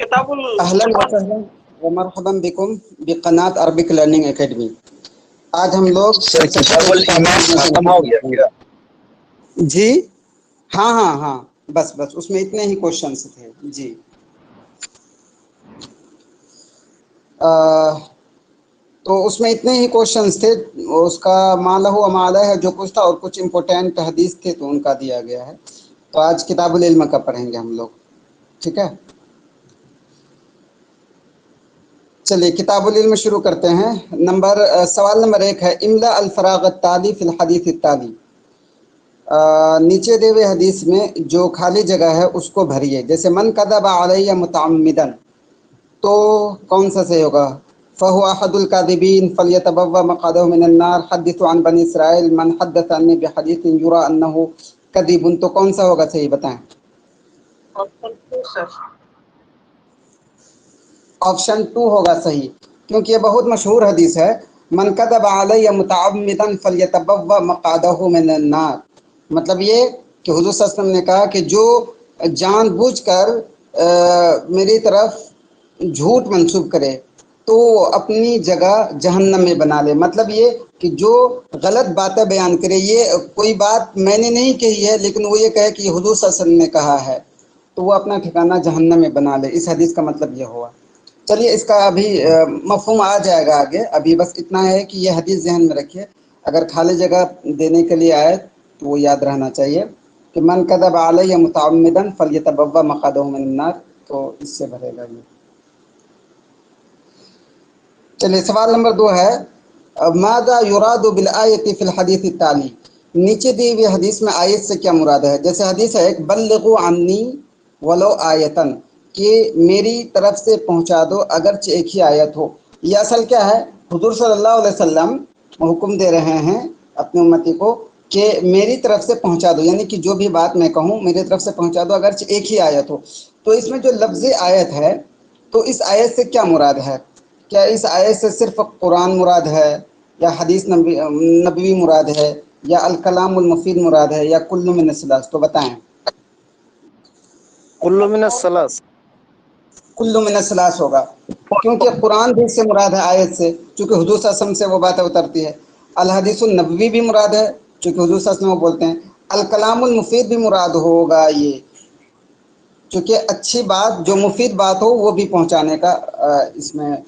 किताबुल अहलन व सहलन व मरहबन बिकुम बिक़नात Arabic learning academy. आज हम लोग सर किताबुल ईमान खत्म हो गया क्या? जी हाँ हाँ हाँ, बस उसमें इतने ही क्वेश्चंस थे जी। तो उसमें इतने ही क्वेश्चंस थे, उसका मालहु अमाला है जो कुछ था, और कुछ इम्पोर्टेंट हदीस थे तो उनका दिया गया है। तो आज किताबुल इल्म का पढ़ेंगे हम लोग, ठीक है। चलिए किताबुल इल्म शुरू करते हैं। सवाल नंबर 1 है इमला अल फराग ताली फिल हदीस ताली। नीचे दिए हुए हदीस में जो खाली जगह है उसको भरिए। जैसे मन कदबा अलैया मुतअम्मिदन, तो कौन सा सही होगा? फ़हु अहदुल कादिबीन फलियतबव्वा मक़अदहु मिनन नार हद्दिसु अन बनी इसराइल मन हद्दस अन्नी बिहदीसिन युरा अन्नहु कदिबुन, तो कौन सा होगा सही बताएं? ऑप्शन 2 होगा सही, क्योंकि ये बहुत मशहूर हदीस है। मन कदबा अलैया मुतअम्मिदन फलियतबव्वा मक़अदहु मिनन नार, मतलब ये कि हुज़ूर सल्लल्लाहु अलैहि वसल्लम ने कहा कि जो जानबूझकर मेरी तरफ झूठ मंसूब करे तो अपनी जगह जहन्नम में बना ले। मतलब ये कि जो गलत बातें बयान करे, ये कोई बात मैंने नहीं कही है लेकिन वो ये कहे कि हुज़ूर सल्लल्लाहु अलैहि वसल्लम ने कहा है, तो वो अपना ठिकाना जहन्नम में बना ले। इस हदीस का मतलब ये हुआ। चलिए इसका अभी मफ़हूम आ जाएगा आगे, अभी बस इतना है कि ये हदीस जहन में रखिए। अगर खाली जगह देने के लिए आए तो वो याद रहना चाहिए कि मन कदब अलैया मुतअम्मिदन फलियतबव्वा मक़अदहु मिनन नार, तो इससे भरेगा ये। चलिए सवाल नंबर 2 है माज़ा युरादु बिल आयति फिल हदीस ताली। नीचे दी हुई हदीस में आयत से क्या मुराद है? जैसे हदीस है एक बल्लिगु अन्नी वलो आयतन, कि मेरी तरफ से पहुंचा दो अगरचे एक ही आयत हो। ये असल क्या है? हुजूर सल्लल्लाहु अलैहि वसल्लम हुक्म दे रहे हैं अपनी उम्मती को कि मेरी तरफ से पहुंचा दो, यानी कि जो भी बात मैं कहूँ मेरी तरफ से पहुंचा दो अगरचे एक ही आयत हो। तो इसमें जो लफ्ज़ आयत है, तो इस आयत से क्या मुराद है? क्या इस आयत से सिर्फ कुरान मुराद है, या हदीस नबवी मुराद है, या अल कलामुल मुफीद मुराद है, या कुल्लु मिनस सलास? तो बताएं। कुल्लु मिनस सलास। कुल्लु मिनस सलास होगा, क्योंकि कुरान भी इससे मुराद है आयत से, चूँकि हुजूर सल्लल्लाहु अलैहि वसल्लम से वो बातें उतरती है। अल हदीसुन नबवी भी मुराद है, चूँकि हुजूर सल्लल्लाहु अलैहि वसल्लम वो बोलते हैं। अल कलामुल मुफीद भी मुराद होगा ये, चूँकि अच्छी बात जो मुफीद बात हो वो भी पहुँचाने का इसमें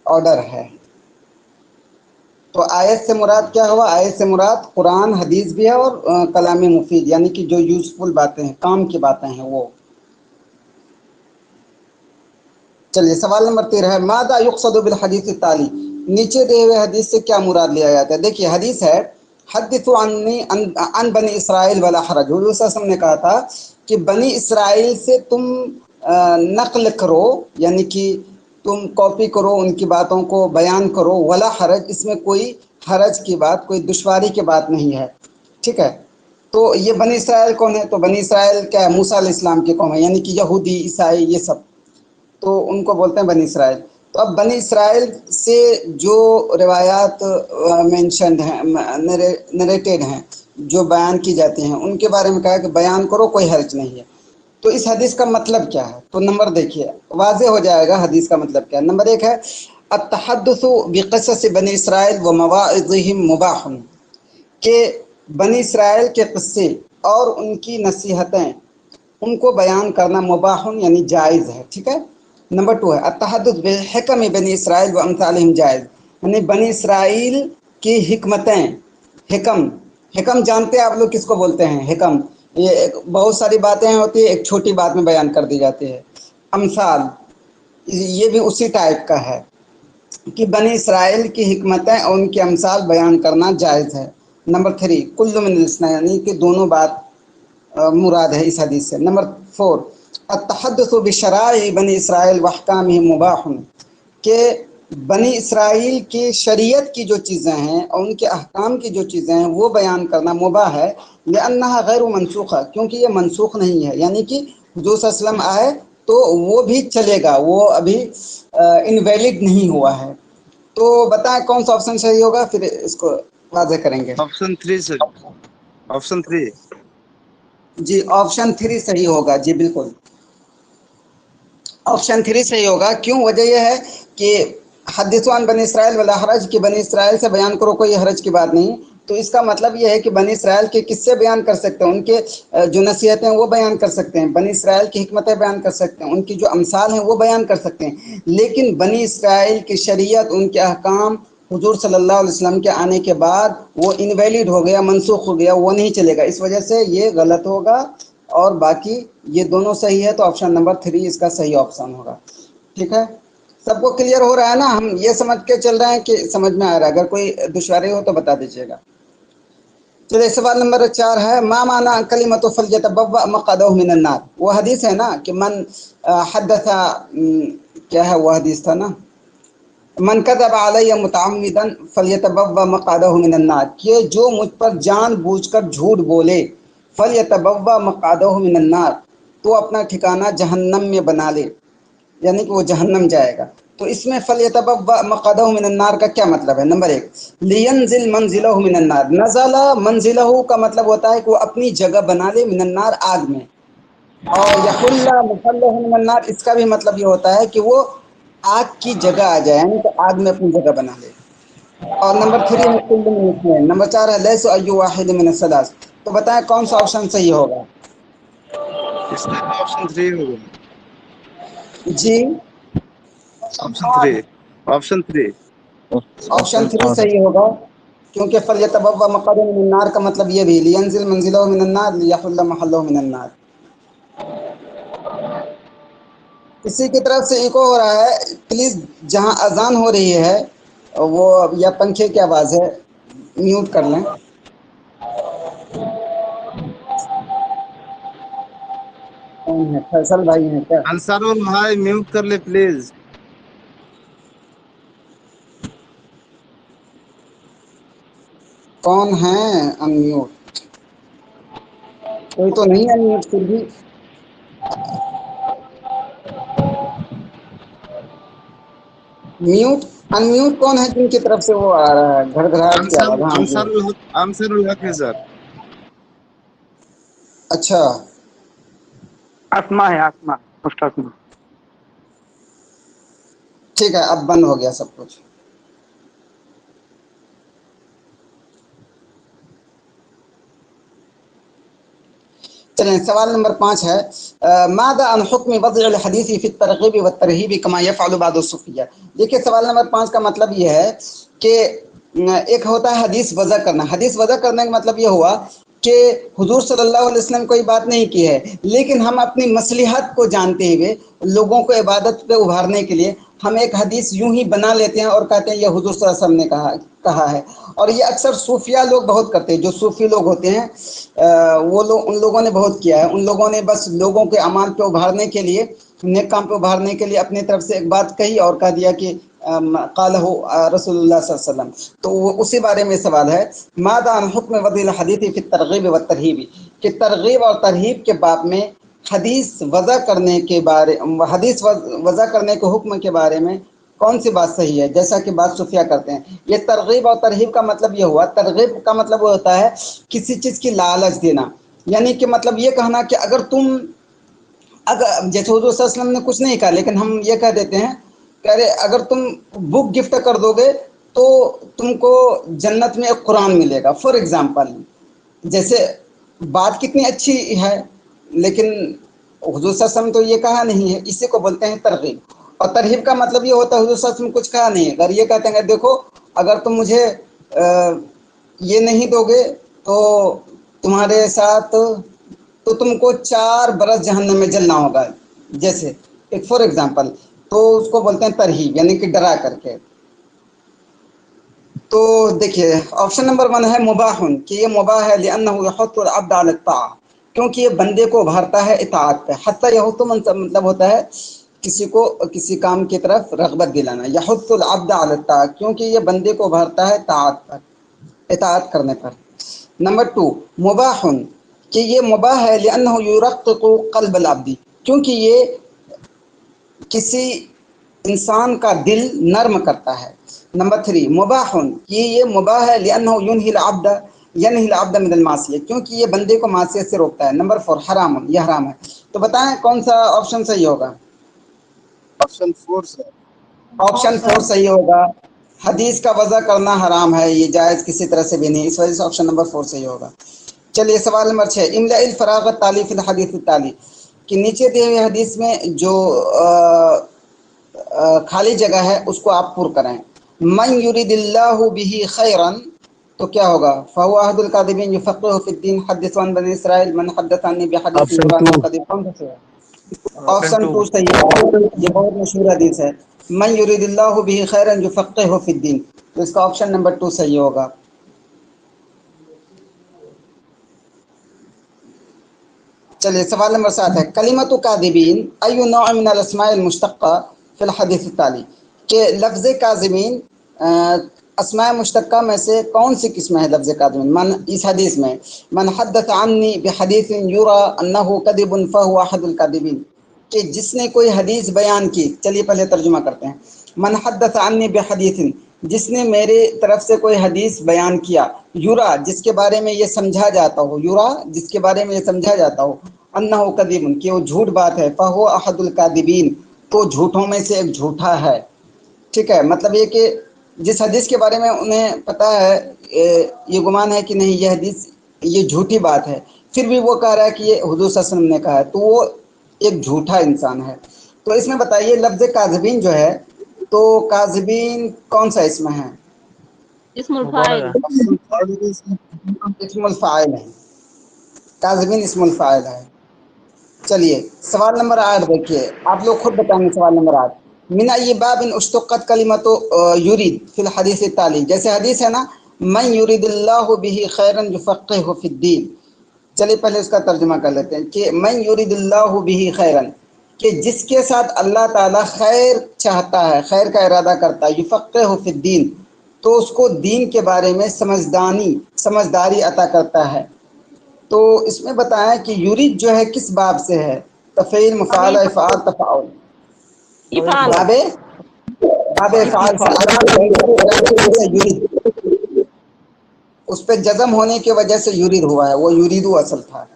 ऑर्डर है। तो आयत से मुराद क्या हुआ? आयत से मुराद कुरान हदीस भी है और कलाम मुफीद, यानी कि जो यूजफुल बातें हैं, काम की बातें हैं वो। चलिए सवाल नंबर 13 है मादा युक़सदु बिल हदीस ताली। नीचे दिए हुए हदीस से क्या मुराद लिया जाता है? देखिए हदीस है हद्दिसु अन्नी अन बनी इसराइल वला हरज। हुज़ूर सल्लल्लाहु अलैहि वसल्लम ने कहा था कि बनी इसराइल से तुम नक़ल करो, यानी कि तुम कॉपी करो, उनकी बातों को बयान करो। वला हरज, इसमें कोई हरज की बात, कोई दुश्वारी की बात नहीं है, ठीक है। तो ये बनी इसराइल कौन है? तो बनी इसराइल क्या है? मूसा अलैहिस्सलाम की कौम है, यानी कि यहूदी ईसाई ये सब, तो उनको बोलते हैं बनी इसराइल। तो अब बनी इसराइल से जो रिवायात मेंशन्ड हैं, नरेटेड हैं, जो बयान की जाती हैं, उनके बारे में कहा कि बयान करो, कोई हर्ज नहीं है। तो इस हदीस का मतलब क्या है? तो नंबर देखिए वाज़े हो जाएगा हदीस का मतलब क्या है। नंबर 1 है अत्तहद्दुसु बिक़सस बनी इसराइल व मवाइज़िहिम मुबाहुन, के बनी इसराइल के क़स्से और उनकी नसीहतें, उनको बयान करना मुबाहुन यानी जायज़ है, ठीक है। नंबर 2 है अत्तहद्दुस बिहिकम बनी इसराइल व अमसालिहिम जायज़, यानी बनी इसराइल की हिकमतें, हिकम, हिकम जानते हैं आप लोग किसको बोलते हैं? हिकम, ये बहुत सारी बातें होती है एक छोटी बात में बयान कर दी जाती है। अमसाल, ये भी उसी टाइप का है कि बनी इसराइल की हिकमतें और उनकी अमसाल बयान करना जायज़ है। नंबर 3 कुल्लु मिनल इस्ना, यानी कि दोनों बात मुराद है इस हदीस से। नंबर 4 अत्तहद्दुसु बिशराइ बनी इसराइल व अहकामिहिम मुबाहुन, के बनी इसराइल की शरीयत की जो चीज़ें हैं और उनके अहकाम की जो चीज़ें हैं वो बयान करना मुबाह है। लिअन्नहा गैर मनसूखा, क्योंकि ये मनसूख नहीं है, यानी कि हुज़ूर सल्लल्लाहु अलैहि वसल्लम आए तो वो भी चलेगा, वो अभी इनवैलिड नहीं हुआ है। तो बताएं कौन सा ऑप्शन सही होगा, फिर इसको वाज़े करेंगे। ऑप्शन 3 सर, ऑप्शन 3 जी ऑप्शन 3 सही होगा जी, बिल्कुल آپشن 3 صحیح ہوگا. کیوں؟ وجہ یہ ہے کہ حدثوا عن بنی اسرائیل ولا حرج، کہ بنی اسرائیل سے بیان کرو، کوئی حرج کی بات نہیں. تو اس کا مطلب یہ ہے کہ بنی اسرائیل کے قصے بیان کر سکتے ہیں، ان کے جو نصیحتیں ہیں وہ بیان کر سکتے ہیں، بنی اسرائیل کی حکمتیں بیان کر سکتے ہیں، ان کی جو امثال ہیں وہ بیان کر سکتے ہیں. لیکن بنی اسرائیل کی شریعت، ان کے احکام حضور صلی اللہ علیہ وسلم کے آنے کے بعد وہ انویلڈ ہو گیا، منسوخ ہو گیا، وہ نہیں چلے گا. اس وجہ سے یہ غلط ہوگا. اور باقی یہ دونوں صحیح ہے، تو آپشن نمبر 3 اس کا صحیح آپشن ہوگا. ٹھیک ہے، سب کو کلیئر ہو رہا ہے نا؟ ہم یہ سمجھ کے چل رہے ہیں کہ سمجھ میں آ رہا ہے؟ اگر کوئی دشواری ہو تو بتا دیجیے گا. چلیے سوال نمبر 4 ہے، ما معنی کلمۃ فلیتبوأ مقعدہ من النار. وہ حدیث ہے نا کہ من حدث، کیا ہے وہ حدیث تھا نا، من کذب علی متعمدا فلیتبوأ مقعدہ من النار، کہ جو مجھ پر جان بوجھ کر جھوٹ بولے، فلیتبوأ مقعدہ من النار، تو اپنا ٹھکانہ جہنم میں بنا لے، یعنی کہ وہ جہنم جائے گا. تو اس میں فلیتبوأ مقعدہ من النار کا کیا مطلب ہے؟ نمبر 1، لینزل منزلہ من النار. نزل منزلہ کا مطلب ہوتا ہے کہ وہ اپنی جگہ بنا لے، من النار آگ میں. اور یحل محلہ من النار، اس کا بھی مطلب یہ ہوتا ہے کہ وہ آگ کی جگہ آ جائے، یعنی کہ آگ میں اپنی جگہ بنا لے. اور نمبر 3 ہے کل من اثنین. نمبر 4 ہے لیس ای واحد من الثلاث. تو بتائیں کون سا آپشن صحیح ہوگا؟ اس کا آپشن 3 ہوگا. جی آپشن 3. آپشن 3. آپشن 3 صحیح ہوگا، کیونکہ فلیتبوأ مقعدہ من النار کا مطلب یہ بھی لینزل منزلہ من النار لیحل محلہ من النار. کسی کی طرف سے ایکو ہو رہا ہے، پلیز جہاں اذان ہو رہی ہے وہ یا پنکھے کی آواز ہے، میوٹ کر لیں. کون ہے؟ فیصل بھائی ہیں کیا؟ انصار البھائی میوٹ کر لے پلیز. کون ہیں ان میوٹ؟ کوئی تو نہیں ان میوٹ پھر بھی. میوٹ ان میوٹ کون ہے جن کی طرف سے وہ آ رہا ہے گھر گھراہٹ کی انصار آواز؟ ہاں جی. انصار الحق، انصار الحق ہے سر. اچھا اسما ہے، اسما، اسما. ٹھیک ہے، اب بند ہو گیا سب کچھ. چلیں سوال نمبر 5 ہے، ماذا عن حکم وضع الحدیث فی الترغیب والترہیب کما یفعل بعض الصوفیہ. دیکھیے سوال نمبر 5 کا مطلب یہ ہے کہ ایک ہوتا ہے حدیث وضع کرنا. حدیث وضع کرنے کا مطلب یہ ہوا کہ حضور صلی اللہ علیہ وسلم کوئی بات نہیں کی ہے، لیکن ہم اپنی مصلحت کو جانتے ہوئے لوگوں کو عبادت پہ ابھارنے کے لیے ہم ایک حدیث یوں ہی بنا لیتے ہیں اور کہتے ہیں یہ حضور صلی اللہ علیہ وسلم نے کہا ہے. اور یہ اکثر صوفیہ لوگ بہت کرتے ہیں. جو صوفی لوگ ہوتے ہیں وہ لوگ، ان لوگوں نے بہت کیا ہے. ان لوگوں نے بس لوگوں کے اعمال پہ ابھارنے کے لیے، نیک کام پہ ابھارنے کے لیے اپنی طرف سے ایک بات کہی اور کہہ دیا کہ قالہ رسول اللہ صلی اللہ علیہ وسلم. تو وہ اسی بارے میں سوال ہے، ماذا عن حکم وضع الحدیث فی الترغیب والترہیب، کہ ترغیب اور ترہیب کے باب میں حدیث وضع کرنے کے بارے، حدیث وضع کرنے کے حکم کے بارے میں کون سی بات صحیح ہے؟ جیسا کہ بات صوفیہ کرتے ہیں. یہ ترغیب اور ترہیب کا مطلب یہ ہوا، ترغیب کا مطلب وہ ہوتا ہے کسی چیز کی لالچ دینا، یعنی کہ مطلب یہ کہنا کہ اگر جیسے حضور صلی اللہ علیہ وسلم نے کچھ نہیں کہا لیکن ہم یہ کہہ دیتے ہیں کہ ارے اگر تم بک گفٹ کر دو گے تو تم کو جنت میں ایک قرآن ملے گا، فار ایگزامپل. جیسے بات کتنی اچھی ہے لیکن حضور صلی اللہ علیہ وسلم تو یہ کہا نہیں ہے، اسی کو بولتے ہیں ترغیب. اور ترہیب کا مطلب یہ ہوتا ہے حضور صلی اللہ علیہ وسلم کچھ کہا نہیں ہے، اگر یہ کہتے ہیں کہ دیکھو اگر تم مجھے یہ نہیں دو گے تو تمہارے ساتھ، تو تم کو 4 برس جہنم میں جلنا ہوگا، جیسے ایک فار ایگزامپل. تو اس کو بولتے ہیں ترہیب، یعنی کہ ڈرا کر کے. تو دیکھیے آپشن نمبر 1 ہے مباح، کہ یہ مباح ہے لأنہ یحث العبد علی الطاعہ، کیونکہ یہ بندے کو ابھارتا ہے اطاعت پہ. حتی یحث مطلب ہوتا ہے کسی کو کسی کام کی طرف رغبت دلانا. یحث العبد علی الطاعہ، کیونکہ یہ بندے کو ابھارتا ہے طاعت پر، اطاعت کرنے پر. نمبر 2 مباح، کہ یہ مباح ہے لأنہ یرقق قلب العبد، کیونکہ یہ کسی انسان کا دل نرم کرتا ہے. نمبر 3 مباح، کہ یہ مباح ہے لأنہ ینہی العبد من المعصیہ، کیونکہ یہ بندے کو معصیت سے روکتا ہے. نمبر 4 حرام، یہ حرام ہے. تو بتائیں کون سا آپشن صحیح ہوگا؟ Option 4 sir. ऑप्शन 4 सही होगा। हदीस का वज़ा करना हराम है, ये जायज़ किसी तरह से भी नहीं, इस वजह से ऑप्शन नंबर 4 सही होगा। चलिए सवाल नंबर 6, इमलाइल फरागत ताली फिल हदीस ताली, कि नीचे दिए हुए हदीस में जो खाली जगह है उसको आप पुर करें। मन युरिदिल्लाहु बिही खैरन, तो क्या होगा? फहुवा अहदुल कादिबीन युफ़क़्क़िहु फ़िद्दीन हद्दिसु अन बनी इसराइल मन हद्दसनी बिहदीसिन ऑप्शन युरा टू। अन्नहु कज़िब। कौन सा सही है? ऑप्शन 2 सही है, ये बहुत मशहूर हदीस है, मन युरिदिल्लाहु बिही खैरन युफ़क़्क़िहु फ़िद्दीन, तो इसका ऑप्शन नंबर 2 सही होगा। चलिए सवाल नंबर 7 है, कलिमतु काज़िबीन अय्यु नौअ मिनल अस्माइल मुश्तक्का फिल हदीस ताली, के लफ्ज़ काज़िबीन अस्माए मुश्तक्का में से कौन सी किस्म है लफ्ज़ काज़िबीन? मन इस हदीस में मन हद्दस अन्नी बिहदीसिन युरा अन्नहु कदिबुन फहुवा अहदुल काज़िबीन, कि जिसने कोई हदीस बयान की। चलिए पहले तर्जुमा करते हैं। मन हद्दस अन्नी बिहदीसिन, जिसने मेरे तरफ से कोई हदीस बयान किया, युरा जिसके बारे में ये समझा जाता हो, युरा जिसके बारे में ये समझा जाता हो, अन्नहु कदिबुन कि वो झूठ बात है, फहुव अहदुल कादिबीन तो झूठों में से एक झूठा है। ठीक है, मतलब ये कि जिस हदीस के बारे में उन्हें पता है, ये गुमान है कि नहीं ये हदीस ये झूठी बात है, फिर भी वो कह रहा है कि ये हुजूर सल्लल्लाहु अलैहि वसल्लम ने कहा है, तो वो एक झूठा इंसान है। तो इसमें बताइए लफ्ज़ काज़िबीन जो है, तो काज़िबीन कौन सा इसमें है? इस्मुल फाइल। Option 3 sir. इस्मुल फ़ाइल है, काज़िबीन इस्मुल फ़ाइल है। चलिए सवाल नंबर 8 देखिए, आप लोग खुद बताएंगे। सवाल नंबर 8, मिना ये बाबिन उश्तक़त कलिमतो युरीद फिल हदीस ताली, जैसे हदीस है ना, मन युरिदिल्लाहु बिही खैरन युफ़क़्क़िहु फ़िद्दीन। चलिए पहले उसका तर्जुमा कर लेते हैं कि मन युरिदिल्लाहु बिही खैरन, कि जिसके साथ अल्लाह ताला खैर चाहता है, खैर का इरादा करता है, युफ़क़्क़िहु फ़िद्दीन तो उसको दीन के बारे में समझदारी अता करता है। तो इसमें बताएं कि युरिद जो है किस बाब से है? तफ़ईल, मुफ़ाला, इफ़आल, तफ़ाउल। इफाल। बाबे बाबे इफ़आल से इरादे की वजह से युरिद, उस पे जज़म होने की वजह से युरिद हुआ है, वो युरिदु असल था।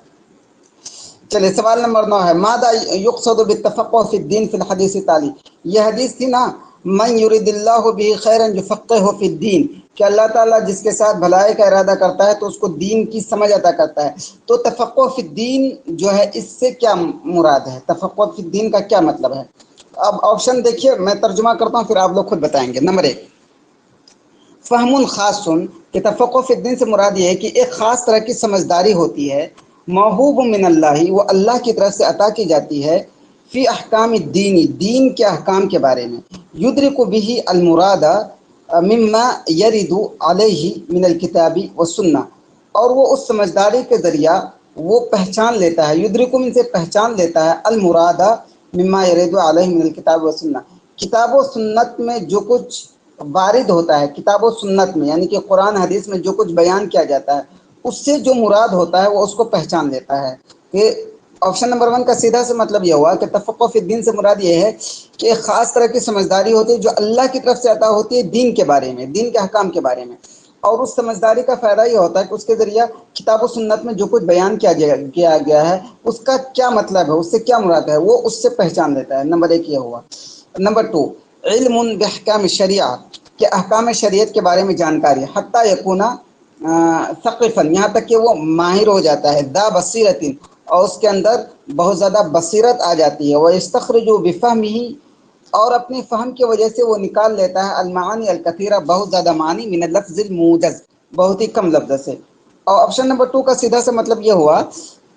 चलिए सवाल नंबर 9 है, मादा युक़्सदु बित्तफ़क़्क़ुह फ़िद्दीन फ़िल हदीस ताली, ये हदीस थी ना, मन युरिदिल्लाहु बिही खैरन युफ़क़्क़िहु फ़िद्दीन, कि अल्लाह ताला जिसके साथ भलाई का इरादा करता है तो उसको दीन की समझ अता करता है। तो तफ़क़्क़ुह फ़िद्दीन जो है इससे क्या मुराद है? तफ़क़्क़ुह फ़िद्दीन का क्या मतलब है? अब ऑप्शन देखिए, मैं तर्जुमा करता हूँ फिर आप लोग खुद बताएंगे। नंबर 1, फ़हमुन ख़ासुन, कि तफ़क़्क़ुह फ़िद्दीन से मुराद ये है कि एक ख़ास तरह की समझदारी होती है, महबूब मिनल्लाहि, वो अल्लाह की तरफ से अता की जाती है, फ़ी अहकाम दीनी, दीन के अहकाम के बारे में, युद्रिकु बिही अलमुरादा मिम्मा यरिदु अलैहि मिनल किताबी व सुन्ना, और वो उस समझदारी के ज़रिया वो पहचान लेता है, युद्रिकु मिन से पहचान लेता है, अलमुरादा मिम्मा यरिदु अलैहि मिनल किताब व सुन्ना, किताब व सुन्नत में जो कुछ वारिद होता है, किताब व सुन्नत में यानी कि कुरान हदीस में जो कुछ बयान किया जाता है उससे जो मुराद होता है वो उसको पहचान लेता है। कि ऑप्शन नंबर 1 का सीधा से मतलब यह हुआ कि तफ़क़्क़ुह फ़िद्दीन से मुराद ये है कि एक ख़ास तरह की समझदारी होती है जो अल्लाह की तरफ से अता होती है दीन के बारे में, दीन के अहकाम के बारे में, और उस समझदारी का फ़ायदा ये होता है कि उसके ज़रिया किताब व सुन्नत में जो कुछ बयान किया गया है उसका क्या मतलब है, उससे क्या मुराद है, वो उससे पहचान लेता है। नंबर 1 ये हुआ। नंबर 2, इल्मुन बिअहकाम शरिया, के अहकाम शरीयत के बारे में जानकारी, हत्ता यकूना सक़िफ़न, यहाँ तक कि वो माहिर हो जाता है, दा बसीरतिन, और उसके अंदर बहुत ज़्यादा बसीरत आ जाती है, वह यस्तख़रिजु बिफ़हमिही, और अपनी फ़हम की वजह से वो निकाल लेता है, अलमानी अलकसीरा, बहुत ज़्यादा मानी, मिन लफ्ज़िल मूजज़, बहुत ही कम लफ्ज़ से। और ऑप्शन नंबर 2 का सीधा सा मतलब ये हुआ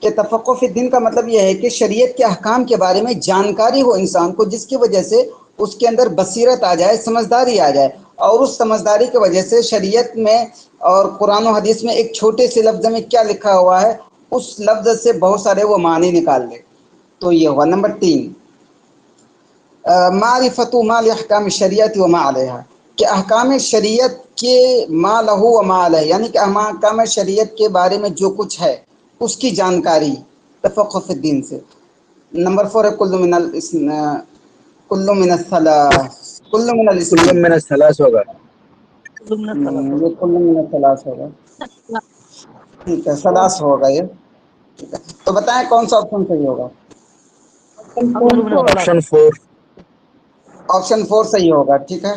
कि तफ़क़्क़ुह फ़िद्दीन का मतलब यह है कि शरीयत के अहकाम के बारे में जानकारी हो इंसान को, जिसकी वजह से उसके अंदर बसीरत आ जाए, समझदारी आ जाए, और उस समझदारी की वजह से शरीयत में और कुरान और हदीस में एक छोटे से लफ्ज़ में क्या लिखा हुआ है उस लफ्ज़ से बहुत सारे वो मानी निकाल ले। तो ये हुआ। नंबर 3, मारिफतु माल अहकाम शरीयत व मा अलैहा, कि अहकाम शरीयत के मा लहू व मा अलैह, यानी कि अहकाम शरीयत के बारे में जो कुछ है उसकी जानकारी तफ़क़्क़ुह फ़िद्दीन से। नंबर 4 है कुल्लु मिनल सलास, कुल्लु मिनल कुल्लुम इस्मैन, मिन सलास होगा। ये कुल्लु मिनल सलास होगा। ठीक है, सलास होगा ये। ठीक है, तो बताएं कौन सा ऑप्शन सही होगा? ऑप्शन 4। ऑप्शन 4 सही होगा। ठीक है,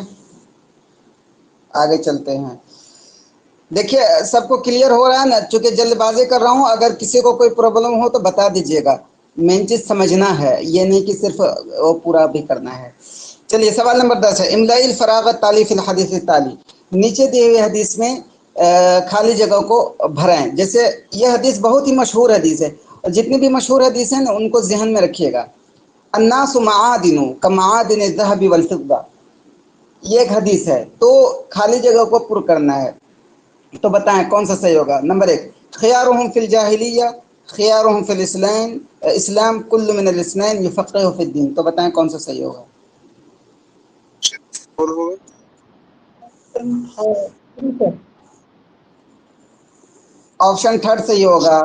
आगे चलते हैं। देखिए सबको क्लियर हो रहा है ना, चूंकि जल्दबाजी कर रहा हूँ, अगर किसी को कोई प्रॉब्लम हो तो बता दीजिएगा। मेन चीज समझना है, ये नहीं कि सिर्फ वो पूरा भी करना है। चलिए सवाल नंबर 10 है, इमलाइल फरागत ताली फिल हदीस ताली, नीचे दिए हुए हदीस में खाली जगह को भरें। जैसे यह हदीस बहुत ही मशहूर हदीस है, और जितनी भी मशहूर हदीस है ना उनको जहन में रखिएगा। अन्नासु मादिनु कमादिन ज़हबी वल फिद्दा, ये एक हदीस है, तो खाली जगह को पुर करना है। तो बताएं कौन सा सही होगा। नंबर 1, खियारुहुम फिल जाहिलिया, खियारुहुम फिल इस्लाम, इस्लाम कुल्लु मिनल इस्नैन युफ़क़्क़िहु फ़िद्दीन। तो बताएं कौन सा सही होगा। और होगा ऑप्शन 3 सही होगा।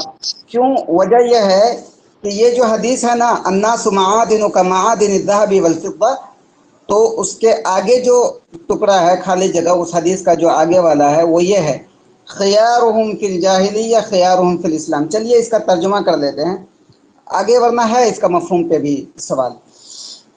क्यों? वजह यह है कि ये जो हदीस है ना, अन्नासु मादिनु कमादिन ज़हबी वल फिद्दा, तो उसके आगे जो टुकड़ा है खाली जगह, उस हदीस का जो आगे वाला है वो ये है, खियारुहुम फिल जाहिलिया खियारुहुम फिल इस्लाम। चलिए इसका तर्जुमा कर लेते हैं आगे, वरना है इसका मफहूम पे भी सवाल।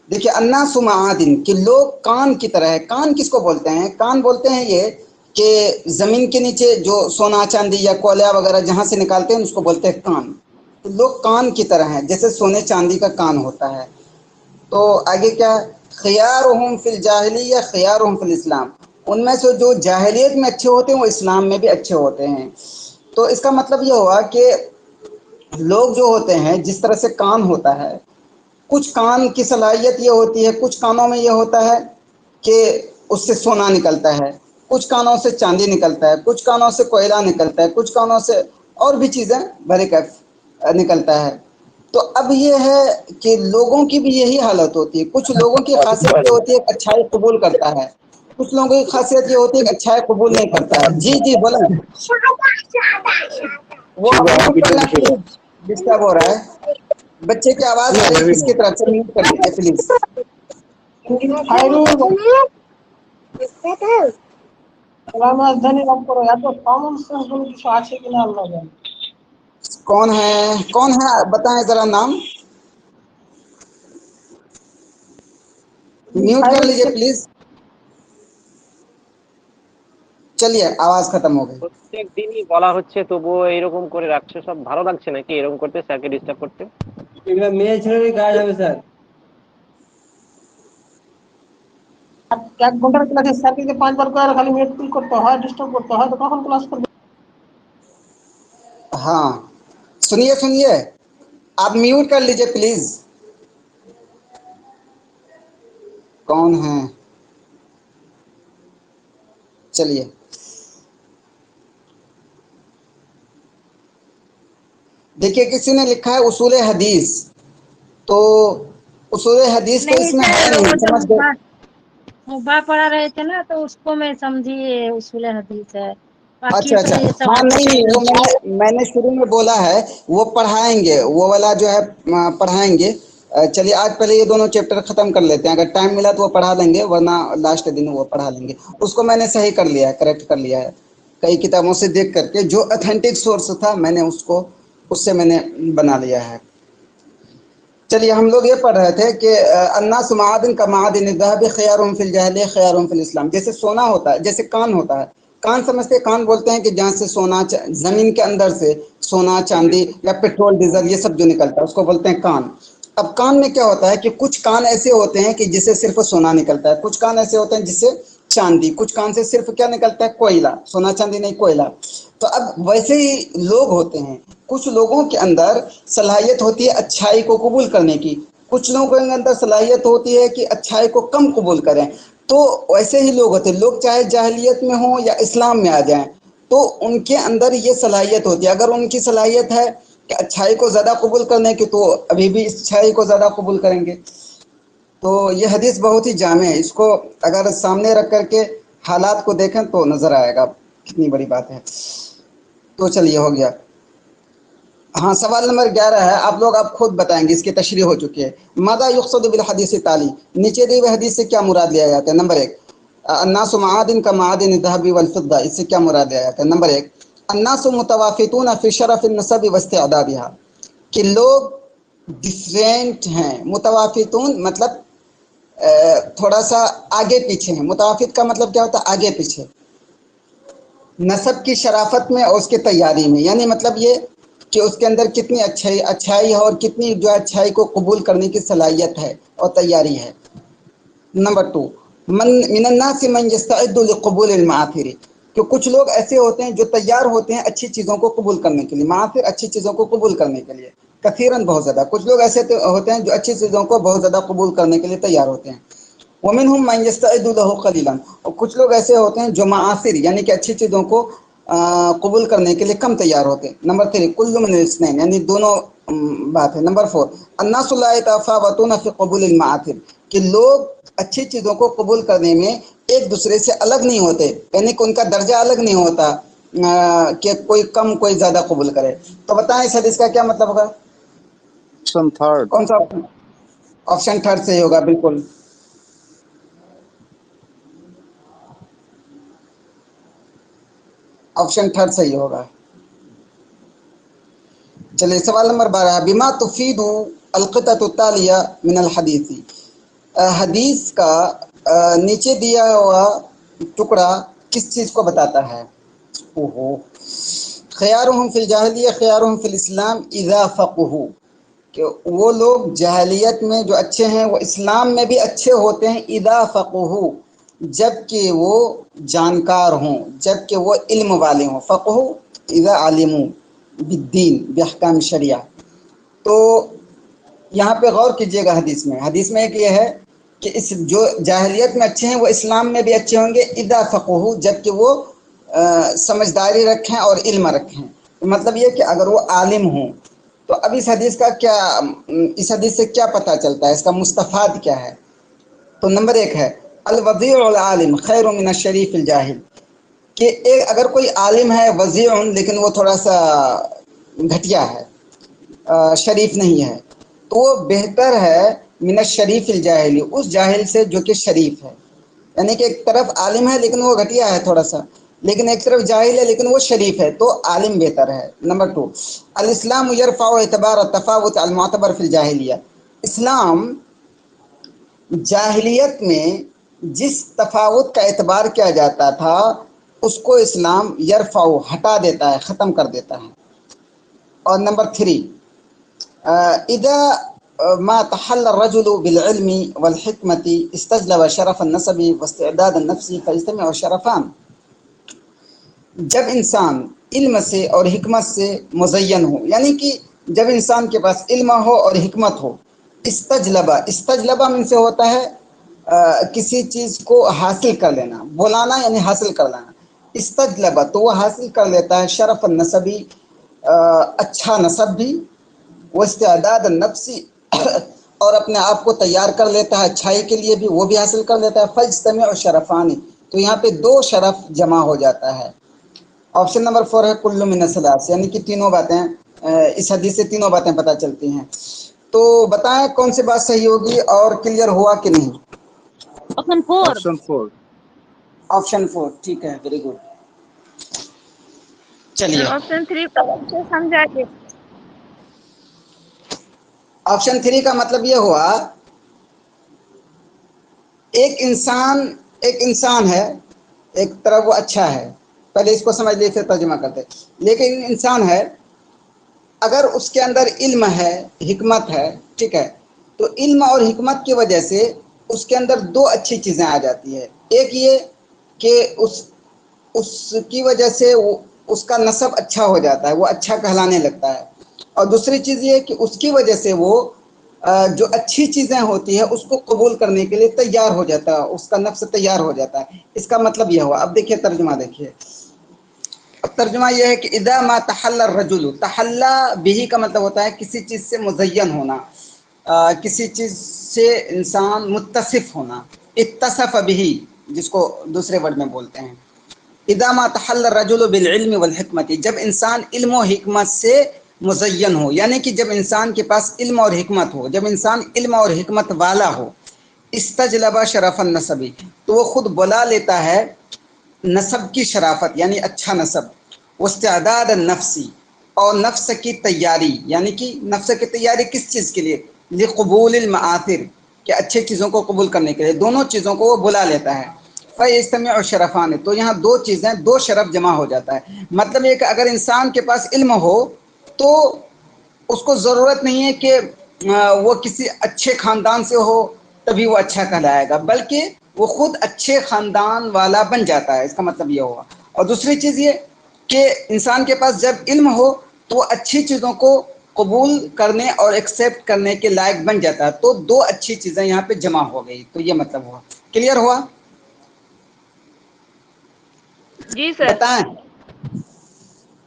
देखिए अन्नासु मादिन, कि लोग कान की तरह है। कान किसको बोलते हैं? कान बोलते हैं ये कि जमीन के नीचे जो सोना चांदी या कोयला वगैरह जहाँ से निकालते हैं उसको बोलते हैं कान। तो लोग कान की तरह हैं, जैसे सोने चांदी का कान होता है। तो आगे क्या, खियारुहुम फिल जाहिलिया खियारुहुम फिल इस्लाम, उनमें से जो जाहिलियत में अच्छे होते हैं वो इस्लाम में भी अच्छे होते हैं। तो इसका मतलब ये हुआ कि लोग जो होते हैं, जिस तरह से कान होता है, कुछ कान की सलाहियत ये होती है, कुछ कानों में ये होता है कि उससे सोना निकलता है, कुछ कानों से चांदी निकलता है, कुछ कानों से कोयला निकलता है, कुछ कानों से और भी चीज़ें भरे कैफ निकलता है। तो अब ये है कि लोगों की भी यही हालत होती है। कुछ लोगों की खासियत ये होती है कि अच्छाई कबूल करता है, कुछ लोगों की खासियत ये होती है कि अच्छाई कबूल नहीं करता है। जी जी बोला, वो म्यूट करना प्लीज, डिस्टर्ब हो रहा है। बच्चे की आवाज आ रही है किसकी तरफ से, म्यूट कर दीजिए प्लीज। कौन है, कौन है बताएं जरा नाम। म्यूट कर लीजिए प्लीज। चलिए आवाज खत्म हो गई। প্রত্যেক দিনই বলা হচ্ছে তবুও এরকম করে রাখছে, সব ভালো লাগছে নাকি এরকম করতে, স্যারকে ডিস্টার্ব করতে? এগুলা মেয়ে ছেলেরই কাজ হবে স্যার। 1 ঘন্টার ক্লাসে স্যারকে 5 বার করে খালি নেট ক্লিক করতে হয়, ডিস্টার্ব করতে হয়, তো কখন ক্লাস করবে? हाँ सुनिए सुनिए, आप म्यूट कर लीजिए प्लीज। कौन है? चलिए देखिए किसी ने लिखा है उसूल हदीस, तो उसूल हदीस तो इसमें है नहीं, समझ गए। मुब्बा पढ़ा रहे थे ना, तो उसको मैं समझी उसूल हदीस है, बाकी अच्छा तो अच्छा, ये सब हाँ नहीं वो मैंने शुरू में बोला है वो पढ़ाएंगे, वो वाला जो है पढ़ाएंगे। चलिए आज पहले ये दोनों चैप्टर खत्म कर लेते हैं, अगर टाइम मिला तो वो पढ़ा लेंगे, वरना लास्ट दिन वो पढ़ा लेंगे। उसको मैंने सही कर लिया है, करेक्ट कर लिया है कई किताबों से देख करके, जो ऑथेंटिक सोर्स था मैंने उसको उससे मैंने बना लिया है। चलिए हम लोग ये पढ़ रहे थे कि अन्नास मादिन का मादिन ज़हब खियारुहुम फिल जाहिलिया खियारुहुम फिल इस्लाम। जैसे सोना होता है, जैसे कान होता है, कान समझते हैं, कान बोलते हैं कि जहाँ से सोना जमीन के अंदर से सोना चांदी या पेट्रोल डीजल ये सब जो निकलता है उसको बोलते हैं कान। अब कान में क्या होता है कि कुछ कान ऐसे होते हैं कि जिससे सिर्फ सोना निकलता है, कुछ कान ऐसे होते हैं जिससे चांदी, कुछ कान से सिर्फ क्या निकलता है, कोयला, सोना चांदी नहीं कोयला। तो अब वैसे ही लोग होते हैं, कुछ लोगों के अंदर सलाहियत होती है अच्छाई को कबूल करने की, कुछ लोगों के अंदर सलाहियत होती है कि अच्छाई को कम कबूल करें। तो वैसे ही लोग होते हैं, लोग चाहे जाहिलियत में हो या इस्लाम में आ जाएं, तो उनके अंदर ये सलाहियत होती है। अगर उनकी सलाहियत है कि अच्छाई को ज़्यादा कबूल करने की, तो अभी भी अच्छाई को ज़्यादा कबूल करेंगे। तो ये हदीस बहुत ही जामे है, इसको अगर सामने रख करके हालात को देखें तो नज़र आएगा कितनी बड़ी बात है। तो चलिए हो गया। हाँ सवाल नंबर 11 है, आप लोग आप खुद बताएंगे, इसकी तशरीह हो चुकी है। मादा युक़्सदु बिल हदीस ताली, नीचे दी हुई हदीस से क्या मुराद लिया जाता है। नंबर 1, अन्नासु मादिन का मादिन ज़हबी वल फिद्दा, इससे क्या मुराद लिया जाता है। नंबर 1, अन्नासु मुतवाफ़ितून फ़ी शरफ़ नसब व इस्तिअदादिहा, कि लोग डिफरेंट हैं। मुतवाफ़ितून मतलब تھوڑا سا آگے پیچھے ہیں. متوافق کا مطلب کیا ہوتا ہے؟ آگے پیچھے. نسب کی شرافت میں اور اس کی تیاری میں، یعنی مطلب یہ کہ اس کے اندر کتنی اچھائی ہے اور کتنی جو اچھائی کو قبول کرنے کی صلاحیت ہے اور تیاری ہے. نمبر 2، من الناس من يستعد لقبول المعاثر، کہ کچھ لوگ ایسے ہوتے ہیں جو تیار ہوتے ہیں اچھی چیزوں کو قبول کرنے کے لیے. معاثر اچھی چیزوں کو قبول کرنے کے لیے. کثیراً بہت زیادہ. کچھ لوگ ایسے ہوتے ہیں جو اچھی چیزوں کو بہت زیادہ قبول کرنے کے لیے تیار ہوتے ہیں. ومنهم من يستعد له قليلا، اور کچھ لوگ ایسے ہوتے ہیں جو معاصر یعنی کہ اچھی چیزوں کو قبول کرنے کے لیے کم تیار ہوتے ہیں. نمبر 3، كل من الاثنين، یعنی دونوں بات ہے. نمبر 4، الناس لا يتفاوتون في قبول المعاثر، کہ لوگ اچھی چیزوں کو قبول کرنے میں ایک دوسرے سے الگ نہیں ہوتے، یعنی کہ ان کا درجہ الگ نہیں ہوتا کہ کوئی کم کوئی زیادہ قبول کرے. تو بتائیں اس حدیث کا کیا مطلب ہوگا؟ Option third. کون سا آپشن؟ آپشن تھرڈ صحیح ہوگا، بالکل. آپشن تھرڈ صحیح ہوگا. چلیے سوال نمبر 12، بما تفید القطعۃ التالیہ من الحدیث، حدیث کا نیچے دیا ہوا ٹکڑا کس چیز کو بتاتا ہے؟ خیارہم فی الجاہلیہ خیارہم فی الاسلام اذا فقہوا، کہ وہ لوگ جاہلیت میں جو اچھے ہیں وہ اسلام میں بھی اچھے ہوتے ہیں. اذا فقہوا، جب کہ وہ جانکار ہوں، جب کہ وہ علم والے ہوں. فقہوا اذا علموا بالدین باحکام شریعہ. تو یہاں پہ غور کیجئے گا، حدیث میں ایک یہ ہے کہ اس جو جاہلیت میں اچھے ہیں وہ اسلام میں بھی اچھے ہوں گے. اذا فقہوا، جب کہ وہ سمجھداری رکھیں اور علم رکھیں. مطلب یہ کہ اگر وہ عالم ہوں. تو اب اس حدیث سے کیا پتہ چلتا ہے، اس کا مستفاد کیا ہے؟ تو نمبر 1 ہے الوضیع العالم خیر من الشریف الجاہل، کہ اگر کوئی عالم ہے وضیع لیکن وہ تھوڑا سا گھٹیا ہے، شریف نہیں ہے، تو وہ بہتر ہے من الشریف الجاہل، اس جاہل سے جو کہ شریف ہے. یعنی کہ ایک طرف عالم ہے لیکن وہ گھٹیا ہے تھوڑا سا، لیکن ایک طرف جاہل ہے لیکن وہ شریف ہے، تو عالم بہتر ہے. نمبر 2، الاسلام یرفع اعتبار التفاوت المعتبر فی الجاہلیہ، اسلام جاہلیت میں جس تفاوت کا اعتبار کیا جاتا تھا اس کو اسلام یرفع ہٹا دیتا ہے، ختم کر دیتا ہے. اور نمبر 3، اذا ما تحل الرجل بالعلم والحکمت استجلب شرف النسب واستعداد النفس فاجتمع الشرفان، جب انسان علم سے اور حکمت سے مزین ہو، یعنی کہ جب انسان کے پاس علم ہو اور حکمت ہو. استجلبہ من سے ہوتا ہے کسی چیز کو حاصل کر لینا، بولانا یعنی حاصل کر لینا. استجلبہ تو وہ حاصل کر لیتا ہے شرف النسبی، اچھا نسب بھی، وہ استعداد النفسی اور اپنے آپ کو تیار کر لیتا ہے اچھائی کے لیے بھی، وہ بھی حاصل کر لیتا ہے. فاجتمع الشرفان، تو یہاں پہ 2 شرف جمع ہو جاتا ہے. آپشن نمبر 4 ہے کل من الثلاث، یعنی کہ تینوں باتیں اس حدیث سے تینوں باتیں پتہ چلتی ہیں. تو بتائیں کون سی بات صحیح ہوگی اور کلیئر ہوا کہ نہیں؟ آپشن 4. آپشن 4. آپشن 4 ٹھیک ہے، ویری گڈ. چلیے آپشن 3 کو اچھے سمجھائیے. آپشن 3 کا مطلب یہ ہوا ایک انسان ہے، ایک طرف وہ اچھا ہے، پہلے اس کو سمجھ لیے پھر ترجمہ کرتے. لیکن انسان ہے، اگر اس کے اندر علم ہے، حکمت ہے، ٹھیک ہے، تو علم اور حکمت کی وجہ سے اس کے اندر 2 اچھی چیزیں آ جاتی ہے. ایک یہ کہ اس کی وجہ سے اس کا نسب اچھا ہو جاتا ہے، وہ اچھا کہلانے لگتا ہے. اور دوسری چیز یہ کہ اس کی وجہ سے وہ جو اچھی چیزیں ہوتی ہے اس کو قبول کرنے کے لیے تیار ہو جاتا ہے، اس کا نفس تیار ہو جاتا ہے. اس کا مطلب یہ ہوا. اب دیکھیے ترجمہ، دیکھیے اب ترجمہ یہ ہے کہ اذا ما تحلى الرجل، تحلى به کا مطلب ہوتا ہے کسی چیز سے مزین ہونا، کسی چیز سے انسان متصف ہونا. اتصف به جس کو دوسرے ورڈ میں بولتے ہیں. اذا ما تحلى الرجل بالعلم والحکمت، جب انسان علم و حکمت سے مزین ہو، یعنی کہ جب انسان کے پاس علم اور حکمت ہو، جب انسان علم اور حکمت والا ہو. استجلب شرف النسب، تو وہ خود بلا لیتا ہے نسب کی شرافت یعنی اچھا نسب. واستعداد النفسی، اور نفس کی تیاری، یعنی کہ نفس کی تیاری کس چیز کے لیے؟ لقبول المآثر، کہ अच्छे चीज़ों को कबूल करने के लिए, दोनों चीज़ों को वो बुला लेता है। फ़यज्तमिउ और शरफ़ान, तो यहाँ दो चीज़ें, दो शरफ जमा हो जाता है। मतलब ये कि अगर इंसान के पास इल्म हो तो उसको ज़रूरत नहीं है कि वो किसी अच्छे ख़ानदान से हो तभी वो अच्छा कहलाएगा, बल्कि वो ख़ुद अच्छे ख़ानदान वाला बन जाता है। इसका मतलब ये हुआ। और दूसरी चीज़ ये कि इंसान के पास जब इल्म हो तो वो अच्छी चीज़ों को कबूल करने और एक्सेप्ट करने के लायक बन जाता है। तो दो अच्छी चीज़ें यहाँ पे जमा हो गई, तो ये मतलब हुआ। क्लियर हुआ? जी सर। बताएं।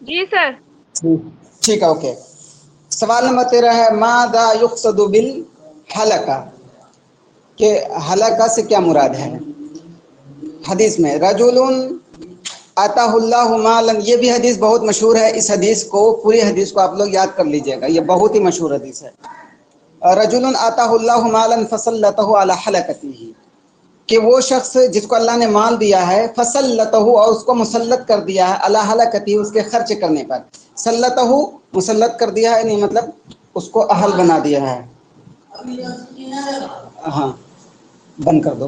जी सर। ठीक है, ओके। सवाल नंबर 13 है, मादा युक़सदु बिल हलका, कि हलका से क्या मुराद है? हदीस में रजुलुन अताहुल्लाहु मालन, ये भी हदीस बहुत मशहूर है। इस हदीस को, पूरी हदीस को आप लोग याद कर लीजिएगा, ये बहुत ही मशहूर हदीस है। रजुलुन अताहुल्लाहु मालन फसल्लतहु अला हलकतिही, कि वो शख्स जिसको अल्लाह ने माल दिया है, फसल्लतहु, और उसको मुसल्लत कर दिया है, अला हलकतिही, उसके खर्च करने पर। सल्लतहु मुसल्लत कर दिया है, नहीं मतलब उसको अहल बना दिया है। हाँ, बंद कर दो।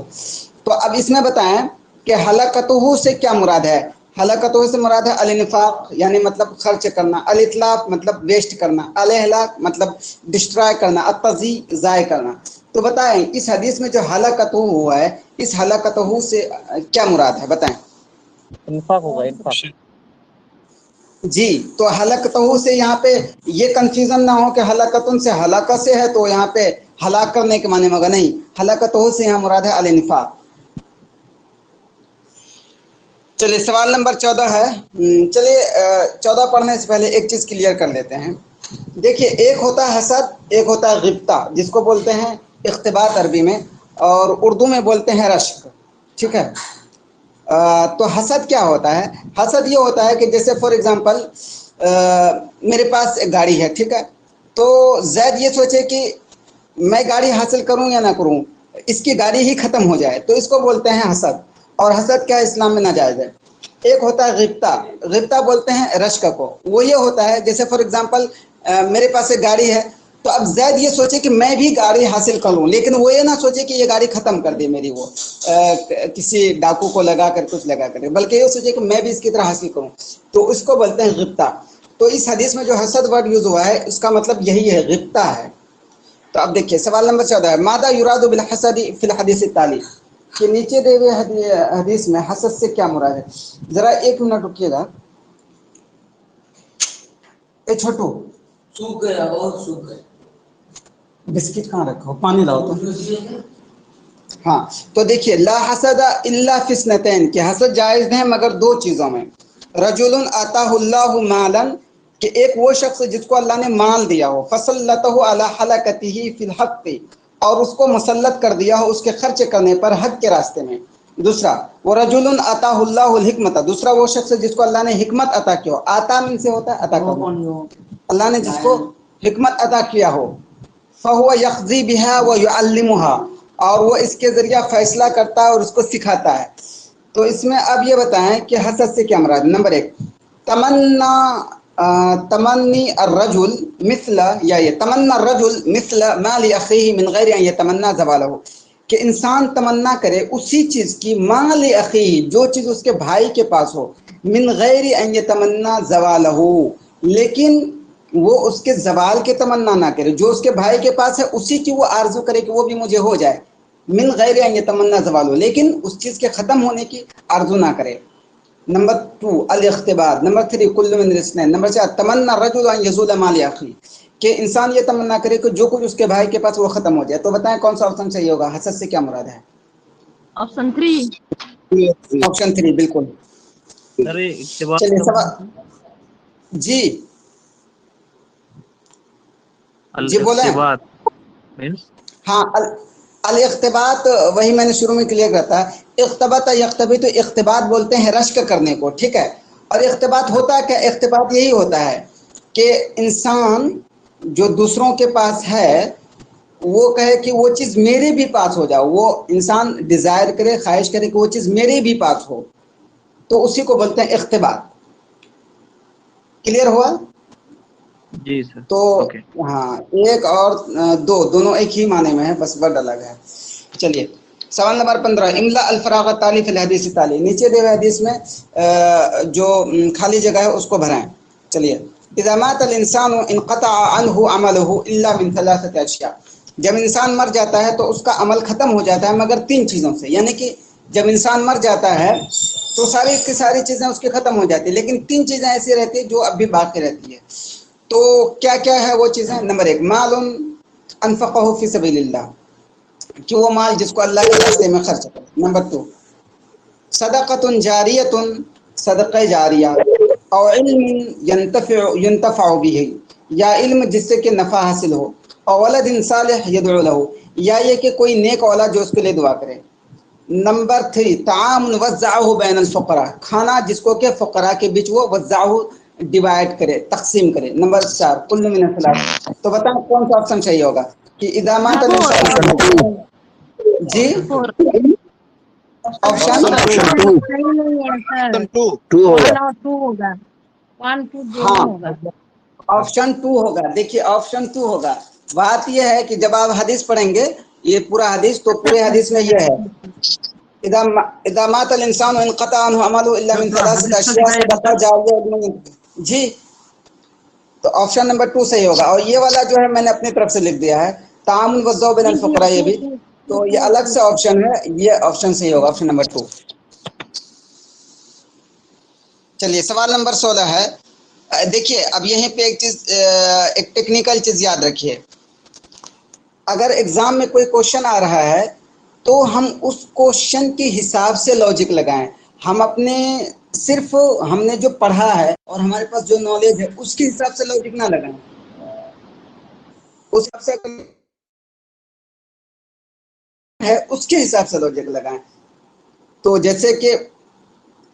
तो अब इसमें बताएं कि हलकतहु से क्या मुराद है? हलकतहु से मुराद है अल-इन्फाक, यानी मतलब खर्च करना, अल-इतलाफ मतलब वेस्ट करना, अल-इहलाक मतलब डिस्ट्रॉय करना, अत-तज़ी ज़ाय करना। तो बताएं इस हदीस में जो हलकतहु हुआ है, इस हलकतहु से क्या मुराद है? बताएं। इंफाक होगा, इंफाक। जी, तो हलकतहु से यहाँ पे ये कंफ्यूजन ना हो कि हलकतुन से हलाका से है तो यहाँ पे हलाक करने के माने में होगा, नहीं। हलकतहु से यहाँ मुराद है अल-इन्फाक। चलिए सवाल नंबर 14 है। चलिए 14 पढ़ने से पहले एक चीज़ क्लियर कर लेते हैं। देखिए, एक होता है हसद, एक होता है गिब्ता, जिसको बोलते हैं इख्तिबात अरबी में, और उर्दू में बोलते हैं रश्क। ठीक है। तो हसद क्या होता है? हसद ये होता है कि जैसे फॉर एग्जांपल मेरे पास एक गाड़ी है, ठीक है, तो जैद ये सोचे कि मैं गाड़ी हासिल करूं या ना करूं, इसकी गाड़ी ही ख़त्म हो जाए, तो इसको बोलते हैं हसद। और हसद क्या है? इस्लाम में नाजायज़ है। एक होता है गिब्ता, गिब्ता बोलते हैं रश्क को। वो ये होता है जैसे फॉर एग्जांपल मेरे पास एक गाड़ी है, तो अब जैद ये सोचे कि मैं भी गाड़ी हासिल कर लूँ, लेकिन वो ये ना सोचे कि ये गाड़ी ख़त्म कर दे मेरी, वो किसी डाकू को लगा कर कुछ लगा कर, बल्कि ये सोचे कि मैं भी इसकी तरह हासिल करूँ, तो इसको बोलते हैं गिब्ता। तो इस हदीस में जो हसद वर्ड यूज़ हुआ है, उसका मतलब यही है, गिब्ता है। तो अब देखिए सवाल नंबर 14 है, मादा युरादु बिल हसदी फिल हदीस ताली, कि नीचे दे हुए हदीस में हसद से क्या मुराद है? ज़रा एक मिनट रुकिएगा। ए छोटू, सूख गया, बहुत सूख गया। बिस्किट कहाँ रखा हो? पानी लाओ तो। हाँ, तो देखिए, ला हसदा इल्ला फिस्नतैन, कि हसद जायज़ है मगर दो चीज़ों में। रजुलुन अताहुल्लाहु मालन, कि एक वो शख्स जिसको अल्लाह ने माल दिया हो, फसल्लतहु अला हलकतिही फिल हक़्क़ि, और उसको मुसल्लत कर दिया हो उसके खर्च करने पर हक के रास्ते में। दूसरा, वो रजुलुन अताहुल्लाहुल हिकमत, दूसरा वो शख्स जिसको अल्लाह ने हिकमत अता किया हो। आता मीन से होता है अता करना, अल्लाह ने जिसको हिकमत अता किया हो, फ़हुव यक़ज़ी बिहा व युअल्लिमुहा, और वो इसके ज़रिया फ़ैसला करता है और उसको सिखाता है। तो इसमें अब ये बताएं कि हसद से क्या मुराद? नंबर 1, तमन्नी अर्रजुल मिस्ला, या ये तमन्ना अर्रजुल मिस्ला माली अख़ीही मिन गैरि अन यतमन्ना ज़वालहु, कि इंसान तमन्ना करे उसी चीज़ की, माली अख़ीही, जो चीज़ उसके भाई के पास हो, मिन गैरि अन यतमन्ना ज़वालहु, लेकिन वो उसके जवाल के तमन्ना ना करे, जो उसके भाई के पास है उसी की वो आरजू करे कि वो भी मुझे हो जाए। मिन गैरि अन यतमन्ना ज़वालहु, लेकिन उस चीज़ के ख़त्म होने की आरजू ना करे। नंबर 2 अल-इख्तिबार। नंबर 3 कुल्लु मिन रिस्नैन। नंबर 4 तमन्ना रजुल अन यज़ूल माल अख़ी, कि इंसान ये तमन्ना करे कि जो कुछ उसके भाई के पास वो ख़त्म हो जाए। तो बताएं कौन सा ऑप्शन सही होगा? हसद से क्या मुराद है? ऑप्शन 3। ऑप्शन 3 बिल्कुल। चलिए सवाल जी जी बोले। हाँ, अल-इख्तिबात वही मैंने शुरू में क्लियर करता है। इख्तबत यख्तबी, तो इख्तिबात बोलते हैं रश्क करने को, ठीक है। और इख्तिबात होता है क्या? इख्तिबात यही होता है कि इंसान जो दूसरों के पास है वो कहे कि वो चीज़ मेरे भी पास हो जाओ, वो इंसान डिज़ायर करे, ख्वाहिश करे कि वो चीज़ मेरे भी पास हो, तो उसी को बोलते हैं इख्तिबात। क्लियर हुआ? जी सर तो ओके हाँ, एक और दो दोनों एक ही माने में है, बस वर्ड अलग है। चलिए सवाल नंबर 15, इमला अल-फराग ताली फिल हदीस ताली, नीचे दिए हुए हदीस में जो खाली जगह है उसको भराएं। चलिए, इज़ा माता अल-इंसानु इनक़ता अन्हु अमलुहु इल्ला मिन थलाथति अशिया, जब इंसान मर जाता है तो उसका अमल खत्म हो जाता है मगर 3 चीज़ों से, यानी कि जब इंसान मर जाता है तो सारी की सारी चीज़ें उसकी खत्म हो जाती है, लेकिन 3 चीज़ें ऐसी रहती है जो अब भी बाकी रहती है। तो क्या क्या है वो चीज़ें? नंबर 1, मालुन अनफ़क़हु फ़ी सबीलिल्लाह, कि वो माल जिसको अल्लाह के रास्ते में खर्च करे। नंबर 2, सदक़तुन जारियतुन, सदक़ा जारिया, और इल्म यंतफ़अु बिही, या इल्म जिससे कि नफ़ा हासिल हो, और वलदिन सालिह यदउ लहु, या ये कि कोई नेक औलाद जो उसके लिए दुआ करे। नंबर 3, तामुन वज़्ज़अहु बैनल फ़ुक़रा, खाना जिसको के फ़ुक़रा के बीच वो वज़्ज़अहु डिवाइड करे, तक़सीम करे। नंबर 4, कुल्लु मिन सलात, तो बताओ कौन सा ऑप्शन सही होगा? कि इज़ा माता अल-इंसान, जी फोर ऑप्शन सही नहीं है सर, 2 होगा। 1 और 2 होगा, 1 2 हाँ, दोनों होगा। ऑप्शन 2 होगा। देखिए ऑप्शन 2 होगा। बात यह है कि जब आप हदीस पढ़ेंगे ये पूरा हदीस, तो पूरे हदीस में यह है, इज़ा माता अल-इंसानु इनक़ता अन्हु अमलुहु इल्ला मिन थलाथति अशिया, सदक़ा जारिया। जी, तो ऑप्शन नंबर 2 सही होगा। और ये वाला जो है मैंने अपनी तरफ से लिख दिया है, तामुन वज़्ज़अहु बैनल फ़ुक़रा, ये भी, तो ये अलग से ऑप्शन है, ये ऑप्शन सही होगा, ऑप्शन नंबर 2। चलिए सवाल नंबर 16 है। देखिए अब यहीं पे एक चीज़, एक टेक्निकल चीज़ याद रखिए, अगर एग्ज़ाम में कोई क्वेश्चन आ रहा है तो हम उस क्वेश्चन के हिसाब से लॉजिक लगाएं। हम अपने सिर्फ हमने जो पढ़ा है और हमारे पास जो नॉलेज है उसके हिसाब से लॉजिक ना लगाएं, उस हिसाब से है उसके हिसाब से लॉजिक लगाएं। तो जैसे कि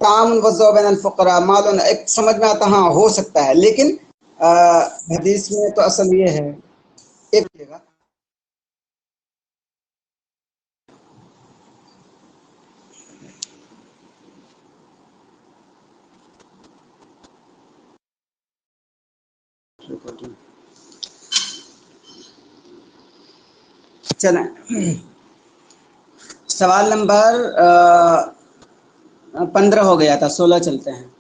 तामुन वज़्ज़अहु बैनल फ़ुक़रा, मालून, एक समझ में आता, हाँ हो सकता है, लेकिन हदीस में तो असल ये है, एक जगह चलें, सवाल नंबर 15 हो गया था, 16 चलते हैं।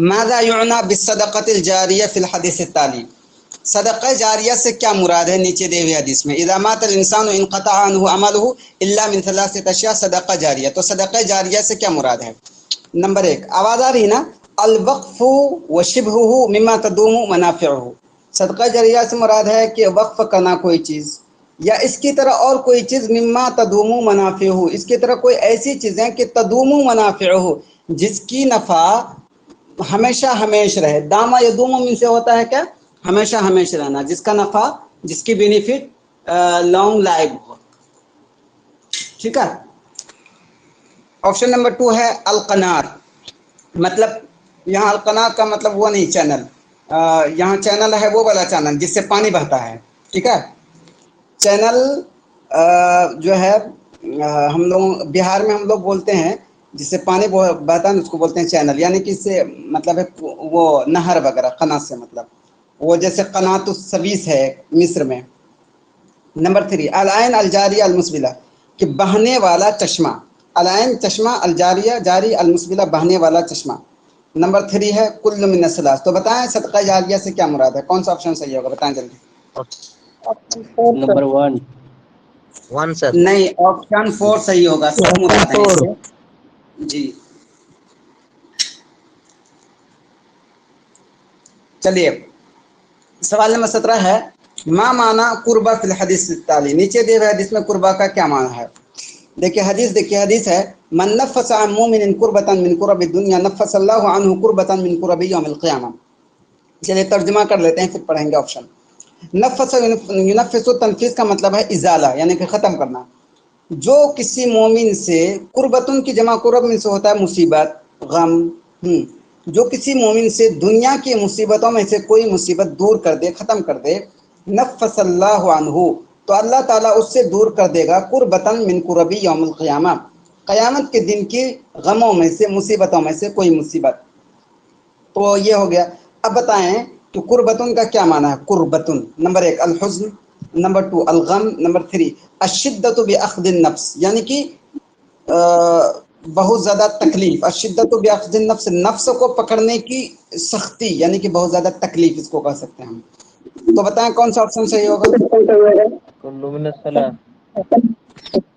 माज़ा युअना बिस्सदक़तिल जारिया फिल हदीस ताली, सदक़ा जारिया से क्या मुराद है नीचे दिए हुए हदीस में? इज़ा माता अल-इंसानु इनक़ता अन्हु अमलुहु इल्ला मिन थलाथति अशिया, सदक़ा जारिया, तो सदक़ा जारिया से क्या मुराद है? नंबर 1, आवाज़ आ रही ना? अल-वक़्फ़ु व शिबहुहु मिम्मा तदूमु मनाफ़िउहु, सदक़ा जारिया से मुराद है कि वक्फ करना कोई चीज़ या इसकी तरह और कोई चीज़, मिम्मा तदूमु मनाफ़िउहु, इसकी तरह कोई ऐसी चीज़ें कि तदूमु मनाफ़िउहु, जिसकी नफ़ा हमेशा हमेश रहे। दामा यदूमु मिन से होता है क्या? हमेशा हमेश रहना, जिसका नफ़ा, जिसकी बेनिफिट लॉन्ग लाइफ हो। ठीक है। ऑप्शन नंबर 2 है अलकनात, मतलब यहाँ अलकनात का मतलब वो नहीं चैनल, यहाँ चैनल है वो वाला चैनल जिससे पानी बहता है। ठीक है, चैनल जो है हम लोग बिहार में हम लोग बोलते हैं जिससे पानी बहता है उसको बोलते हैं चैनल, यानी कि इससे मतलब है वो नहर वगैरह, कनात से मतलब वो जैसे कनातुस सवीस है मिस्र में। नंबर 3, अल-आइन अल-जारिया अल-मुस्बिला, कि बहने वाला चश्मा, अल-आइन चश्मा, अल-जारिया जारी, अल-मुस्बिला बहने वाला चश्मा। नंबर 3 है कुल्लु मिन सलास, तो बताएं सदक़ा जारिया से क्या मुराद है? कौन सा ऑप्शन सही होगा, बताएं जल्दी। Number 1 sir. नहीं, ऑप्शन 4 सही होगा, सब मुराद है इससे। जी चलिए सवाल नंबर 17 है, मा माना कुर्बा फिल हदीस ताली, नीचे दिए हुए हदीस में कुर्बा का क्या माना है? देखिए हदीस है, मन नफ़्फ़स अन मुमिन कुर्बतन मिन कुरबि दुनिया नफ़्फ़सल्लाहु अन्हु कुर्बतन मिन कुरबि यौमिल क़ियामा। चलिए तर्जुमा कर लेते हैं फिर पढ़ेंगे ऑप्शन। नफ़्फ़स युनफ़्फ़िसु, तनफ़ीस का मतलब है इज़ाला, यानी कि ख़त्म करना। जो किसी मोमिन से, कुर्बतुन की जमा कुरब में से होता है मुसीबत, गम, जो किसी मोमिन से दुनिया की मुसीबतों में से कोई मुसीबत दूर कर दे, ख़त्म कर दे, नफ़्फ़सल्लाहु अन्हु, तो अल्लाह ताला उससे दूर कर देगा कुर्बतन मिन कुरबी यौमुल क़ियामा, क़यामत के दिन की गमों में से, मुसीबतों में से कोई मुसीबत। तो ये हो गया। अब बताएं कि कुर्बतुन का क्या माना है। कुर्बतुन नंबर 1 अल-हुज़्न, नंबर 2 अल-गम, नंबर 3 अश-शिद्दतु बि-अख़्दिन नफ्स, यानी कि बहुत ज़्यादा तकलीफ। अश-शिद्दतु बि-अख़्दिन नफ्स, नफ्स को पकड़ने की सख्ती, यानी कि बहुत ज़्यादा तकलीफ इसको कह सकते हैं हम। तो बताएं कौन सा ऑप्शन सही होगा। कुल्लु मिनस सलाह।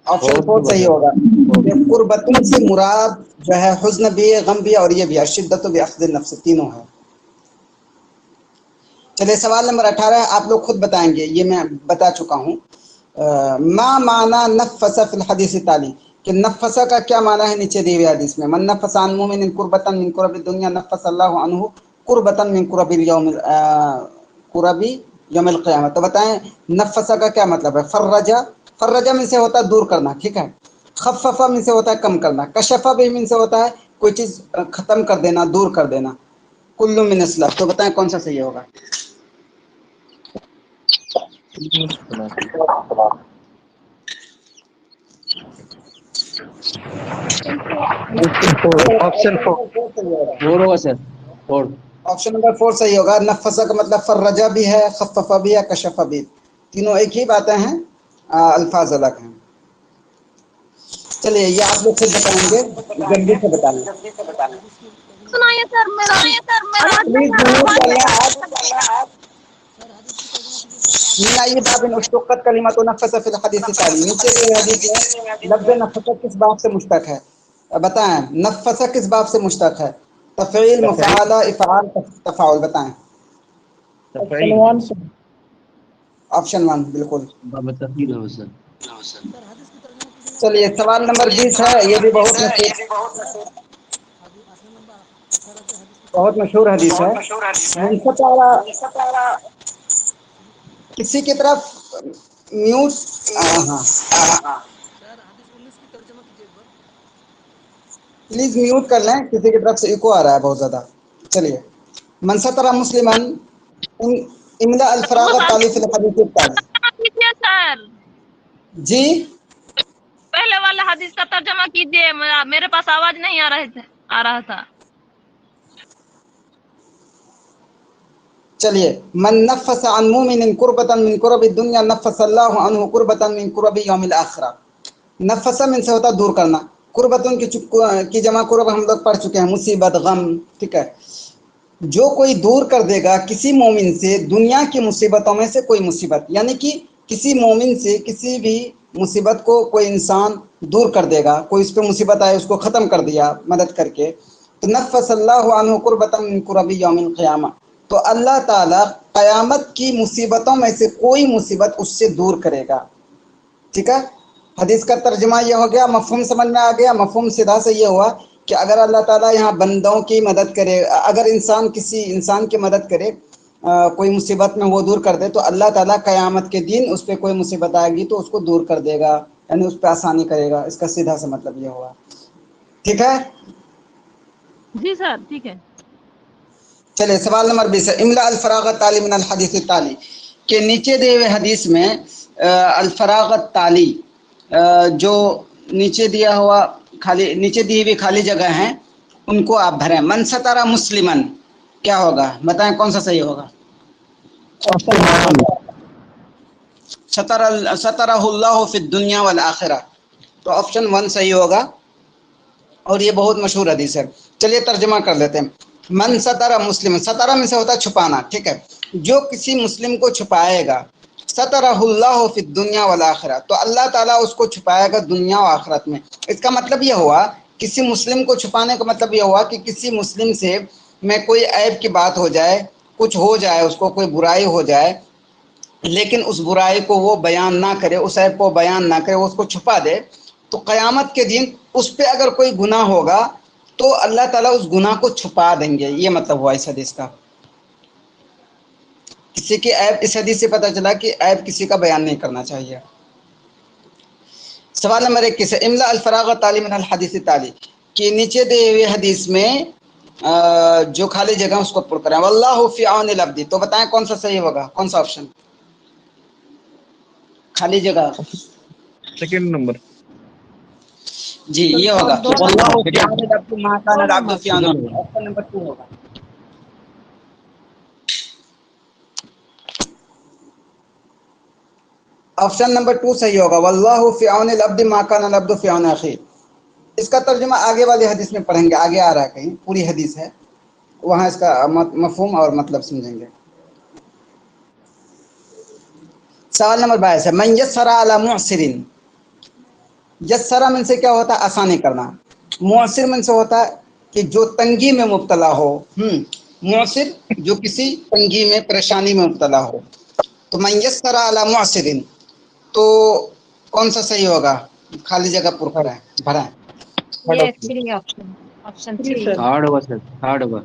ऑप्शन 4 सही होगा। कुर्बतुन से मुराद जो है हुज़्न भी है, गम भी है, और ये भी अश-शिद्दतु बि-अख़्दिन नफ्स, तीनों है। चलिए सवाल नंबर 18 आप लोग खुद बताएंगे, ये मैं बता चुका हूँ। मा माना नफ़्फ़स फिल हदीस ताली, कि नफ़्फ़स का क्या माना है नीचे दी हुई हदीस में। मन नफ़्फ़स अन मुमिन कुर्बतन मिन कुरबि दुनिया नफ़्फ़सल्लाहु अन्हु कुर्बतन मिन कुरबि यौमिल क़ियामह। तो बताएं नफ़्फ़स का क्या मतलब है। फर्रजा, फर्रजा में से होता है दूर करना, ठीक है। खफ़फ़ा में से होता है कम करना। कशफ़ा भी में से होता है कोई चीज़ ख़त्म कर देना, दूर कर देना। कुल्लु मिन अस्लफ़, तो बताएं कौन सा सही होगा। ऑप्शन 4। फोर होगा सर, फोर। ऑप्शन नंबर 4 सही होगा। नफ़्फ़सा का मतलब फर्रजा भी है, खफ़फ़ा भी है, कशफ़ा भी, तीनों एक ही बातें हैं, अल्फाज अलग हैं। चलिए ये आप लोग खुद बताएंगे, जल्दी से बताएं। सुनाइए सर, मेरा आवाज प्लीज नहीं आ म्यूट कर लें रहा। आप। मिन बाबिन उश्तुक़्क़त कलिमतु नफ़्फ़स फिल हदीस ताली, नीचे के हदीस में लफ्ज़ नफ़्फ़स किस बाब से मुश्तक़ है। बताएं नफ़्फ़स किस बाब से मुश्तक़ है। तफ़ईल, मुफ़आला, इफ़आल, तफ़ाउल, बताएं। ऑप्शन 1 से। ऑप्शन 1 बिल्कुल। बाबा तफसील हो सर। चलिए सवाल नंबर 20 है, ये भी बहुत मशहूर हदीस है। मुनक़ता किसी की तरफ म्यूट, हाँ प्लीज म्यूट कर लें, किसी की तरफ से इको आ रहा है बहुत ज़्यादा। चलिए मन सतरा मुस्लिमन इमला अल-फराग़ ताली फिल हदीस ताली। कीजिए सर, जी पहले वाला हदीस का तर्जमा कीजिए, मेरे पास आवाज नहीं आ रहा था। चलिए मन नफ़्फ़स अन मुमिन कुर्बतन मिन कुरबि दुनिया नफ़्फ़सल्लाहु अन्हु कुर्बतन मिन कुरबि यौमिल आखिरह। नफ़्फ़स में से होता है दूर करना, कुर्बतन की जमा कुरब हम लोग पढ़ चुके हैं, मुसीबत, गम, ठीक है। जो कोई दूर कर देगा किसी मोमिन से दुनिया की मुसीबतों में से कोई मुसीबत, यानी कि किसी मोमिन से किसी भी मुसीबत को कोई इंसान दूर कर देगा, कोई उस पर मुसीबत आए उसको ख़त्म कर दिया मदद करके, तो नफ़्फ़सल्लाहु अन्हु कुर्बतन मिन कुरबि यौमिल क़ियामह, तो अल्लाह ताला क़यामत की मुसीबतों में से कोई मुसीबत उससे दूर करेगा। ठीक है, हदीस का तर्जुमा ये हो गया, मफ़हूम समझ में आ गया। मफ़हूम सीधा से ये हुआ कि अगर अल्लाह ताला यहाँ बंदों की मदद करे, अगर इंसान किसी इंसान की मदद करे, कोई मुसीबत में वो दूर कर दे, तो अल्लाह ताला क़यामत के दिन उस पर कोई मुसीबत आएगी तो उसको दूर कर देगा, यानी उस पर आसानी करेगा। इसका सीधा सा मतलब ये हुआ। ठीक है जी सर, ठीक है। चलिए सवाल नंबर 20 है। इमला अल-फराग़ ताली मिन अल-हदीस ताली, के नीचे दिए हुए हदीस में अल-फराग़ ताली, जो नीचे दिया हुआ खाली, नीचे दी हुई खाली जगह हैं उनको आप भरें। मन सतरा मुस्लिमन क्या होगा, बताएं कौन सा सही होगा। सतरहुल्लाहु फिद दुनिया वल आखिरह, तो ऑप्शन 1 सही होगा, और ये बहुत मशहूर हदीस है। चलिए तर्जुमा कर लेते हैं। मन सतरा मुस्लिम, सतरा में से होता है छुपाना, ठीक है। जो किसी मुस्लिम को छुपाएगा, सतरहुल्लाहु फिद दुनिया वल आखिरह, तो अल्लाह ताला उसको छुपाएगा दुनिया और आखिरत में। इसका मतलब ये हुआ, किसी मुस्लिम को छुपाने का मतलब ये हुआ कि किसी मुस्लिम से में कोई ऐब की बात हो जाए, कुछ हो जाए, उसको कोई बुराई हो जाए, लेकिन उस बुराई को वो बयान ना करे, उस ऐब को बयान ना करे, वो उसको छुपा दे, तो क़यामत के दिन उस पर अगर कोई गुनाह होगा तो अल्लाह ताला उस गुनाह को छुपा देंगे। ये मतलब हुआ इस हदीस का। किसी की ऐब, इस हदीस से पता चला कि ऐब किसी का बयान नहीं करना चाहिए। सवाल नंबर 21 है। इमला अल-फराग़ ताली मिन अल-हदीस ताली, कि नीचे दिए हुए हदीस में जो खाली जगह उसको पुर करें। वल्लाहु फ़ी औनिल अब्दी, तो बताएं कौन सा सही होगा, कौन सा ऑप्शन। खाली जगह सेकंड नंबर। जी ये होगा दो वल्लाहु फी औनिल अब्द मा कान अल अब्द फी औनिल अखी। ऑप्शन नंबर 2 होगा। ऑप्शन नंबर 2 सही होगा, वल्लाहु फी औनिल अब्द मा कान अल अब्द फी औनिल अखी। इसका तर्जुमा आगे वाली हदीस में पढ़ेंगे, आगे आ रहा है कहीं, पूरी हदीस है, वहां इसका मफहूम और मतलब समझेंगे। सवाल नंबर 22 है, मन यस्सरा अला मुअस्सिरिन। यस्सरा मन से क्या होता है? आसानी करना। मुअस्सिर मन से होता है कि जो तंगी में मुब्तला हो। मुअस्सिर जो किसी तंगी में, परेशानी में मुब्तला हो। तो मन यस्सरा अला मुअस्सिरिन, तो कौन सा सही होगा? खाली जगह पर भरा है। ये 3 ऑप्शन, ऑप्शन 3। थर्ड होगा सर, थर्ड होगा।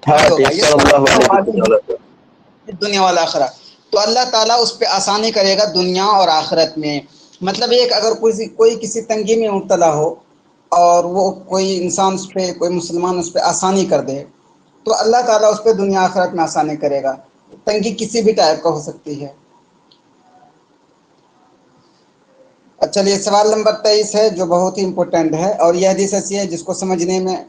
थर्ड होगा, दुनिया वाला आखिरा। तो अल्लाह ताला उस पर आसानी करेगा दुनिया और आखिरत में। मतलब एक अगर कोई किसी तंगी में मुब्तला हो और वो कोई इंसान उस पर, कोई मुसलमान उस पर आसानी कर दे, तो अल्लाह ताला उस पर दुनिया आखिरत में आसानी करेगा। तंगी किसी भी टाइप का हो सकती है। चलिए सवाल नंबर 23 है जो बहुत ही इम्पोर्टेंट है, और यह हदीस ऐसी है जिसको समझने में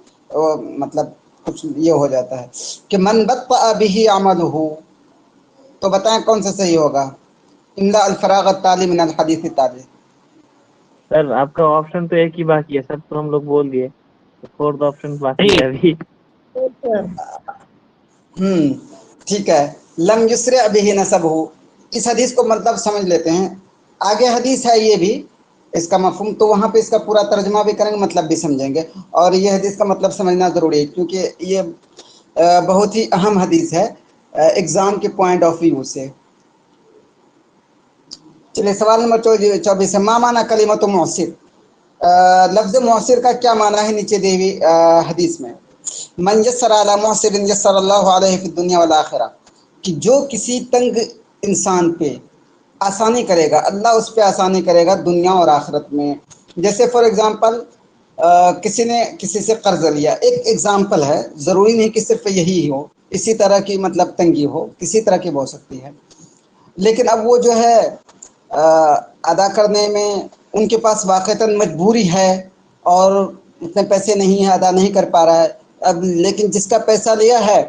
मतलब कुछ ये हो जाता है कि मन बत्ता बिही अमलहु। तो बताएं कौन सा सही होगा? इमला अल फराग ताली मिन अल हदीस ताली। सर आपका ऑप्शन तो एक ही बाकी है सर, तो हम लोग बोल दिए, फोर्थ ऑप्शन बाकी है अभी। ठीक है। लम युस्र बिही नसबहु, इस हदीस को मतलब समझ लेते हैं। आगे हदीस है ये भी, इसका मफहूम, तो वहाँ पे इसका पूरा तर्जुमा भी करेंगे, मतलब भी समझेंगे, और ये हदीस का मतलब समझना ज़रूरी है क्योंकि ये बहुत ही अहम हदीस है एग्ज़ाम के पॉइंट ऑफ व्यू से। चलिए सवाल नंबर 24 है, मा माना कलिमत मुअस्सिर। लफ्ज़ मुअस्सिर का क्या माना है नीचे दी हुई हदीस में? मन यस्सरा अला मुअस्सिरिन यस्सरल्लाहु अलैहि फिद दुनिया वल आखिरा, कि जो किसी तंग इंसान पे आसानी करेगा, अल्लाह उस पर आसानी करेगा दुनिया और आखिरत में। जैसे फॉर एग्ज़ाम्पल किसी ने किसी से कर्ज लिया, एक एग्ज़ाम्पल है, ज़रूरी नहीं कि सिर्फ यही हो, इसी तरह की मतलब तंगी हो, किसी तरह की हो सकती है। लेकिन अब वो जो है अदा करने में उनके पास वाक़तन मजबूरी है और उतने पैसे नहीं है, अदा नहीं कर पा रहा है। अब लेकिन जिसका पैसा लिया है,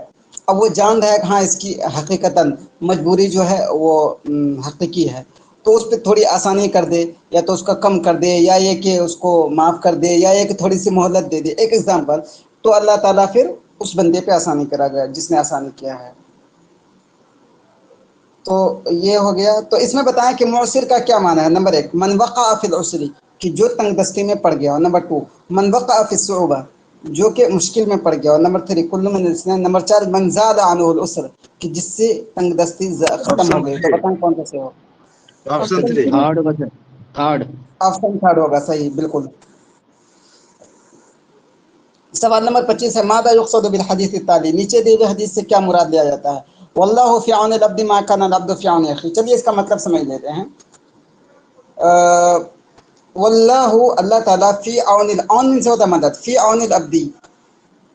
अब वो जान रहा है कि हाँ इसकी हकीकतन मजबूरी जो है वो हकीकी है, तो उस पर थोड़ी आसानी कर दे, या तो उसका कम कर दे, या ये कि उसको माफ़ कर दे, या ये कि थोड़ी सी मोहलत दे दे, एक एग्ज़ाम्पल। तो अल्लाह ताला फिर उस बंदे पे आसानी कराएगा जिसने आसानी किया है। तो ये हो गया। तो इसमें बताएं कि मुअस्सिर का क्या माना है? नंबर 1 मन वक़अ फिल उसरी, कि जो तंगदस्ती में पड़ गया। और नंबर 2 मन वक़अ फिस सुअबा, जो कि मुश्किल में पड़ गया। और नंबर 3 कुल्लु मिन इस्नाइन। नंबर 4 मन ज़ादा अनुल उसर, कि जिससे तंगदस्ती खत्म हो गई। तो बताएं कौन सा होगा? ऑप्शन 3। थर्ड होगा सर, थर्ड। ऑप्शन 3 होगा सही, बिल्कुल। सवाल नंबर 25 है, मादा युक़सदु बिल हदीस ताली, नीचे दी हुई हदीस से क्या मुराद लिया जाता है? वल्लाहु फ़ी औनिल अब्द मा काना अल अब्दु फ़ी औनि अखी। चलिए इसका मतलब समझ लेते हैं। वल्लाहु, अल्लाह ताला, फ़ी औनिल, औन से होता है मदद, फ़ी औनिल अब्दी,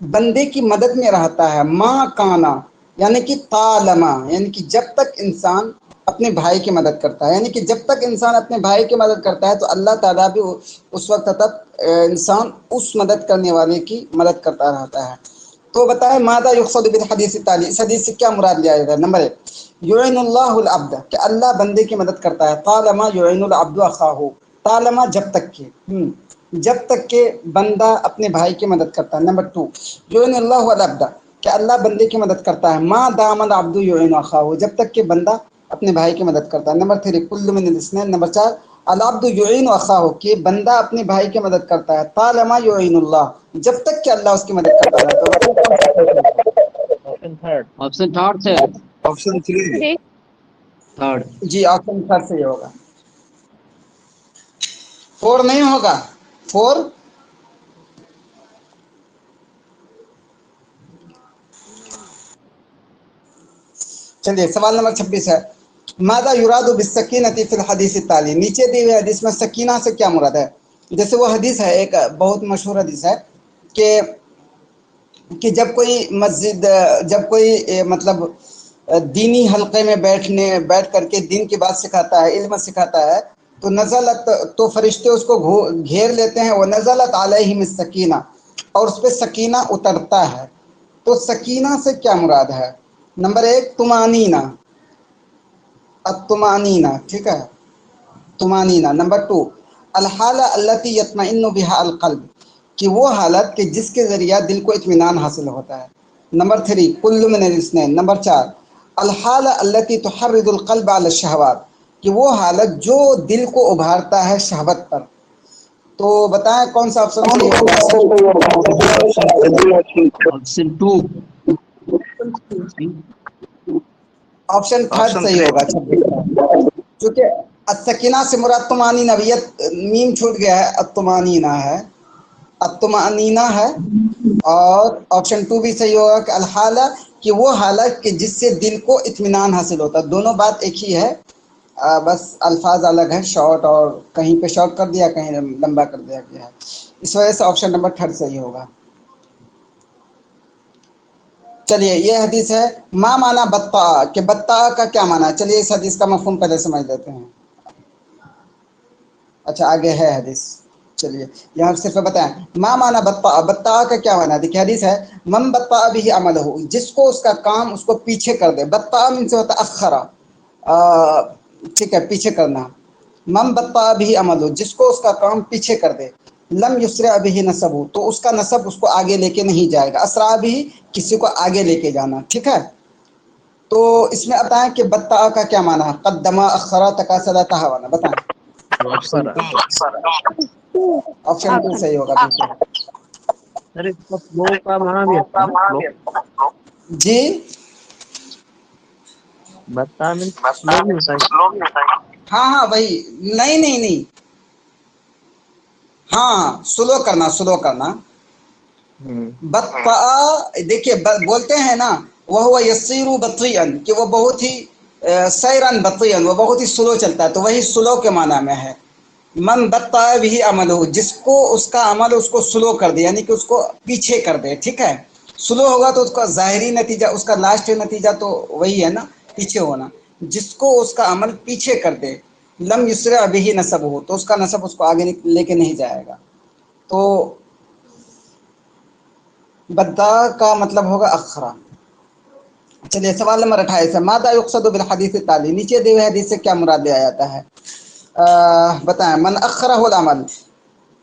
बंदे की मदद में रहता है। मा काना यानी कि तालमा, यानी कि जब तक इंसान अपने भाई की मदद करता है, यानी कि जब तक इंसान अपने भाई की मदद करता है तो अल्लाह ताला भी उस वक्त तक इंसान उस मदद करने वाले की मदद करता रहता है। तो बताएं मादा युक़सदु बिल हदीस ताली, इस हदीस से क्या मुराद लिया जाता है? नंबर 1 युइनुल्लाहुल अब्द, कि अल्लाह बंदे की मदद करता है। तालमा युइनुल अब्दु अखाहु, तालमा जब तक के, जब तक के बंदा अपने भाई की मदद करता है। नंबर 2 युइनुल्लाहुल अब्द, कि अल्लाह बंदे की मदद करता है। मा दामल अब्दु युइनु अखाहु, जब तक के बंदा अपने भाई की मदद करता है। नंबर 3 कुल्लु मिन इस्नाइन। नंबर 4 अल अब्दु युइनु अखाहु, कि बंदा अपने भाई की मदद करता है। तालमा युइनुल्लाह, जब तक कि अल्लाह उसकी मदद करता है। तो बताओ कौन सा सही है? Option third. Option third sir, option 3। Third. जी ऑप्शन 3 सही होगा। 4 नहीं होगा? 4 चलिए सवाल नंबर 26 है, मादा युरादु बिस्सकीनति फिल हदीस ताली, नीचे दी हुई हदीस में सकीना से क्या मुराद है? जैसे वो हदीस है, एक बहुत मशहूर हदीस है कि जब कोई मस्जिद, जब कोई मतलब दीनी हलके में बैठ करके दीन की बात सिखाता है, इल्म सिखाता है, तो नज़लत, तो फरिश्ते उसको घेर लेते हैं, वो नज़लत अलैहिम सकीना, और उस पर सकीना उतरता है। तो सकीना से क्या मुराद है? नंबर 1 तुमानीना, अत्तुमानीना, ठीक है, तुमानीना। नंबर 2 अलहाला अल्लती यत्मइन्नु बिहा अलक़ल्ब, कि वो हालत कि जिसके ज़रिया दिल को इत्मीनान हासिल होता है। नंबर 3 कुल्लु मिनल इस्नैन। नंबर 4 अलहाला अल्लती तुहर्रिदुल क़ल्ब अला शहवात, कि वो हालत जो दिल को उभारता है शहवत पर। तो बताएं कौन सा ऑप्शन सही होगा? ऑप्शन 2। ऑप्शन थर्ड सही होगा। क्योंकि अस्सकीना से मुराद तुमानीना, मीम छूट गया है, अत्तुमानीना है, अत्तुमानीना है। और ऑप्शन 2 भी सही होगा कि अलहाला, कि वो हालत कि जिससे दिल को इत्मीनान हासिल होता है। दोनों बात एक ही है, बस अल्फाज अलग है, शॉर्ट, और कहीं पे शॉर्ट कर दिया, कहीं लंबा कर दिया गया है। इस वजह से ऑप्शन नंबर 3 सही होगा। चलिए, ये हदीस है मा माना बत्ता, कि बत्ता का क्या माना है। चलिए इस हदीस का मफहूम पहले समझ लेते हैं। अच्छा, आगे है हदीस, चलिए यहाँ सिर्फ बताएं मा माना बत्ता, बत्ता का क्या माना है। देखिए हदीस है मन बत्ता बिही अमलहु, जिसको उसका काम उसको पीछे कर दे। बत्ता मीन से होता है अखरा, ठीक है, पीछे करना। मन बत्ता बिही अमलहु, जिसको उसका काम पीछे कर दे। लम युसरा बिही नसबहु, तो उसका नसब उसको आगे लेके नहीं जाएगा। असरा बिही, किसी को आगे लेके जाना, ठीक है। तो इसमें बताएं कि बत्ता का क्या माना है। कद्दमा अखरा तकासला तहवाना, बताएं। ऑप्शन 2। ऑप्शन 2 सही होगा, बिल्कुल। अरे फ्लो का माना भी आता है ना, फ्लो। जी, बत्ता मीन्स फ्लो भी होता है। हाँ हाँ वही, नहीं नहीं नहीं, हाँ स्लो करना, स्लो करना। बत्ता, देखिए बोलते हैं ना, वह हुआ यसीरु बत्तियन, कि वो बहुत ही सैरन बत्तियन, वो बहुत ही स्लो चलता है। तो वही स्लो के माना में है। मन बत्ता भी अमल हो, जिसको उसका अमल उसको स्लो कर दे, यानी कि उसको पीछे कर दे, ठीक है। स्लो होगा तो उसका ज़ाहिरी नतीजा, उसका लास्ट नतीजा तो वही है ना, पीछे होना। जिसको उसका अमल पीछे कर दे, लम युसरा बिही नसब हो, तो उसका नसब उसको आगे लेके नहीं जाएगा। तो बद्दा का मतलब होगा अखरा। चलिए सवाल नंबर 28 है मादा युक़सदु बिल हदीस ताली, नीचे दिए हुए हदीस से क्या मुराद लिया जाता है। बताएं मन अखरहुल अमल,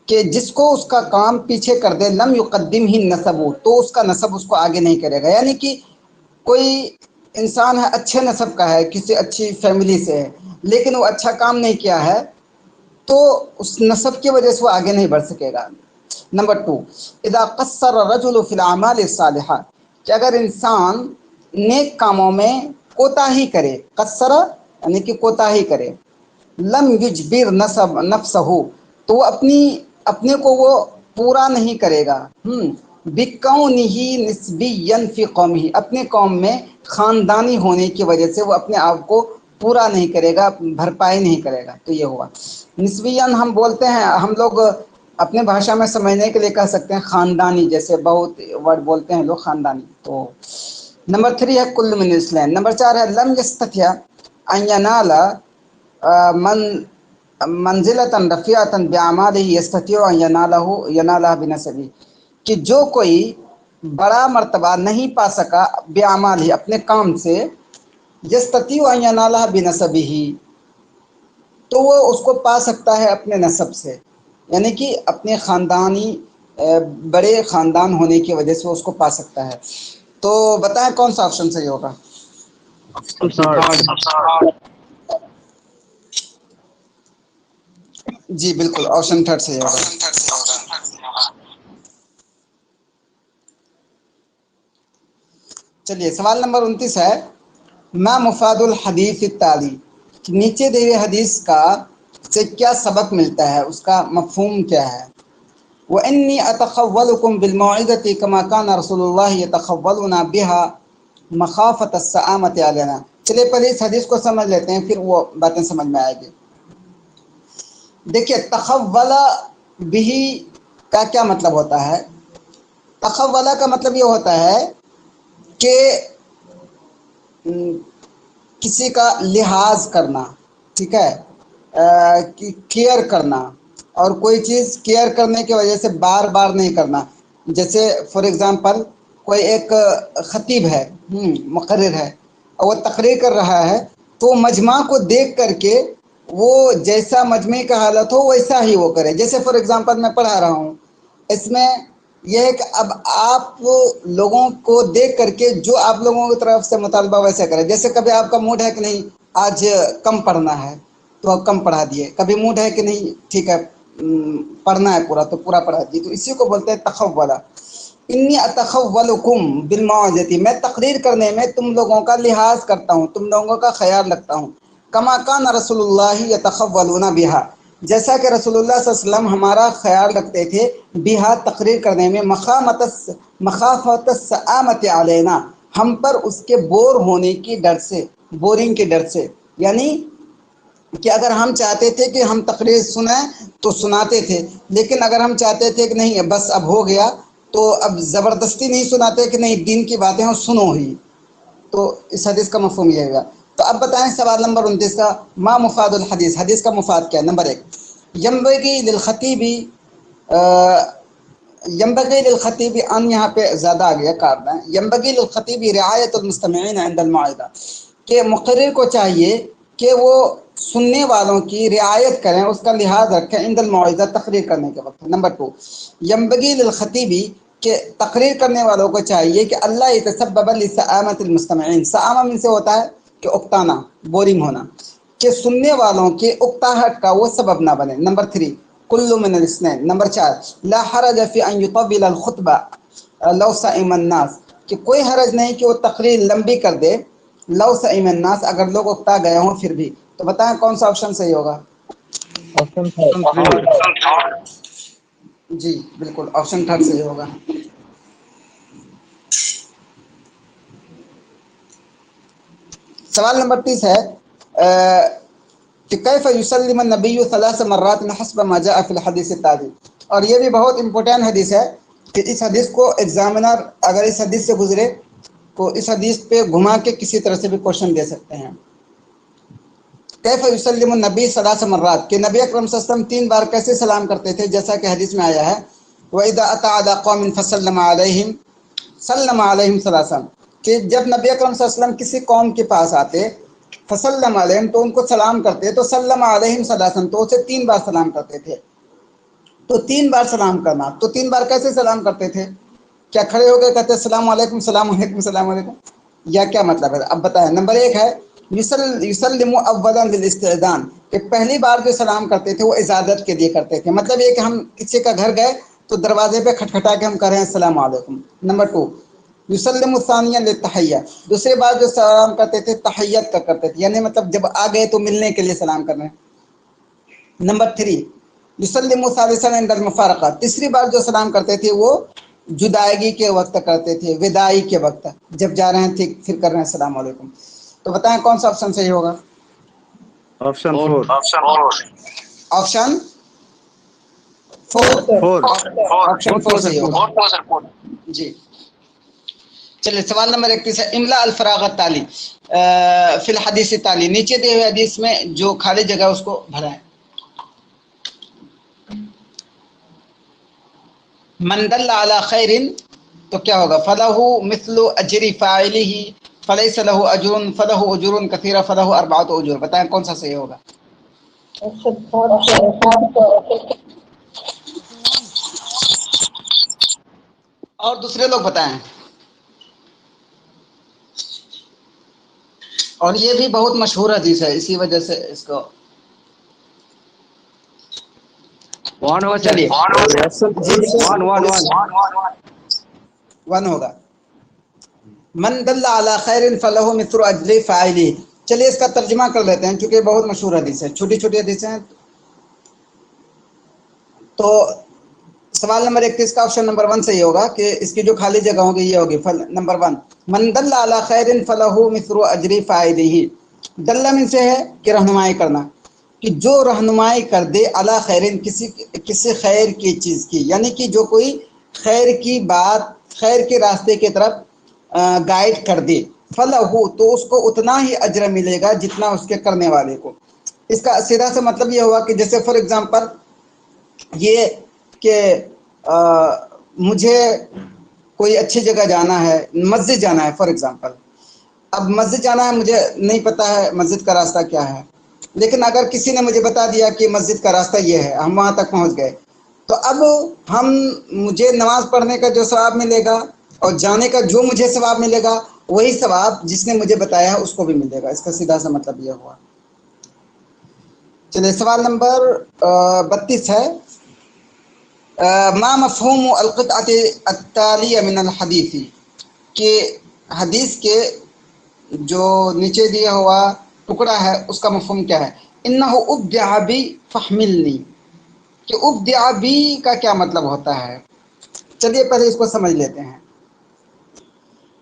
कि जिसको उसका काम पीछे कर दे, लम युक़द्दिम ही नसबु, तो उसका नसब उसको आगे नहीं करेगा। यानी कि कोई इंसान है, अच्छे नसब का है, किसी अच्छी फैमिली से है, लेकिन वो अच्छा काम नहीं किया है, तो उस नसब की वजह से वो आगे नहीं बढ़ सकेगा। नंबर 2 इदा क़स्सर रजुल फिल अमाल सालिहा, कि अगर इंसान नेक कामों में कोताही करे, क़स्सर यानी कि कोताही करे, लम युजबिर नसब नफ्सहु, तो वो अपने को वो पूरा नहीं करेगा। बिकौनिही निस्बियन फी कौमिही, अपने कौम में ख़ानदानी होने की वजह से वो अपने आप को पूरा नहीं करेगा, भरपाई नहीं करेगा। तो ये हुआ निस्बियन, हम बोलते हैं, हम लोग अपने भाषा में समझने के लिए कह सकते हैं ख़ानदानी, जैसे बहुत वर्ड बोलते हैं लोग ख़ानदानी। तो नंबर 3 है कुल्लु मिन इस्लाम। नंबर 4 है लम यस्ततिया अन यनाला मन मंजिलतन रफ़ियतन बिअमालिही यस्ततिउ अन यनालहा बिनसबी, कि जो कोई बड़ा मर्तबा नहीं पा सका बिअमालिही, अपने काम से, यस्ततिउ अन यनालहा बिनसबिही, तो वो उसको पा सकता है अपने नसब से, यानी कि अपने ख़ानदानी बड़े ख़ानदान होने की वजह से वो उसको पा सकता है। तो बताएं कौन सा ऑप्शन सही होगा। जी बिल्कुल, ऑप्शन 3 सही होगा। चलिए सवाल नंबर 29 है मा मुफादुल हदीस ताली, नीचे दिए हुए हदीस का से क्या सबक मिलता है, उसका मफहूम क्या है। व अन्नी अतखव्वलुकुम बिल मौइज़ति कमा कान रसूलुल्लाह यतखव्वलुना बिहा मखाफत अस्सआमति अलैना। चलिए पहले इस हदीस को समझ लेते हैं, फिर वो बातें समझ में आएगी। देखिए तखव्वला बिही का क्या मतलब होता है। तखव्वला का मतलब ये होता है कि किसी का लिहाज करना, ठीक है, کہ کیئر کرنا، اور کوئی چیز کیئر کرنے کی وجہ سے بار بار نہیں کرنا. جیسے فار ایگزامپل کوئی ایک خطیب ہے، مقرر ہے، اور وہ تقریر کر رہا ہے، تو مجمع کو دیکھ کر کے وہ جیسا مجمع کا حالت ہو ویسا ہی وہ کرے. جیسے فار ایگزامپل میں پڑھا رہا ہوں، اس میں یہ ہے کہ اب آپ لوگوں کو دیکھ کر کے جو آپ لوگوں کی طرف سے مطالبہ ویسا کرے. جیسے کبھی آپ کا موڈ ہے کہ نہیں آج کم پڑھنا ہے تو آپ کم پڑھا دیے، کبھی موڈ ہے کہ نہیں ٹھیک ہے پڑھنا ہے پورا تو پورا پڑھا دیے. تو اسی کو بولتے ہیں تخولا. انی اتخولکم بالموعظۃ، میں تقریر کرنے میں تم لوگوں کا لحاظ کرتا ہوں، تم لوگوں کا خیال رکھتا ہوں. کما کان رسول اللہ یتخولون بہا، جیسا کہ رسول اللہ صلی اللہ علیہ وسلم ہمارا خیال رکھتے تھے بہا تقریر کرنے میں، مخافت السآمۃ علینا، ہم پر اس کے بور ہونے کی ڈر سے، بورنگ کے ڈر سے. یعنی کہ اگر ہم چاہتے تھے کہ ہم تقریر سنیں تو سناتے تھے، لیکن اگر ہم چاہتے تھے کہ نہیں بس اب ہو گیا تو اب زبردستی نہیں سناتے کہ نہیں دین کی باتیں ہوں سنو ہی. تو اس حدیث کا مفہوم یہ ہے. تو اب بتائیں سوال نمبر 29 کا، ما مفاد الحدیث، حدیث کا مفاد کیا ہے؟ نمبر 1، ینبغی للخطیب ان، یہاں پہ زیادہ آ گیا کاٹنا ہے، ینبغی للخطیب رعایت المستمعین عند الموعظہ، کہ مقرر کو چاہیے کہ وہ سننے والوں کی رعایت کریں، اس کا لحاظ رکھیں عند الموعظہ، تقریر کرنے کے وقت. نمبر 2، ینبغی للخطیب، کہ تقریر کرنے والوں کو چاہیے کہ اللہ یتسبب لسآمۃ المستمعین، سآمہ من سے ہوتا ہے کہ اکتانا، بورنگ ہونا، کہ سننے والوں کے اکتاہٹ کا وہ سبب نہ بنے. نمبر 3، کل من الاثنین. نمبر 4، لا حرج فی ان یطول الخطبہ لو سئم الناس، کہ کوئی حرج نہیں کہ وہ تقریر لمبی کر دے، لو سئم الناس، اگر لوگ اکتا گئے ہوں پھر بھی. تو بتائیں کون سا آپشن صحیح ہوگا؟ Option third. جی بالکل آپشن 3 صحیح ہوگا. سوال نمبر 30 ہے کہ کیف یسلم النبی 3 مرات حسب ما جاء فی الحدیث التالی، اور یہ بھی بہت امپورٹنٹ حدیث ہے کہ اس حدیث کو ایگزامنر اگر اس حدیث سے گزرے تو اس حدیث پہ گھما کے کسی طرح سے بھی کوشچن دے سکتے ہیں. کیف یسلم النبی 3 مرات، کہ نبی اکرم صلی اللہ علیہ وسلم 3 بار کیسے سلام کرتے تھے، جیسا کہ حدیث میں آیا ہے وَإِذَا أَتَى عَلَىٰ قَوْمٍ فَسَلَّمَ عَلَيْهِمْ سَلَّمَ عَلَيْهِمْ ثَلَاثًا، کہ جب نبی اکرم صلی اللہ علیہ وسلم کسی قوم کے پاس آتے فسلم علیہم تو ان کو سلام کرتے، تو سلم علیہم ثلاثا تو اسے 3 بار سلام کرتے تھے. تو 3 بار سلام کرنا، تو 3 بار کیسے سلام کرتے تھے؟ کیا کھڑے ہو کے کہتے السلام علیکم السلام علیکم السلام علیکم، یا کیا مطلب ہے؟ اب بتائیں. نمبر 1 ہے یسلم اولا للاستئذان، کہ پہلی بار جو سلام کرتے تھے وہ اجازت کے لیے کرتے تھے، مطلب یہ کہ ہم کسی کا گھر گئے تو دروازے پہ کھٹکھٹا کے ہم کہہ رہے ہیں السلام علیکم. نمبر 2، یسلم الثانیہ للتحیہ، دوسری بار جو سلام کرتے تھے تحیت کا کرتے تھے، یعنی مطلب جب آ گئے تو ملنے کے لیے سلام کر رہے ہیں. نمبر 3، یسلم ثالثا عند المفارقہ، تیسری بار جو سلام کرتے تھے وہ جدائیگی کے وقت کرتے تھے، وداعی کے وقت، جب جا رہے ہیں ٹھیک پھر کر رہے ہیں السلام علیکم. تو بتائیں کون سا آپشن صحیح ہوگا؟ آپشن 4. آپشن 4 آپشن 4 صحیح ہوگا. جی چلیے سوال نمبر 31 ہے املا الفراغ التالی فی الحدیث التالی، نیچے دیے ہوئے حدیث میں جو خالی جگہ اس کو بھرائیں. من دل علی خیر، تو کیا ہوگا؟ فلہ مثل اجر فاعلہ فلیس لہ اجر فلہ اجور کثیرہ فلہ 4 اجور. بتائیں کون سا صحیح ہوگا؟ اور دوسرے لوگ بتائیں. اور یہ بھی بہت مشہور حدیث ہے، اسی وجہ سے اس کو چلیے 1 ہوگا. من دل علی خیر فلہ مثل اجر فاعلہ. چلیے اس کا ترجمہ کر لیتے ہیں کیونکہ بہت مشہور حدیث ہے، چھوٹی چھوٹی حدیثیں ہیں. تو سوال نمبر 31 کا آپشن نمبر 1 صحیح ہوگا کہ اس کی جو خالی جگہ ہوگی یہ ہوگی نمبر 1، من دل علی خیر فلہ مثل اجر فاعلہ. دل من سے ہے کہ رہنمائی کرنا، کہ جو رہنمائی کر دے علی خیر کسی خیر کی چیز کی، یعنی کہ جو کوئی خیر کی بات، خیر کے راستے کی طرف گائیڈ کر دے، فلہ تو اس کو اتنا ہی اجر ملے گا جتنا اس کے کرنے والے کو. इसका सीधा सा मतलब ये हुआ कि जैसे फॉर एग्जांपल ये कि मुझे कोई अच्छी जगह जाना है, मस्जिद जाना है फॉर एग्जांपल। अब मस्जिद जाना है, मुझे नहीं पता है मस्जिद का रास्ता क्या है, लेकिन अगर किसी ने मुझे बता दिया कि मस्जिद का रास्ता ये है, हम वहाँ तक पहुँच गए, तो अब मुझे नमाज पढ़ने का जो सवाब मिलेगा और जाने का जो मुझे सवाब मिलेगा, वही सवाब जिसने मुझे बताया है उसको भी मिलेगा। इसका सीधा सा मतलब ये हुआ। चलिए सवाल नंबर 32 है, मा मफ़हूम अल-क़ित्अत अत-तालिया मिन अल-हदीस, कि हदीस के जो नीचे दिया हुआ टुकड़ा है उसका मफ़हूम क्या है। इन्नहु उब्दिअ बी फ़हमिलनी, कि उब्दिअ बी का क्या मतलब होता है। चलिए पहले इसको समझ लेते हैं।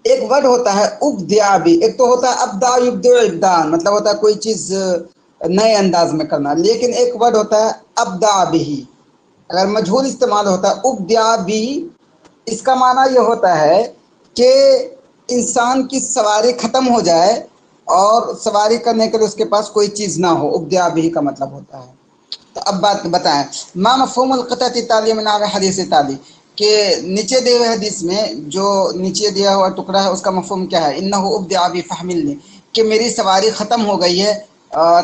एक वर्ड होता है उब्दिअ बी, एक तो होता है अब्दा युब्दिउ इब्दान, मतलब होता है कोई चीज़ नए अंदाज में करना, लेकिन एक वर्ड होता है अब्दा बिही, अगर मजहूल इस्तेमाल होता है उब्दिअ बी, इसका माना यह होता है कि इंसान की सवारी ख़त्म हो जाए और सवारी करने के लिए उसके पास कोई चीज़ ना हो, उब्दिअ बिही का मतलब होता है। तो अब बात बताएं, मा मफ़हूमुल क़ित्अत ताली मिन हदीस ताली, कि नीचे दिए हुए हदीस में जो नीचे दिया हुआ टुकड़ा है उसका मफ़हूम क्या है। इन्नहु उब्दिअ बी फ़हमिलनी, कि मेरी सवारी ख़त्म हो गई है,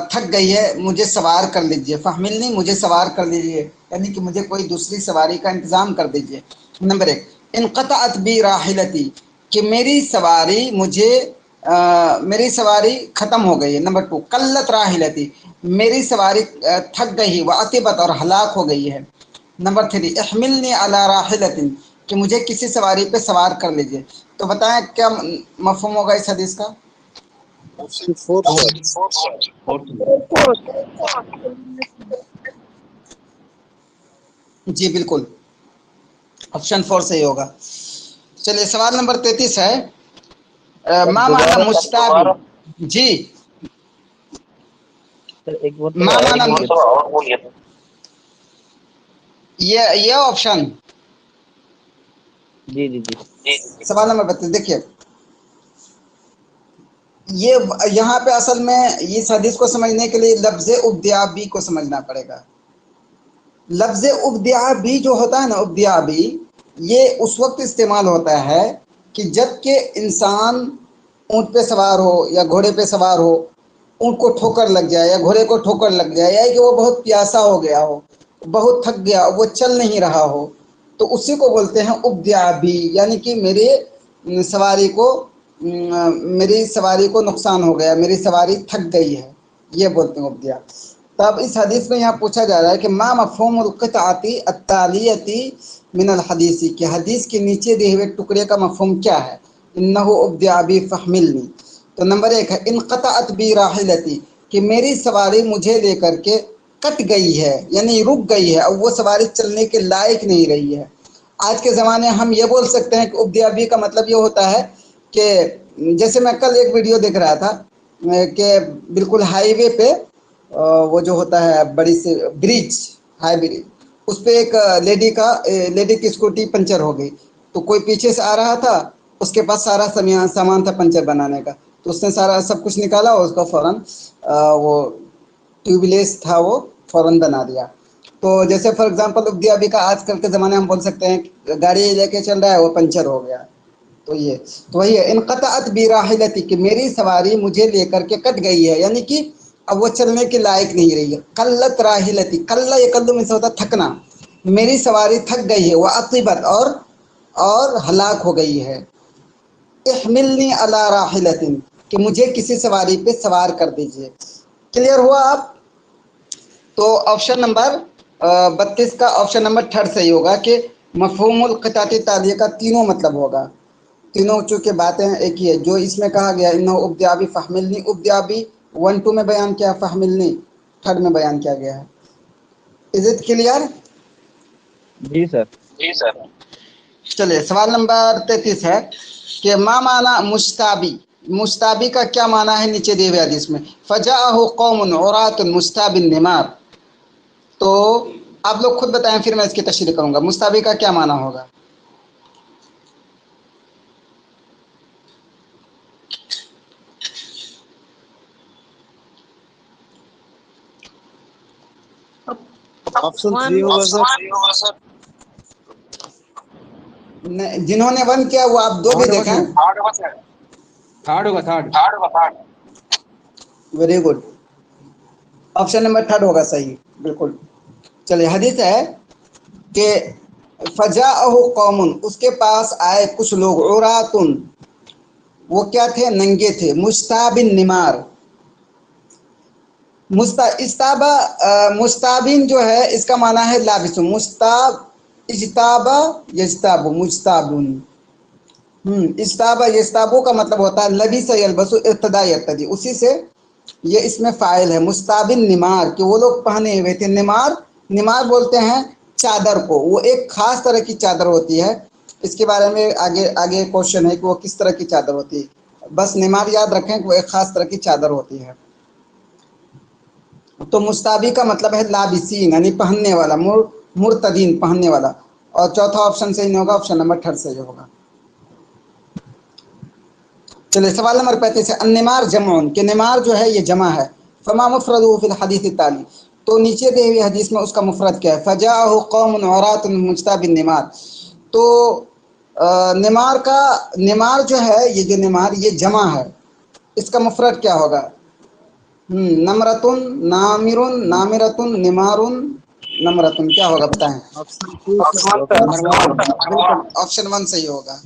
थक गई है, मुझे सवार कर लीजिए। फ़हमिलनी, मुझे सवार कर लीजिए, यानी कि मुझे कोई दूसरी सवारी का इंतज़ाम कर दीजिए। नंबर 1, इनक़तअत बी राहिलती, कि मेरी सवारी मेरी सवारी ख़त्म हो गई है। नंबर 2, कल्लत राहिलती, मेरी सवारी थक गई, व अतिबत, और हलाक हो गई है। नंबर 3, इहमिलनी अला राहिलतिन, कि मुझे किसी सवारी पे सवार कर लीजिए। तो बताएं क्या मफ़हूम होगा इस हदीस का। Option 4 sir. जी बिल्कुल, ऑप्शन 4 सही होगा। चलिए सवाल नंबर 33 है, मा माना मुस्ताबी। जी, सर एक बार मा और माना बोलिए। ये ऑप्शन। जी जी जी। सवाल नंबर 32 देखिए, ये यहाँ पे असल में इस हदीस को समझने के लिए लफ्ज़ उब्दिअ बी को समझना पड़ेगा। लफ्ज़ उब्दिअ बी जो होता है ना, उब्दिअ बी, ये उस वक्त इस्तेमाल होता है कि जब के इंसान ऊँट पे सवार हो या घोड़े पे सवार हो, ऊँट को ठोकर लग जाए या घोड़े को ठोकर लग जाए, या कि वो बहुत प्यासा हो गया हो, बहुत थक गया, वो चल नहीं रहा हो, तो उसी को बोलते हैं उब्दिअ बी, यानी कि मेरी सवारी को नुकसान हो गया, मेरी सवारी थक गई है, ये बोलते हैं उब्दिअ। तब इस हदीस में यहाँ पूछा जा रहा है कि मा मफ़हूमुल क़ित्अति अत्तालियति मिनल हदीसी, कि हदीस के नीचे दिए हुए टुकड़े का मफ़हूम क्या है। इन्नहु उब्दिअ बी फ़हमिलनी, तो नंबर 1 है इनक़तअत बी राहिलती, कि मेरी सवारी मुझे लेकर के कट गई है, यानी रुक गई है, अब वो सवारी चलने के लायक नहीं रही है। आज के ज़माने हम ये बोल सकते हैं कि उब्दिअ बी का मतलब ये होता है कि जैसे मैं कल एक वीडियो देख रहा था कि बिल्कुल हाईवे पे वो जो होता है बड़ी सी ब्रिज, हाई ब्रिज, उस पे एक लेडी की स्कूटी पंचर हो गई, तो कोई पीछे से आ रहा था, उसके पास सारा सामान था पंचर बनाने का, तो उसने सारा सब कुछ निकाला और उसका फ़ौरन वो ट्यूबलेस था वो फ़ौरन बना दिया। तो जैसे फॉर एग्जांपल उब्दिअ बी का आजकल के ज़माने में हम बोल सकते हैं कि गाड़ी लेके चल रहा है, वो पंचर हो गया, तो ये तो वही है इनक़तअत बी राहिलती, कि मेरी सवारी मुझे लेकर के कट गई है, यानी कि अब वो चलने के लायक नहीं रही है। कल्लत राहिलती, कल्ला ये कल्लू में से होता थकना, मेरी सवारी थक गई है, वह अतिबत, और हलाक हो गई है। इहमिलनी अला राहिलतिन, कि मुझे किसी सवारी पे सवार कर दीजिए। क्लियर हुआ आप। तो ऑप्शन नंबर 32 का ऑप्शन नंबर 3 सही होगा कि मफ़हूमुल क़ित्अति तालिया का तीनों मतलब होगा। तीनों चूँकि बातें एक ही है, जो इसमें कहा गया इन्नहु उब्दिअ बी फ़हमिलनी, उब्दिअ बी 1 2 में बयान किया, फ़हमिलनी 3 में बयान किया गया है। Is it clear. जी सर। चलिए सवाल नंबर 33 है कि मा माना मुस्ताबी, मुस्ताबी का क्या माना है नीचे दिए हुए हदीस में। फजाअहु कौमुन उरातुन मुस्ताबिन निमार, तो आप लोग खुद बताएं, फिर मैं इसकी तशरीह करूंगा। मुस्ताबी का क्या माना होगा। ऑप्शन 3 होगा सर। जिन्होंने 1 किया वो आप 2 भी देखें। थर्ड होगा, third. Very good, option number 3 होगा सही, बिल्कुल। चलिए, हदीस है कि फजाअहु कौमुन, उसके पास आए कुछ लोग, उरातुन, वो क्या थे, नंगे थे, मुस्ताबिन निमार। मुस्ताबिन जो है इसका माना है लाबिसुन, मुस्ताब, इज्ताबा यज्ताबु, मुस्ताबुन। इस्ताबा यस्ताबु का मतलब होता है लबिस यलबसु इर्तदा यर्तदी, उसी से ये इसमें फाइल है। मुस्ताबिन निमार, कि वो लोग पहने हुए थे। निमार बोलते हैं चादर को, वो एक खास तरह की चादर होती है। इसके बारे में आगे क्वेश्चन है कि वो किस तरह की चादर होती है। बस निमार याद रखें कि वो एक खास तरह की चादर होती है। तो मुस्ताबी का मतलब है लाबिसीन, यानी पहनने वाला, मुर्तदीन, पहनने वाला। और चौथा ऑप्शन सही नहीं होगा, ऑप्शन नंबर 3 सही होगा। चलिए, सवाल नंबर 35 है, अन्निमार जमउन, कि निमार जो है ये जमा है। फमा मुफरदुहु फिल हदीस ताली, तो नीचे दी हुई हदीस में उसका मुफरद क्या है। फजाअहु कौमुन औरातुन मुज्ताबिन निमार, तो निमार जो है, ये जो निमार ये जमा है, इसका मुफरद क्या होगा। नमरतुन, नामिरुन, नामिरतुन, निमारुन, नमरतुन, क्या होगा बताएं। Option 2 sir. ऑप्शन 1 सही होगा,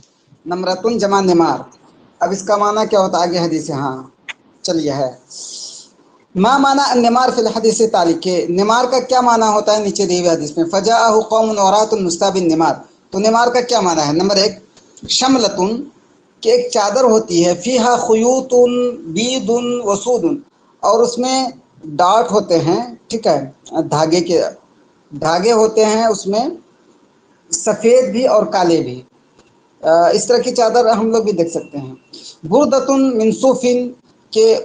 नमरतुन जमा निमार। अब इसका माना क्या होता है, आगे हदीस है। हाँ चलिए, है मा माना निमार फिल हदीस तालिक, के निमार का क्या माना होता है नीचे दी हुई हदीस में। फजाअहु कौमुन औरातुन मुस्ताबिन निमार, तो निमार का क्या माना है। नंबर 1, शमलतुन, कि एक चादर होती है, फीहा खुयूतुन बीदुन वसूदुन, और उसमें डाट होते हैं, ठीक है, धागे होते हैं उसमें, सफ़ेद भी और काले भी। इस तरह की चादर हम लोग भी देख सकते हैं। बुर्दतुन मिन सूफिन, के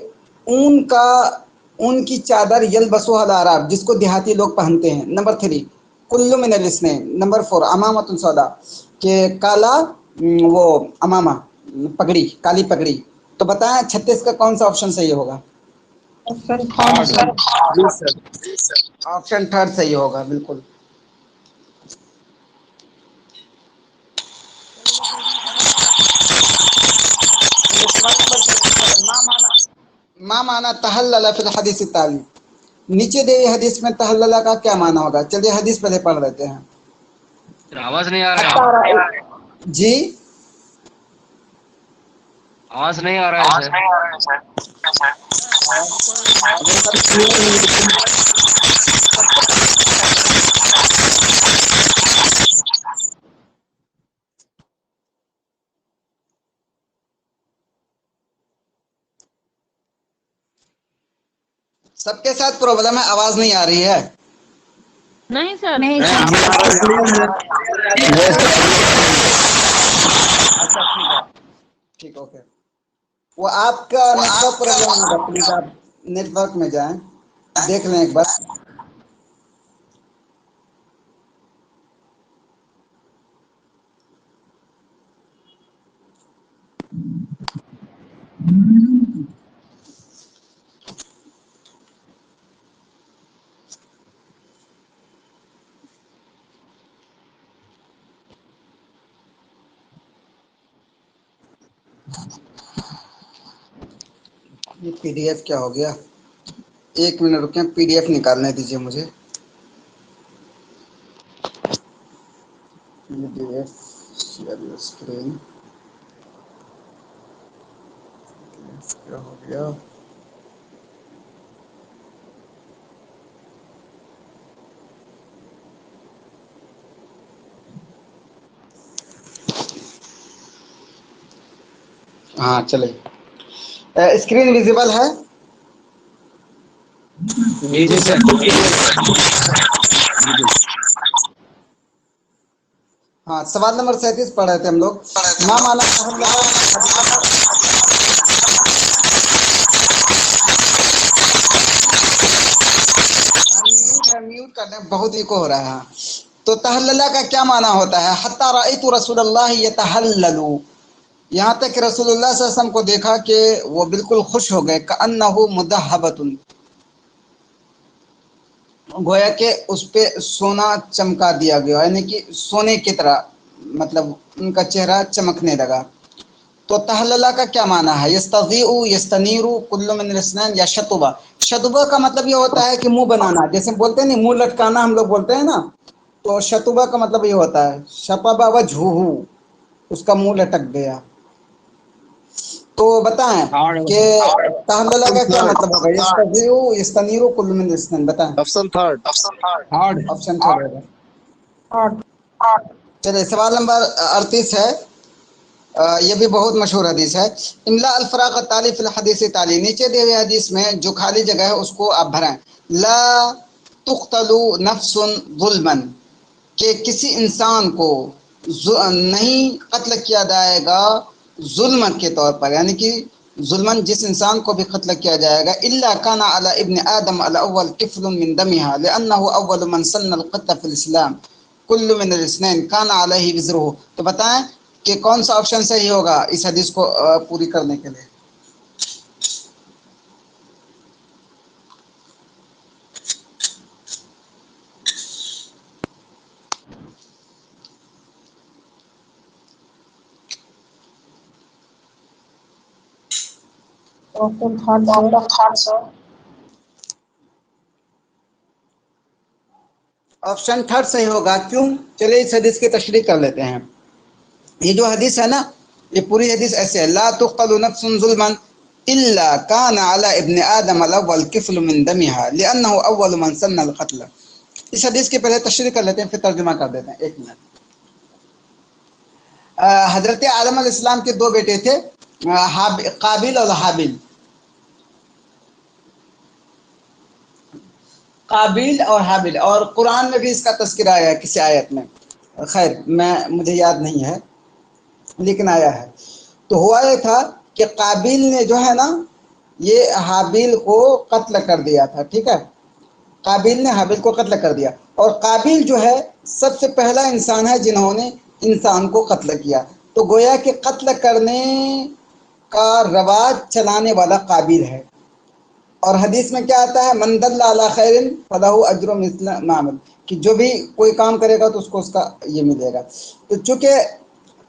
ऊन की चादर, यलबसुहल अराब, जिसको देहाती लोग पहनते हैं। नंबर 3, कुल्लु मिनल इस्नैन। नंबर 4, अमामतुन सौदा, के काला वो अमामा, पगड़ी, काली पगड़ी। तो बताएं 36 का कौन सा ऑप्शन सही होगा। ऑप्शन 3 ऑप्शन 3 सही होगा, बिल्कुल। मा माना तहल्लल फिल हदीस ताली, नीचे दे हदीस में तहल्लल का क्या माना होगा। चलिए हदीस पहले पढ़ लेते हैं। आवाज नहीं आ रहा है जी, आवाज नहीं आ रहा है सर। सबके साथ प्रॉब्लम है, आवाज नहीं आ रही है। नहीं सर, नहीं अच्छा, ठीक, ओके। वो आपका नेटवर्क प्रॉब्लम होगा, प्लीज आप नेटवर्क में जाएं, देख लें एक बार। ये पीडीएफ क्या हो गया, 1 मिनट रुकें, पीडीएफ निकालने दीजिए मुझे। पीडीएफ शेयर स्क्रीन, क्या हो गया। हाँ चलिए, स्क्रीन विजिबल है। जी सर। हाँ, सवाल नंबर 37 पढ़ रहे थे हम लोग। मा माना म्यूट करने बहुत ही को हो रहा है। तो तहल्लला का क्या माना होता है। हत्ता राइतु रसूलुल्लाह यतहल्ललु, यहाँ तक कि रसूलुल्लाह सल्लल्लाहु अलैहि वसल्लम को देखा कि वो बिल्कुल खुश हो गए। कअन्नहु मुदहबतुन, گویا کہ اس پہ سونا چمکا دیا گیا، یعنی کہ سونے کی طرح، مطلب ان کا چہرہ چمکنے لگا۔ تو تحللہ کا کیا معنی ہے؟ یستضیء، یستنیر، کل من الاسنین یا شطبہ۔ شطبہ کا مطلب یہ ہوتا ہے کہ منہ بنانا، جیسے بولتے ہیں نا منہ لٹکانا، ہم لوگ بولتے ہیں نا، تو شطبہ کا مطلب یہ ہوتا ہے شطبہ وجہہ، اس کا منہ لٹک گیا۔ تو بتائیں کہ تحللہ کا کیا مطلب ہوگا؟ یستضیء، یستنیر، کل من الاسنین، بتائیں۔ آپشن تھرڈ آپشن تھرڈ ہوگا۔ چلیے سوال نمبر 38 ہے، یہ بھی بہت مشہور حدیث ہے۔ املا الفراغ التالی فی الحدیث التالی، نیچے دیے ہوئے حدیث میں جو خالی جگہ ہے اس کو آپ بھریں۔ لا تقتل نفس ظلما، کہ کسی انسان کو نہیں قتل کیا جائے گا ظلم کے طور پر، یعنی کہ ظلمن جس انسان کو بھی قتل کیا جائے گا، الا کان علی ابن آدم الاول کفل من دمها لانه اول من سن القتل فی الاسلام کل من الاثنین کان علیہ وزرہ۔ تو بتائیں کہ کون سا آپشن صحیح ہوگا اس حدیث کو پوری کرنے کے لیے؟ آپشن تھرڈ سر۔ آپشن تھرڈ صحیح ہوگا، کیوں؟ چلیے اس حدیث کی تشریح کر لیتے ہیں۔ یہ جو حدیث ہے نا، یہ پوری حدیث ایسے ہے، لا تقتل نفس ظلما الا کان علی ابن آدم الاول کفل من دمها لانه اول من سن القتل۔ اس حدیث کی پہلے تشریح کر لیتے ہیں، پھر ترجمہ کر دیتے ہیں۔ ایک منٹ۔ حضرت آدم علیہ السلام کے دو بیٹے تھے، قابل اور حابل۔ قابل اور حابل، اور قرآن میں بھی اس کا تذکرہ آیا ہے کسی آیت میں، خیر مجھے یاد نہیں ہے لیکن آیا ہے۔ تو ہوا یہ تھا کہ قابل نے جو ہے نا یہ حابل کو قتل کر دیا تھا، ٹھیک ہے، قابل نے حابل کو قتل کر دیا، اور قابل جو ہے سب سے پہلا انسان ہے جنہوں نے انسان کو قتل کیا۔ تو گویا کہ قتل کرنے کا رواج چلانے والا قابل ہے۔ اور حدیث میں کیا آتا ہے؟ من دل علی خیر فلہ اجر مثل ما عمل، کہ جو بھی کوئی کام کرے گا تو اس کو اس کا یہ ملے گا۔ تو چونکہ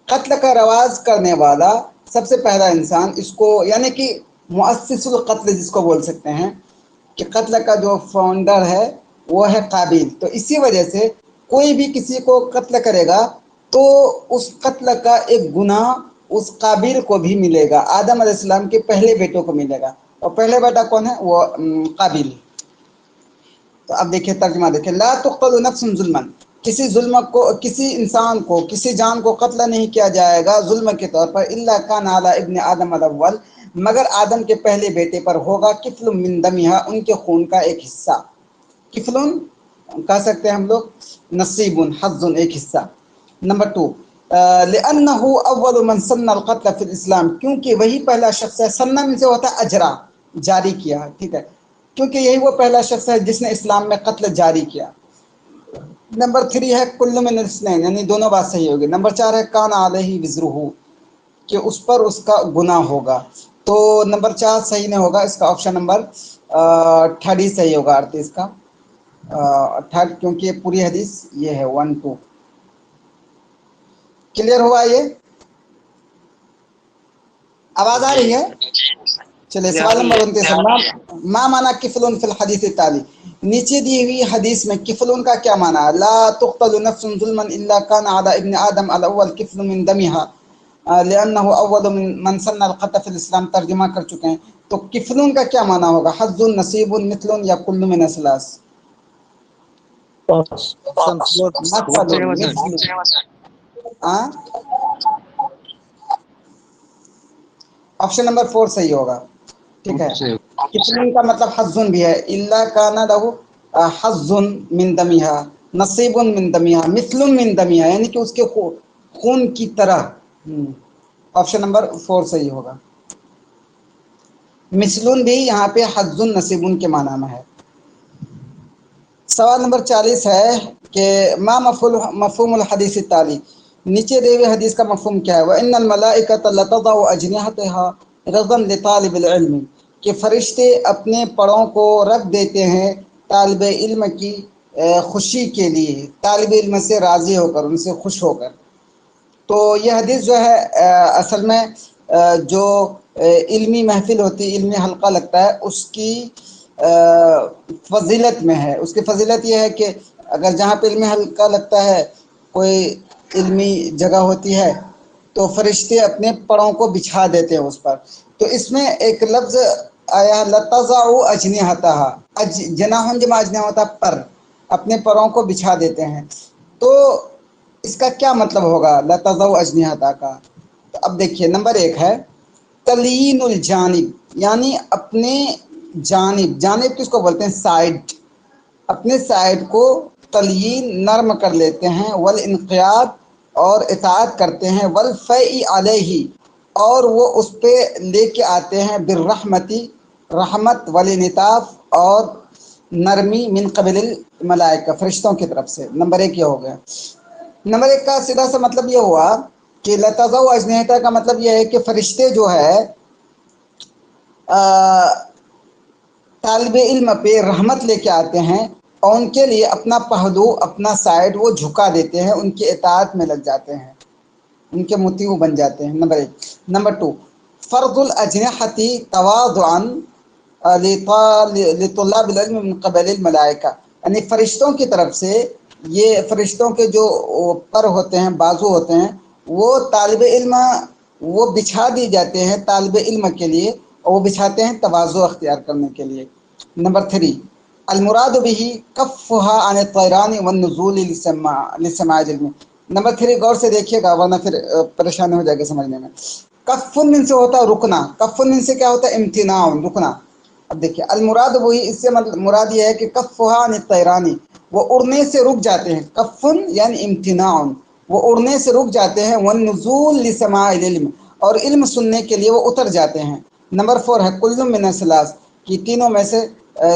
قتل کا رواج کرنے والا سب سے پہلا انسان، اس کو یعنی کہ مؤسس القتل جس کو بول سکتے ہیں، کہ قتل کا جو فاؤنڈر ہے وہ ہے قابل۔ تو اسی وجہ سے کوئی بھی کسی کو قتل کرے گا تو اس قتل کا ایک گناہ اس قابل کو بھی ملے گا، آدم علیہ السلام کے پہلے بیٹوں کو ملے گا، اور پہلے بیٹا کون ہے؟ وہ قابل۔ تو اب دیکھیں ترجمہ دیکھیں، لا تقتل نفس ظلما، کسی ظلم کو، کسی انسان کو، کسی جان کو قتل نہیں کیا جائے گا ظلم کے طور پر، الا کان علی ابن آدم الاول، مگر آدم کے پہلے بیٹے پر ہوگا کفل من دمہا، ان کے خون کا ایک حصہ۔ کفل کہہ سکتے ہیں ہم لوگ، نصیب، حظ، ایک حصہ۔ نمبر 2، لأنه اول من سن القتل فی الاسلام، کیونکہ وہی پہلا شخص ہے، سنہ میں سے ہوتا ہے اجرا، جاری کیا، ٹھیک ہے، کیونکہ یہی وہ پہلا شخص ہے جس نے اسلام میں قتل جاری کیا۔ نمبر 3 ہے کل من الاثنین، یعنی دونوں بات صحیح ہوگی۔ نمبر 4 ہے کان علیہ وزرہ، کہ اس پر اس کا گناہ ہوگا۔ تو نمبر 4 صحیح نہیں ہوگا، اس کا آپشن نمبر 3 ہی صحیح ہوگا، 38 کا 3، کیونکہ یہ پوری حدیث یہ ہے 1 2۔ کلیئر ہوا؟ یہ آواز آ رہی ہے؟ چلے سوال نمبر 29، ما معنی کفل فی الحدیث التالی، نیچے دی ہوئی حدیث میں کفل کا کیا معنی ہے؟ لا تقتل نفس ظلما الا کان علی ابن آدم الاول کفل من دمها لانه اول من سن القتل فی الاسلام، ترجمہ کر چکے ہیں۔ تو کفل کا کیا معنی ہوگا؟ حظ، نصیب، مثل، یا کل من الثلاث؟ آپشن نمبر 4 صحیح ہوگا، ٹھیک ہے۔ کفل کا مطلب حظ بھی ہے، الا کان له حظ من دمها، نصیب من دمها، مثل من دمها، یعنی کہ اس کے خون کی طرح۔ آپشن نمبر 4 صحیح ہوگا۔ مثل بھی یہاں پہ حظ، نصیب کے معنی میں ہے۔ سوال نمبر 40 ہے کہ ما مفہوم الحدیث التالی، نیچے دے ہوئے حدیث کا مفہوم کیا ہے؟ وَإِنَّ الْمَلَائِكَةَ لَتَضَعُ أَجْنِحَتَهَا رَغْبًا لِطَالِبِ الْعِلْمِ، کہ فرشتے اپنے پروں کو رکھ دیتے ہیں طالب علم کی خوشی کے لیے، طالب علم سے راضی ہو کر، ان سے خوش ہو کر۔ تو یہ حدیث جو ہے اصل میں جو علمی محفل ہوتی ہے، علمی حلقہ لگتا ہے، اس کی فضیلت میں ہے۔ اس کی فضیلت یہ ہے کہ اگر جہاں پہ علمی حلقہ لگتا ہے، کوئی علمی جگہ ہوتی ہے، تو فرشتے اپنے پروں کو بچھا دیتے ہیں اس پر۔ تو اس میں ایک لفظ آیا لتضع اجنحتها، جناح جمع اجنحہ ہوتا پر، اپنے پروں کو بچھا دیتے ہیں۔ تو اس کا کیا مطلب ہوگا لتضع اجنحتها کا؟ تو اب دیکھیے نمبر 1 ہے تلین الجانب، یعنی اپنے جانب کس کو بولتے ہیں؟ سائڈ، اپنے سائڈ کو تلین نرم کر لیتے ہیں، والانقیاد اور اطاعت کرتے ہیں، والفیء علیہ اور وہ اس پہ لے کے آتے ہیں، بالرحمتی رحمت، والانعطاف اور نرمی، من قبل الملائکہ فرشتوں کی طرف سے۔ نمبر 1 یہ ہو گیا۔ نمبر 1 کا سیدھا سا مطلب یہ ہوا کہ لتضع اجنحتها کا مطلب یہ ہے کہ فرشتے جو ہے طالب علم پہ رحمت لے کے آتے ہیں اور ان کے لیے اپنا پہلو، اپنا سائڈ وہ جھکا دیتے ہیں، ان کی اطاعت میں لگ جاتے ہیں، ان کے مطیع بن جاتے ہیں۔ نمبر 1۔ نمبر 2 فرض الاجنحۃ تواضعا لطلاب العلم من قبل الملائکہ، یعنی فرشتوں کی طرف سے، یہ فرشتوں کے جو پر ہوتے ہیں، بازو ہوتے ہیں، وہ طالب علم وہ بچھا دی جاتے ہیں طالب علم کے لیے، اور وہ بچھاتے ہیں تواضع اختیار کرنے کے لیے۔ نمبر 3 المراد به کفها عن الطیران والنزول لسماع العلم۔ نمبر 3 غور سے دیکھیے گا ورنہ پھر پریشانی ہو جائے گا سمجھنے میں۔ کف من سے ہوتا ہے رکنا، کف من سے کیا ہوتا ہے؟ امتناع، رکنا۔ اب دیکھیے المراد وہی، اس سے مراد یہ ہے کہ کفها عن الطیران، وہ اڑنے سے رک جاتے ہیں، کفن یعنی امتناع، وہ اڑنے سے رک جاتے ہیں، والنزول لسماع العلم اور علم سننے کے لیے وہ اتر جاتے ہیں۔ نمبر 4 ہے کل من الثلاث، کہ تینوں میں سے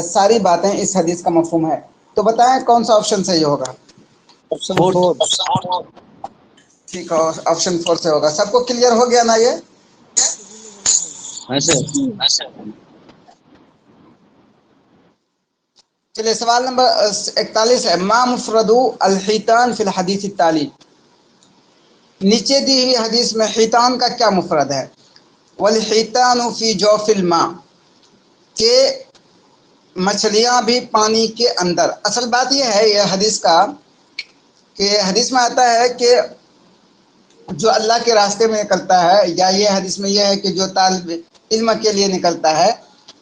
ساری باتیں اس حدیث کا مفہوم ہے۔ تو بتائیں کون سا آپشن صحیح ہوگا؟ آپشن 4۔ ٹھیک ہے، آپشن 4 سے ہوگا۔ سب کو کلیئر ہو گیا نا یہ؟ ایسے چلیے سوال نمبر 41 ہے ما مفرد الحیتان فی الحدیث التالی، نیچے دی ہوئی حدیث میں حیتان کا کیا مفرد ہے؟ والحیتان فی جوف الماء، کہ مچھلیاں بھی پانی کے اندر۔ اصل بات یہ ہے یہ حدیث کا کہ حدیث میں آتا ہے کہ جو اللہ کے راستے میں نکلتا ہے، یا یہ حدیث میں یہ ہے کہ جو طالب علم کے لیے نکلتا ہے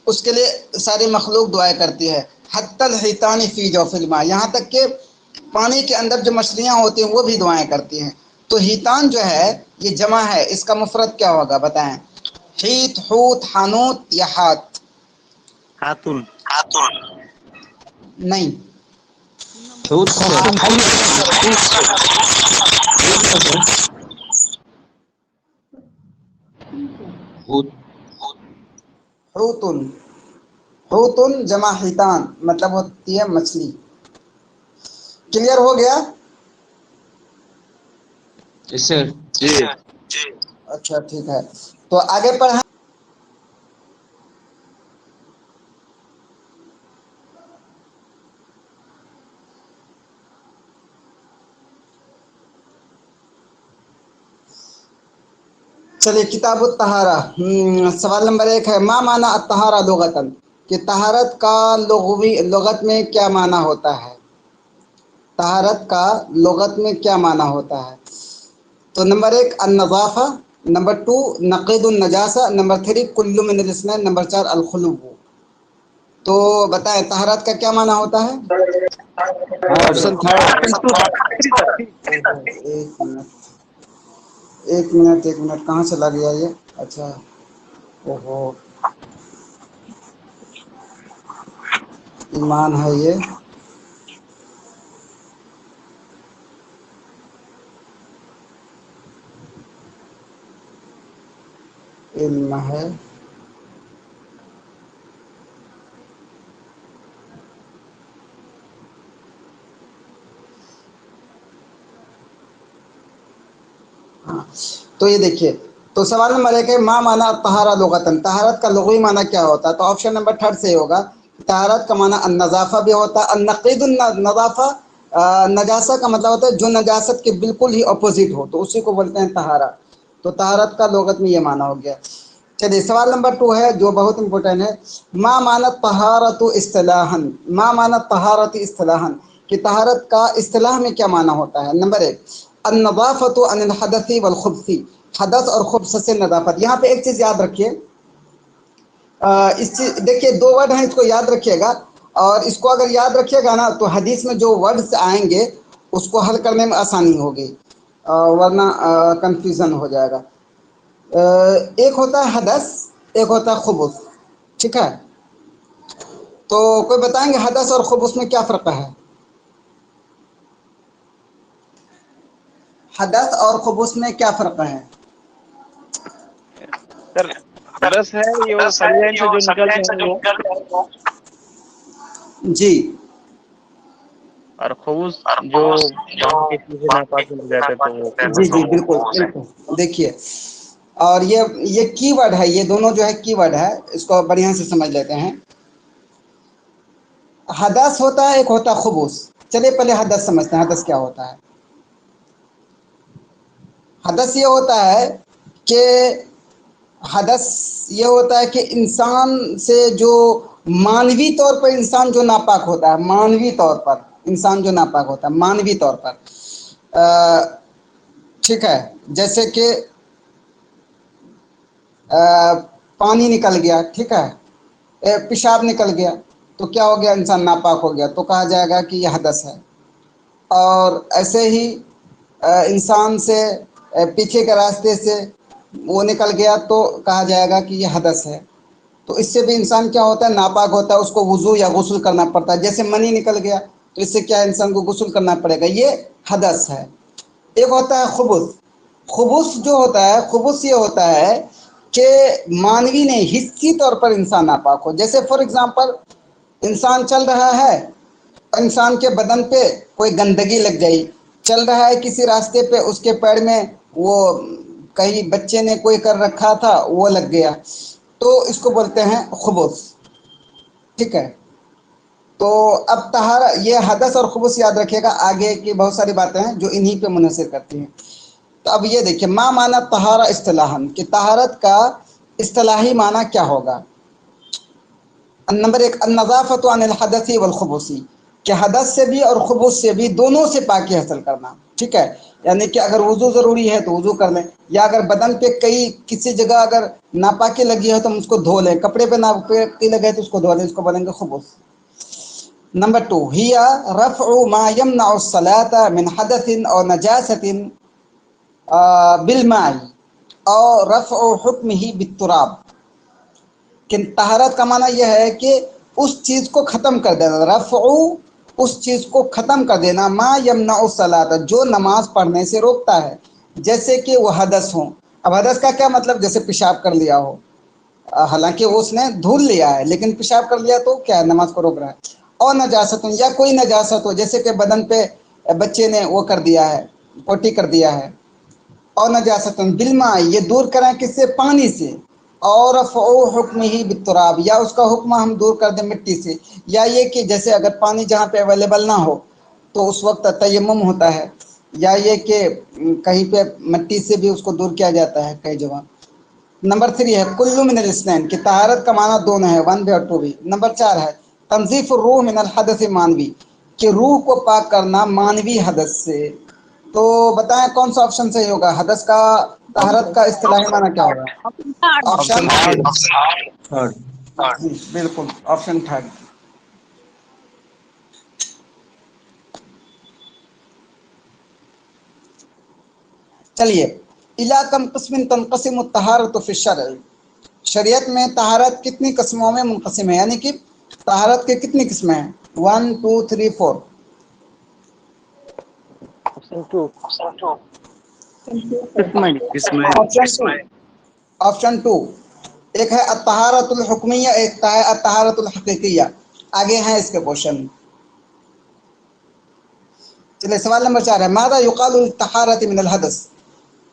اس کے لیے ساری مخلوق دعائیں کرتی ہے، حتی الحیتان فی جوف الماء، یہاں تک کہ پانی کے اندر جو مچھلیاں ہوتی ہیں وہ بھی دعائیں کرتی ہیں۔ تو حیتان جو ہے یہ جمع ہے، اس کا مفرد کیا ہوگا بتائیں؟ حیت، حوت، حانوت یا ہاتھ؟ خاتون۔ نہیں، چھوٹ سے حوتن، حوتن جمع حیتان مطلب ہوتی ہے مچھلی۔ کلیئر ہو گیا؟ اس سے اچھا ٹھیک ہے، تو آگے پڑھیں۔ چلیے کتاب الطہارہ، سوال نمبر 1 ہے ما معنی الطہارہ لغتاً، کہ طہارت کا لغت میں کیا معنی ہوتا ہے؟ طہارت کا لغت میں کیا معنی ہوتا ہے؟ تو نمبر 1 النظافہ، نمبر 2 نقید النجاسہ، نمبر 3 کل من الاثنین، نمبر 4 الخلو۔ تو بتائیں طہارت کا کیا معنی ہوتا ہے؟ آپشن ایک منٹ کہاں چلا گیا یہ؟ اچھا اوہو، ایمان ہے یہ، علم ہے، تو یہ دیکھیے، تو سوال نمبر 1 ہے ما معنی طہارہ لغتاً، طہارت کا لغوی معنی کیا ہوتا ہے؟ تو آپشن نمبر 3 سے ہوگا तहारत का माना नज़ाफ़ा भी होता है, नक़ीदुन नज़ाफ़ा नजासा का मतलब होता है जो नजासत के बिल्कुल ही अपोजिट हो, तो उसी को बोलते हैं तहारा। तो तहारत का लोगत में ये माना हो गया। चलिए सवाल नंबर 2 है जो बहुत इंपॉर्टेंट है। मा माना तहारतु इस्तिलाहन, मा माना तहारत इस्तिलाहन, कि तहारत का इस्तिलाह में क्या माना होता है। नंबर 1 अन्नज़ाफ़तु अनिल हदसी वल खुब्सी, हदस और खुब्स से नज़ाफ़त। यहाँ पे एक चीज़ याद रखिए, इस चीज देखिए 2 वर्ड हैं, इसको याद रखिएगा, और इसको अगर याद रखिएगा ना तो हदीस में जो वर्ड्स आएंगे उसको हल करने में आसानी होगी, वरना कंफ्यूजन हो जाएगा। एक होता है हदस, एक होता है खुबुस, ठीक है। तो कोई बताएंगे हदस और खुबुस में क्या फ़र्क है? हदस और खुबुस में क्या फ़र्क है? सर हदस है ये वो सरियाइन से जो निकलते हैं वो, जी, और खुबूस जो बाकी चीजें नापाक लग जाते तो वो। जी जी बिल्कुल बिल्कुल। देखिए, और ये कीवर्ड है, ये दोनों जो है कीवर्ड है, इसको बढ़िया से समझ लेते हैं। हदस होता है, एक होता है खुबूस। चलिए पहले हदस समझते हैं, हदस क्या होता है। हदस ये होता है कि हदस ये होता है कि इंसान से जो मानवी तौर पर इंसान जो नापाक होता है, मानवी तौर पर इंसान जो नापाक होता है मानवी तौर पर, ठीक है। जैसे कि पानी निकल गया, ठीक है, पेशाब निकल गया, तो क्या हो गया, इंसान नापाक हो गया, तो कहा जाएगा कि यह हदस है। और ऐसे ही इंसान से पीछे के रास्ते से वो निकल गया तो कहा जाएगा कि यह हदस है। तो इससे भी इंसान क्या होता है, नापाक होता है, उसको वुज़ू या गुस्ल करना पड़ता है। जैसे मनी निकल गया तो इससे क्या है, इंसान को गुस्ल करना पड़ेगा, ये हदस है। एक होता है खुबुस। खुबुस जो होता है, खुबुस ये होता है कि मानवी ने हिस्सी तौर पर इंसान नापाक हो। जैसे फॉर एग्जांपल इंसान चल रहा है, इंसान के बदन पे कोई गंदगी लग गई, चल रहा है किसी रास्ते पे, उसके पैर में वो कहीं बच्चे ने कोई कर रखा था वो लग गया, तो इसको बोलते हैं खुबुस, ठीक है। तो अब तहारा, ये हदस और खुबुस याद रखिएगा, आगे की बहुत सारी बातें हैं जो इन्हीं पे मुनहसर करती हैं। तो अब ये देखिए, मा माना तहारा इस्तिलाहन, कि तहारत का इस्तिलाही माना क्या होगा। नंबर 1 अन्नज़ाफ़तु अनिल हदसी वल खुबूसी, कि हदस से भी और खुबूस से भी, दोनों से पाकी हासिल करना, ठीक है। यानी कि अगर वुज़ू ज़रूरी है तो वुज़ू कर लें, या अगर बदन पे कई किसी जगह अगर नापाकी लगी है तो हम उसको धो लें, कपड़े पे नापाकी लगे तो उसको धो लें, इसको बोलेंगे खुबूस। नंबर 2 हिया रफ़उ मा यमनउ सलाता मिन हदसिन और नजासतिन बिलमाई और रफ़उ हुक्मिही बित्तुराब, कि तहारत का माना यह है कि उस चीज़ को ख़त्म कर देना, रफ़उ उस चीज़ को ख़त्म कर देना, मा यमनउ सलात जो नमाज पढ़ने से रोकता है, जैसे कि वो हदस हो। अब हदस का क्या मतलब, जैसे पेशाब कर लिया हो, हालांकि वो उसने धुल लिया है लेकिन पेशाब कर लिया तो क्या है, नमाज को रोक रहा है। और नजासत, या कोई नजासत हो, जैसे कि बदन पे बच्चे ने वो कर दिया है, पोटी कर दिया है। और नजासत बिलमा, ये दूर करें किससे, पानी से। और हुक्म ही बितुराब, या उसका हुक्म हम दूर कर दें मिट्टी से। या ये कि जैसे अगर पानी जहाँ पे अवेलेबल ना हो तो उस वक्त तयम्मुम होता है, या ये कि कहीं पे मिट्टी से भी उसको दूर किया जाता है कई जगह। नंबर 3 है कुल्लु मिनल इस्नैन, कि तहारत का माना दोनों है, 1 भी और 2 भी। नंबर 4 है तंजीफ रूह मिनल हदस मानवी, कि रूह को पाक करना मानवी हदस से। तो बताएं कौन सा ऑप्शन सही होगा, हदस का तहारत का इस्तिलाही माना क्या होगा। Option third. बिल्कुल, ऑप्शन 3। चलिए, इला कम किस्मिन तनक़सिम तहारत फ़ी शरअ, शरीयत में तहारत कितनी किस्मों में मुनक़सिम है, यानी कि तहारत के कितनी किस्में हैं, 1 2 3 4। ऑप्शन 2 एक है अत्तहारतुल हुक्मिया, एक है अत्तहारतुल हकीकिया। आगे हैं इसके क्वेश्चन। चलिए सवाल नंबर 4 है मादा युक़ालु तहारत मिनल हदस,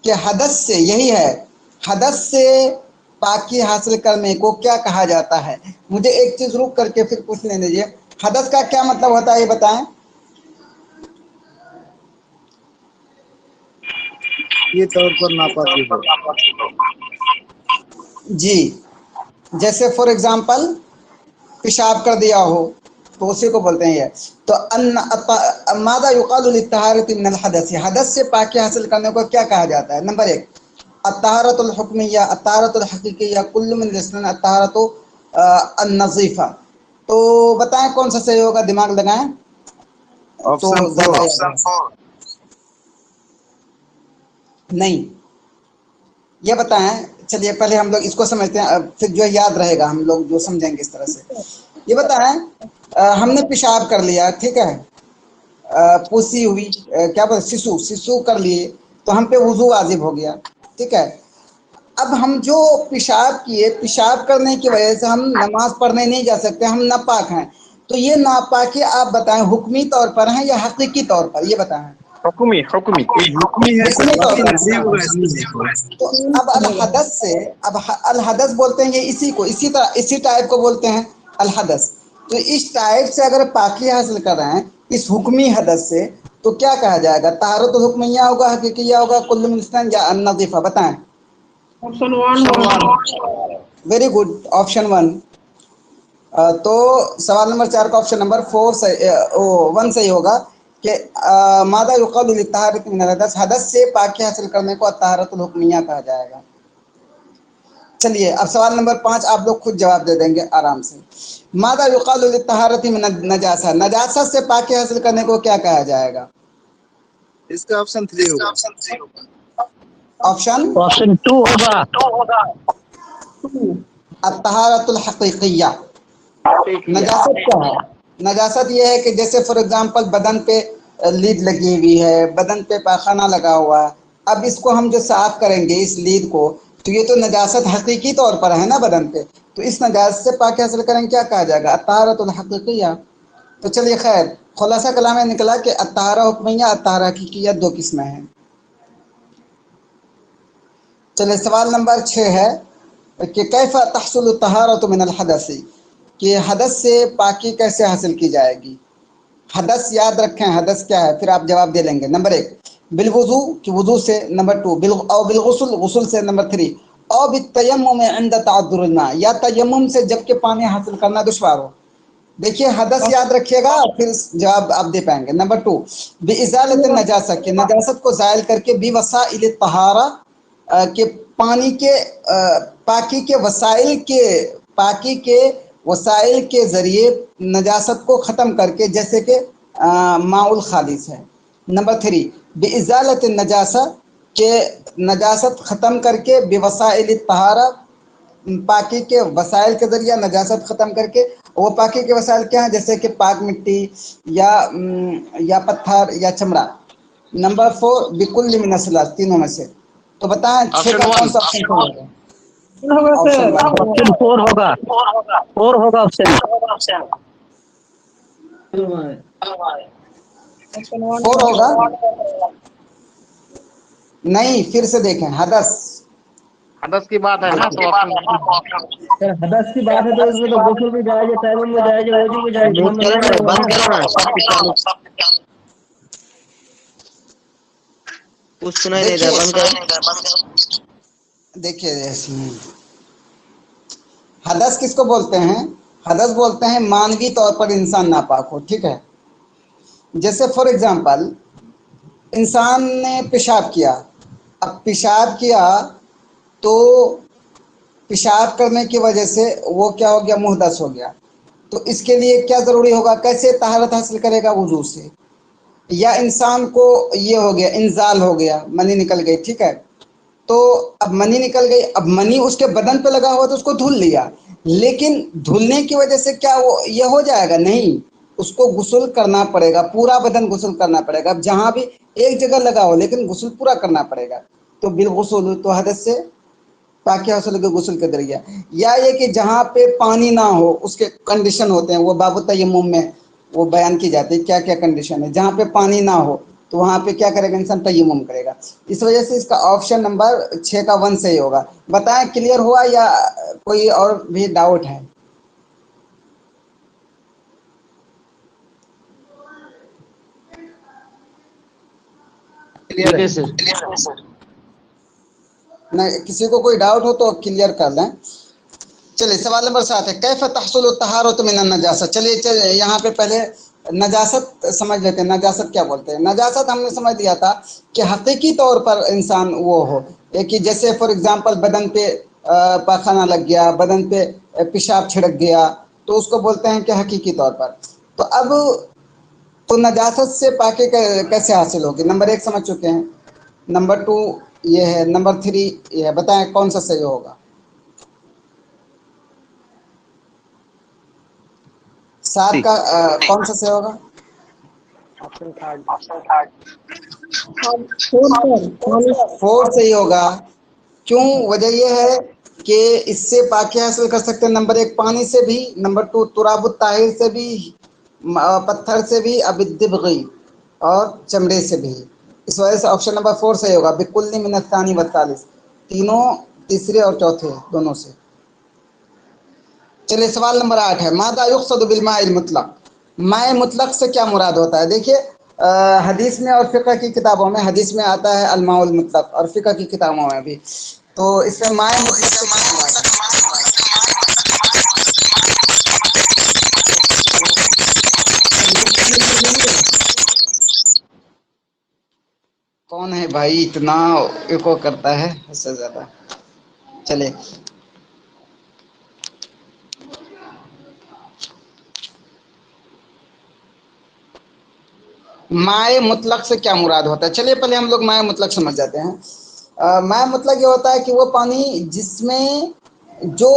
कि हदस से, यही है, हदस से पाकी हासिल करने को क्या कहा जाता है? मुझे एक चीज रुक करके फिर पूछ लेने दीजिए, हदस का क्या मतलब होता है ये बताएं। ये तौर पर नापाकी हो। जी, जैसे फॉर एग्जांपल पेशाब कर दिया हो तो उसी को बोलते हैं ये। तो मादा युकालु लित्तहारति मिनल हदस, हदस से पाकी हासिल करने को क्या कहा जाता है? नंबर 1 अत्तहारतुल हुक्मिया, अत्तहारतुल हकीकिया, कुल्लु मिन जिस्मिन अत्तहारतु अन-नज़ीफा। तो बताएं कौन सा सही होगा, दिमाग लगाएं। ऑप्शन 4 नहीं, ये बताएं। चलिए पहले हम लोग इसको समझते हैं, फिर जो याद रहेगा हम लोग जो समझेंगे इस तरह से। ये बताएं, हमने पेशाब कर लिया, ठीक है, पूसी हुई, क्या बोलते, शिशु कर लिए, तो हम पे वुजू वाजिब हो गया, ठीक है। अब हम जो पेशाब किए, पेशाब करने की वजह से हम नमाज पढ़ने नहीं जा सकते, हम नापाक हैं। तो ये नापाकी आप बताएं हुक्मी तौर पर है या हकीकी तौर पर, ये बताएं। हुक्मी है सर, बाकी नहीं होगा इसमें। तो अब अल हदस से, अब अल हदस बोलते हैं ये इसी को, इसी तरह इसी टाइप को बोलते हैं अल हदस। तो इस टाइप से अगर पाकी हासिल कर रहे हैं इस हुक्मी हदस से, तो क्या कहा जाएगा? तहारतुल हुक्मिया होगा, हकीकिया होगा, कुल्लु मिन जिस्मिन या अन-नज़ीफा? बताएं। ऑप्शन 1। Very good, option 1। तो सवाल नंबर 4 का ऑप्शन नंबर 1 सही होगा कि मादा युक़ालु लित्तहारति मिनल हदस, हदस से पाकी हासिल करने को अत्तहारतुल हुक्मिया कहा जाएगा। चलिए अब सवाल नंबर 5 आप लोग खुद जवाब दे देंगे आराम से। मादा युक़ालु लित्तहारति मिन नजासा, नजासत से पाकी हासिल करने को क्या कहा जाएगा? इसका ऑप्शन 3 होगा। ऑप्शन 2 होगा। अत्तहारतुल हकीकिया। नजासत क्या है? नजासत ये है कि जैसे फॉर एग्जांपल बदन पे लीद लगी हुई है, बदन पे पाखाना लगा हुआ है, अब इसको हम जो साफ करेंगे इस लीद को, तो ये तो नजासत हकीकी तौर पर है ना बदन पे, तो इस नजासत से पाकी हासिल करेंगे, क्या कहा जाएगा? अत्तहारतुल हकीकिया। तो चलिए खैर, खुलासा कलाम में निकला कि अत्तहारा हुक्मिया, अत्तहारा हकीकिया 2 किस्में हैं। चलिए सवाल नंबर 6 है कि कैफ़ा तहसुलु तहारतु मिनल हदसी, कि हदस से पाकी कैसे हासिल की जाएगी? हदस याद रखें, हदस क्या है, फिर आप जवाब दे लेंगे। नंबर 1 बिलवुजू, कि वुजू से। नंबर 2 बिलगुस्ल, गुस्ल से। नंबर 3 और बितयम्मुम इंद तअद्दुरुल मा, या तयम्मुम से जबकि पानी हासिल करना दुश्वार हो। देखिए हदस याद रखिएगा, फिर जवाब आप दे पाएंगे। नंबर 2 बिइज़ालत नजासा, के नजासत को ज़ायल करके, बिवसाइल तहारा, के पानी के पाकी के वसाइल के ज़रिए नजासत को ख़त्म करके, जैसे कि माउल खालिस है। नंबर 3 बिइज़ालत नजासा, के नजासत ख़त्म करके, बिवसाइल तहारा, पाकी के वसाइल के ज़रिए नजासत ख़त्म करके। वो पाकी के वसाइल क्या हैं? जैसे कि पाक मिट्टी या पत्थर या चमड़ा। नंबर 4 बिकुल्ली मिन असलास, तीनों में से। तो बताएं 6 का कौन सा ऑप्शन होगा? ऑप्शन 4 होगा। 4 होगा ऑप्शन। 4 होगा? नहीं, फिर से देखें। हदस की बात है ना, तो ऑप्शन हदस की बात है तो इसमें तो गुस्ल भी जायज है, तयम्मुम भी जायज है, वजू भी जायज है। बंद करो ना, सब चालू। कुछ सुनाई नहीं दे, बंद करो। देखिए हदस किसको बोलते हैं? हदस बोलते हैं मानवी तौर पर इंसान नापाक हो, ठीक है। जैसे फॉर एग्जांपल इंसान ने पेशाब किया, अब पेशाब किया तो पेशाब करने की वजह से वो क्या हो गया? मुहदस हो गया। तो इसके लिए क्या ज़रूरी होगा? कैसे तहारत हासिल करेगा? वुजू से। या इंसान को ये हो गया, इंजाल हो गया, मनी निकल गई, ठीक है। तो अब मनी निकल गई, अब मनी उसके बदन पे लगा हुआ तो उसको धुल लिया, लेकिन धुलने की वजह से क्या वो ये हो जाएगा? नहीं, उसको गुस्ल करना पड़ेगा, पूरा बदन गुस्ल करना पड़ेगा। अब जहाँ भी एक जगह लगा हो लेकिन गुस्ल पूरा करना पड़ेगा। तो बिल गुस्ल, तो हदस से पाकी हासिल के गुस्ल के जरिए। या ये कि जहाँ पे पानी ना हो उसके कंडीशन होते हैं, वो बाबू तयम्मुम में वो बयान की जाती है क्या क्या कंडीशन है। जहाँ पे पानी ना हो तो वहाँ पे क्या करेगा इंसान, तयम्मुम करेगा। इस वजह से इसका ऑप्शन नंबर 6 का 1 सही होगा। बताएं क्लियर हुआ या कोई और भी डाउट है? क्लियर है सर। नहीं, किसी को कोई डाउट हो तो क्लियर कर लें। चलिए सवाल नंबर 7 है, कैफ तहसुल तहारत मिन नजासत। चलिए यहाँ पे पहले नजासत समझ लेते हैं। नजासत क्या बोलते हैं? नजासत हमने समझ लिया था कि हकीकी तौर पर इंसान वो हो, कि जैसे फॉर एग्जांपल बदन पे पाखाना लग गया, बदन पे पेशाब छिड़क गया, तो उसको बोलते हैं कि हकीकी तौर पर। तो अब तो नजासत से पाके कैसे हासिल होगी? नंबर 1 समझ चुके हैं, नंबर 2 ये है, नंबर 3 ये है। बताएं कौन सा सही होगा? 7 का कौन सा सही होगा? ऑप्शन 4 सही होगा। क्यों? वजह यह है कि इससे पाकी हासिल कर सकते हैं। नंबर 1 पानी से भी, नंबर 2 तुराबुत ताहिर से भी, पत्थर से भी, अबिद्दिबगी और चमड़े से भी। इस वजह से ऑप्शन नंबर 4 सही होगा, बिकुल्ली मिनत तानी व तालिस, तीनों, तीसरे और चौथे दोनों से। चलिए सवाल नंबर 8 है, मादा युक़सद बिल माइल मुतलक। माए मुतलक से क्या मुराद होता है? देखिए हदीस में और फ़िक़ह की किताबों में, हदीस में आता है अलमाउल मुतलक और फ़िक़ह की किताबों में भी। तो इसमें माए मुतलक से क्या मुराद है? कौन है भाई इतना इको करता है इससे ज़्यादा? चलिए माए मुतलक से क्या मुराद होता है? चलिए पहले हम लोग माए मुतलक समझ जाते हैं। माए मुतलक ये होता है कि वो पानी जिसमें जो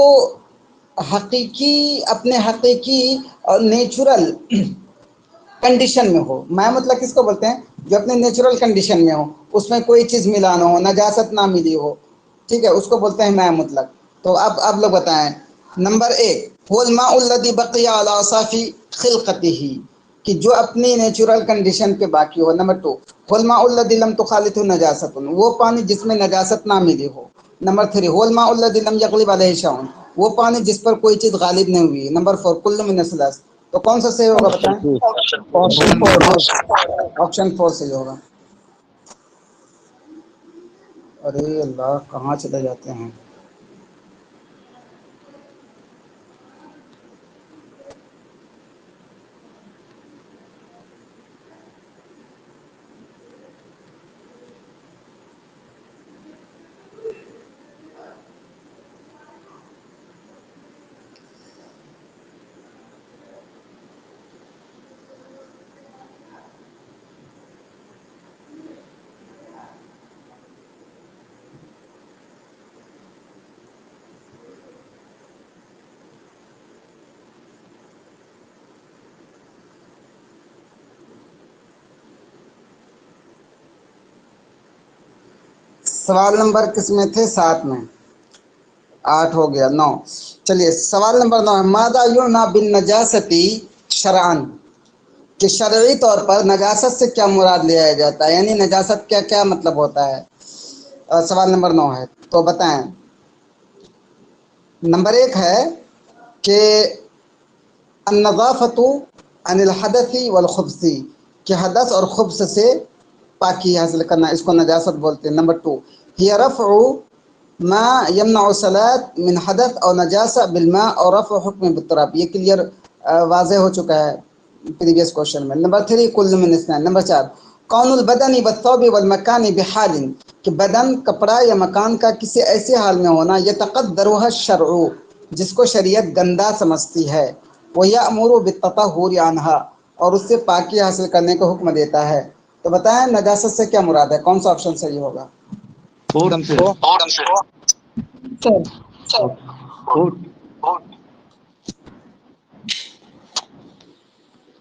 हकीकी, अपने हकीकी और नेचुरल कंडीशन में हो। माए मुतलक किसको बोलते हैं? जो अपने नेचुरल कंडीशन में हो, उसमें कोई चीज़ मिलाना हो, नजासत ना मिली हो, ठीक है, उसको बोलते हैं माए मुतलक। तो अब लोग बताएं। नंबर 1 हुवल माउल लज़ी बक़िया अला साफ़ी ख़िलक़तिही, कि जो अपनी नेचुरल कंडीशन पे बाकी हो। नंबर 2 हुवल माउल लज़ी लम तुख़ालितहु नजासतुन, वो पानी जिसमें नजासत ना मिली हो। नंबर 3 हुवल माउल लज़ी लम यग़लिब अलैहि शैउन, वो पानी जिस पर कोई चीज़ गालिब नहीं हुई। नंबर 4 कुल्लु मिनस सलास। तो कौन सा सही होगा बताएं? ऑप्शन 4 सही होगा। अरे अल्लाह, कहाँ चले जाते हैं? सवाल नंबर किस में थे? 7 में। 8 हो गया, 9। चलिए सवाल नंबर 9 है, मादा युना बिन नजासती शरअन, कि शरई तौर पर नजासत से क्या मुराद लिया जाता है? यानी नजासत क्या क्या मतलब होता है? सवाल नंबर 9 है, तो बताएं। नंबर 1 है कि अन्नज़ाफ़तु अनिल हदसी वल खुब्सी, कि हदस और खुब्स से पाकी हासिल करना, इसको नजासत बोलते हैं। नंबर 2 हिय रफ़उ मा यमनअ सलात मिन हदस और नजासा बिलमा और रफ़उ हुक्म बित्तराब। ये क्लियर वाज़ेह हो चुका है प्रीवियस क्वेश्चन में। नंबर 3 कुल्लु मिन इस्नाइन। नंबर 4 कौनुल बदनी वत्तौबि वल मकानी बिहालिन, कि बदन, कपड़ा या मकान का किसी ऐसे हाल में होना यतक़द्दरुहा शरउ, जिसको शरीयत गंदा समझती है, वह यअमुरु बित्ततहुरि अन्हा, और उससे पाकी हासिल करने का हुक्म देता है। तो बताएं नजासत से क्या मुराद है? कौन सा ऑप्शन सही होगा?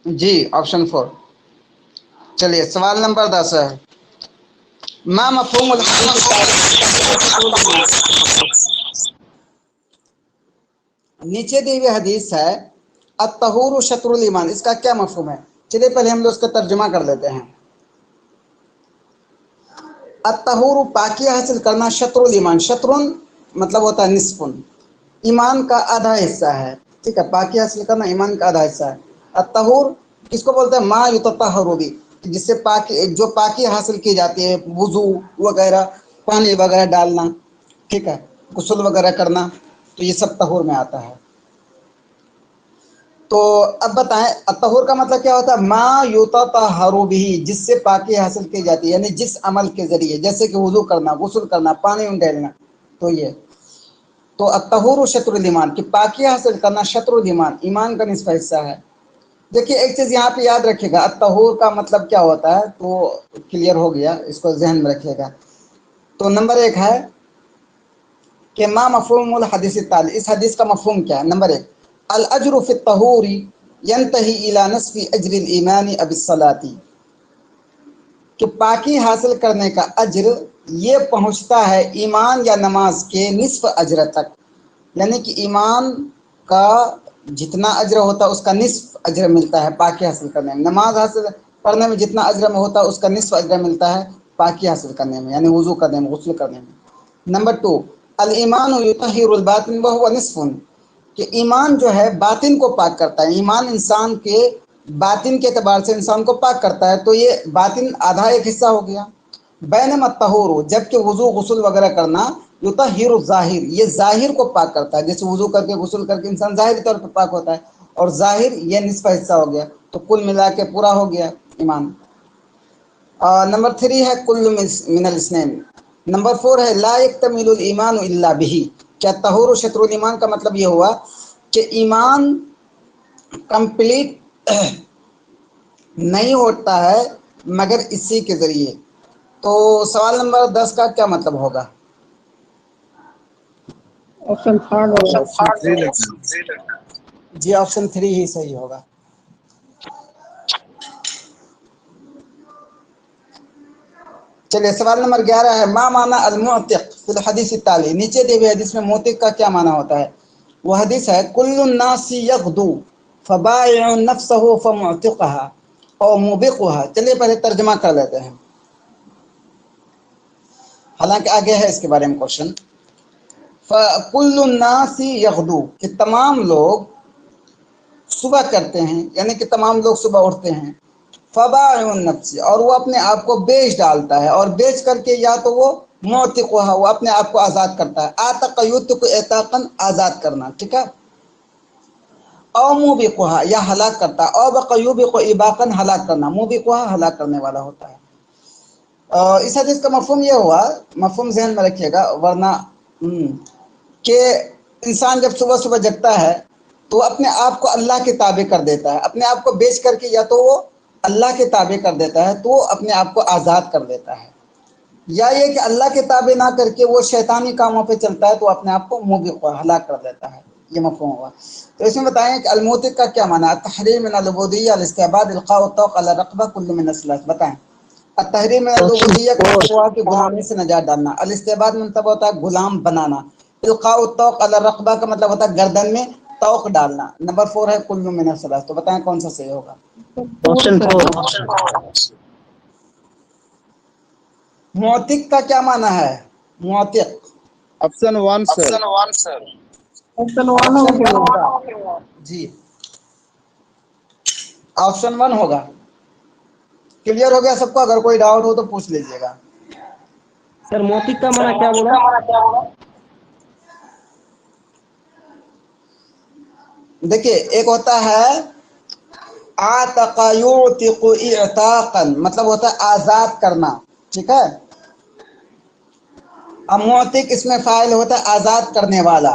जी ऑप्शन 4। चलिए सवाल नंबर 10 है, मा मफ़हूमुल हदीस नीचे दी हुई हदीस है अत्तहूरु शत्रुल ईमान, इसका क्या मफ़हूम है? चलिए पहले हम लोग उसका तर्जुमा कर लेते हैं। अत्तहूर पाकी हासिल करना, शत्रुल ईमान, शत्रुन मतलब होता है निस्फुन, ईमान का आधा हिस्सा है, ठीक है। पाकी हासिल करना ईमान का आधा हिस्सा है। अत्तहूर किसको बोलते हैं? मा युतत्तहरू भी, जिससे पाकी, जो पाकी हासिल की जाती है, वुजू वगैरह, पानी वगैरह डालना, ठीक है, गुस्ल वगैरह करना, तो ये सब तहूर में आता है। तो अब बताएं अत्तहूर का मतलब क्या होता है? मा युतत्तहरू बिही, जिससे पाकी हासिल की जाती है, यानी जिस अमल के जरिए, जैसे कि वुजू करना, गुस्ल करना, पानी डालना, तो ये तो अत्तहूर शत्रुल ईमान, कि पाकी हासिल करना शत्रुल ईमान, ईमान का निस्फ हिस्सा है। देखिए एक चीज़ यहाँ पे याद रखिएगा, अत्तहूर का मतलब क्या होता है, तो क्लियर हो गया, इसको जहन में रखिएगा। तो नंबर एक है कि मा मफ़हूमुल हदीस ताली, इस हदीस का मफ़हूम क्या है? नंबर एक, अल अज्रु फी तहूरी यंतही इला नस्फी अज्रिल ईमानी अबिस्सलाती, कि पाकी हासिल करने का अज्र ये पहुँचता है ईमान या नमाज के निस्फ अज्र तक, यानी कि ईमान का जितना अज्र होता है उसका निस्फ अज्र मिलता है पाकी हासिल करने में। नमाज हासिल पढ़ने में जितना अज्र में होता है उसका निस्फ अज्र मिलता है पाकी हासिल करने में, यानी वुजू करने में, गुस्ल करने में। नंबर टू, अल ईमान युतहिरुल बातिन व हुवा निस्फुन, कि ईमान जो है बातिन को पाक करता है, ईमान इंसान के बातिन के एतबार से इंसान को पाक करता है, तो ये बातिन आधा एक हिस्सा हो गया। बैनमा तहूर, जबकि वुजू गुस्ल वगैरह करना, युतहिरु ज़ाहिर, ये ज़ाहिर को पाक करता है, जैसे वुजू करके गुस्ल करके इंसान ज़ाहिरी तौर पर पाक होता है, और ज़ाहिर ये निस्फ हिस्सा हो गया, तो कुल मिला के पूरा हो गया ईमान। नंबर थ्री है कुल्लु मिनल इस्नैन। नंबर फोर है ला यक्तमिलुल ईमान इल्ला बिही, क्या तहूर शत्रुल ईमान का मतलब ये हुआ कि ईमान कंप्लीट नहीं होता है मगर इसी के ज़रिए। तो सवाल नंबर 10 का क्या मतलब होगा? ऑप्शन थर्ड होगा। जी ऑप्शन 3 ही सही होगा। चलिए सवाल नंबर 11 है, मा माना अल-मुअतिक फिल हदीस ताली, नीचे दिए हुए हदीस में मोतिक का क्या माना होता है? वो हदीस है कुल्लुन नासी यग़दू फबाइउ नफ्सहु फमुअतिक़हा और मुबिक़हा। चलिए पहले तर्जुमा कर लेते हैं, हालांकि आगे है इसके बारे में क्वेश्चन। कुल्लुन नासी यग़दू, कि तमाम लोग सुबह करते हैं, यानी कि तमाम लोग सुबह उठते हैं। फबाइउन नफ्सी, और वो अपने आप को बेच डालता है, और बेच करके या तो वो मुअतिक़हा, वो अपने आप को आज़ाद करता है, आतक़ युतिक़ु इताक़न, आज़ाद करना, ठीक है। और मुबिक़हा, या हलाक करता है, और बक़युबिक़ु इबाक़न, हलाक करना, मुबिक़हा हलाक करने वाला होता है। इस हदीस का मफ़हूम ये हुआ, मफ़हूम ज़हन में रखिएगा वरना, कि इंसान जब सुबह सुबह जगता है तो अपने आप को अल्लाह के ताबे कर देता है, अपने आप को बेच करके या तो वो अल्लाह के ताबे कर देता है, तो वो अपने आप को आज़ाद कर देता है, या ये कि अल्लाह के ताबे ना करके वो शैतानी कामों पे चलता है तो अपने आप को मुबिक़ हलाक कर देता है। ये मफ़हूम हुआ। तो इसमें बताएं कि अल-मुतिक़ का क्या माना? तहरीम मिनल उबूदिय्या अल-इस्तिबाद इल्क़ाउ तौक़ अला रक़बा कुल्लु मिन अस्लास। बताएं। तहरीम मिनल उबूदिय्या का मतलब हुआ कि गुलामी से निजात डालना, अल-इस्तिबाद मतलब होता है गुलाम बनाना, इल्क़ाउ तौक़ अला रक़बा का मतलब होता है गर्दन में तौक़ डालना। नंबर 4 है कुल्लु मिन अस्लास। तो बताएं कौन सा सही होगा? ऑप्शन 4। मुअतिक़ का क्या माना है? मुअतिक़ ऑप्शन 1 सर। ऑप्शन 1 होगा। जी ऑप्शन 1 होगा। क्लियर हो गया सबको? अगर कोई डाउट हो तो पूछ लीजिएगा। सर मोती का माना क्या बोला? देखिए एक होता है आतक़ा युतिक़ु इताक़न, मतलब होता है आज़ाद करना, ठीक है। अब मुअतिक़ इसमें फ़ाइल होता है आज़ाद करने वाला,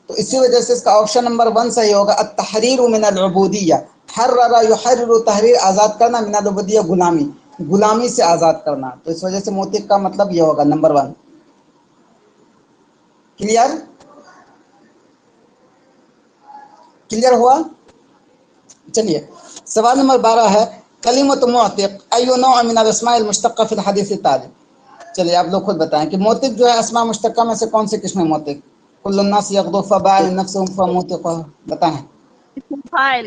तो इसी वजह से इसका ऑप्शन नंबर 1 सही होगा। अत-तहरीरु मिनल उबूदिय्या, हर्ररा युहर्रिरु तहरीर, आज़ाद करना, मिनल उबूदिय्या गुलामी, गुलामी से आज़ाद करना। तो इस वजह से मुअतिक़ का मतलब ये होगा नंबर 1। क्लियर? क्लियर हुआ? चलिए सवाल नंबर 12 है कलिमत मुअतिक़ अय्यु नौअ मिन अल-अस्माइल मुश्तक़्क़ा फिल हदीस ताली। चलिए आप लोग खुद बताएं कि मुअतिक़ जो है अस्मा मुश्तक़्क़ा में से कौन से किस्म है मुअतिक़? कुल्लुन नास यग़दू फबाइउ नफ्सहु फमुअतिक़हा। बताएं। फाइल।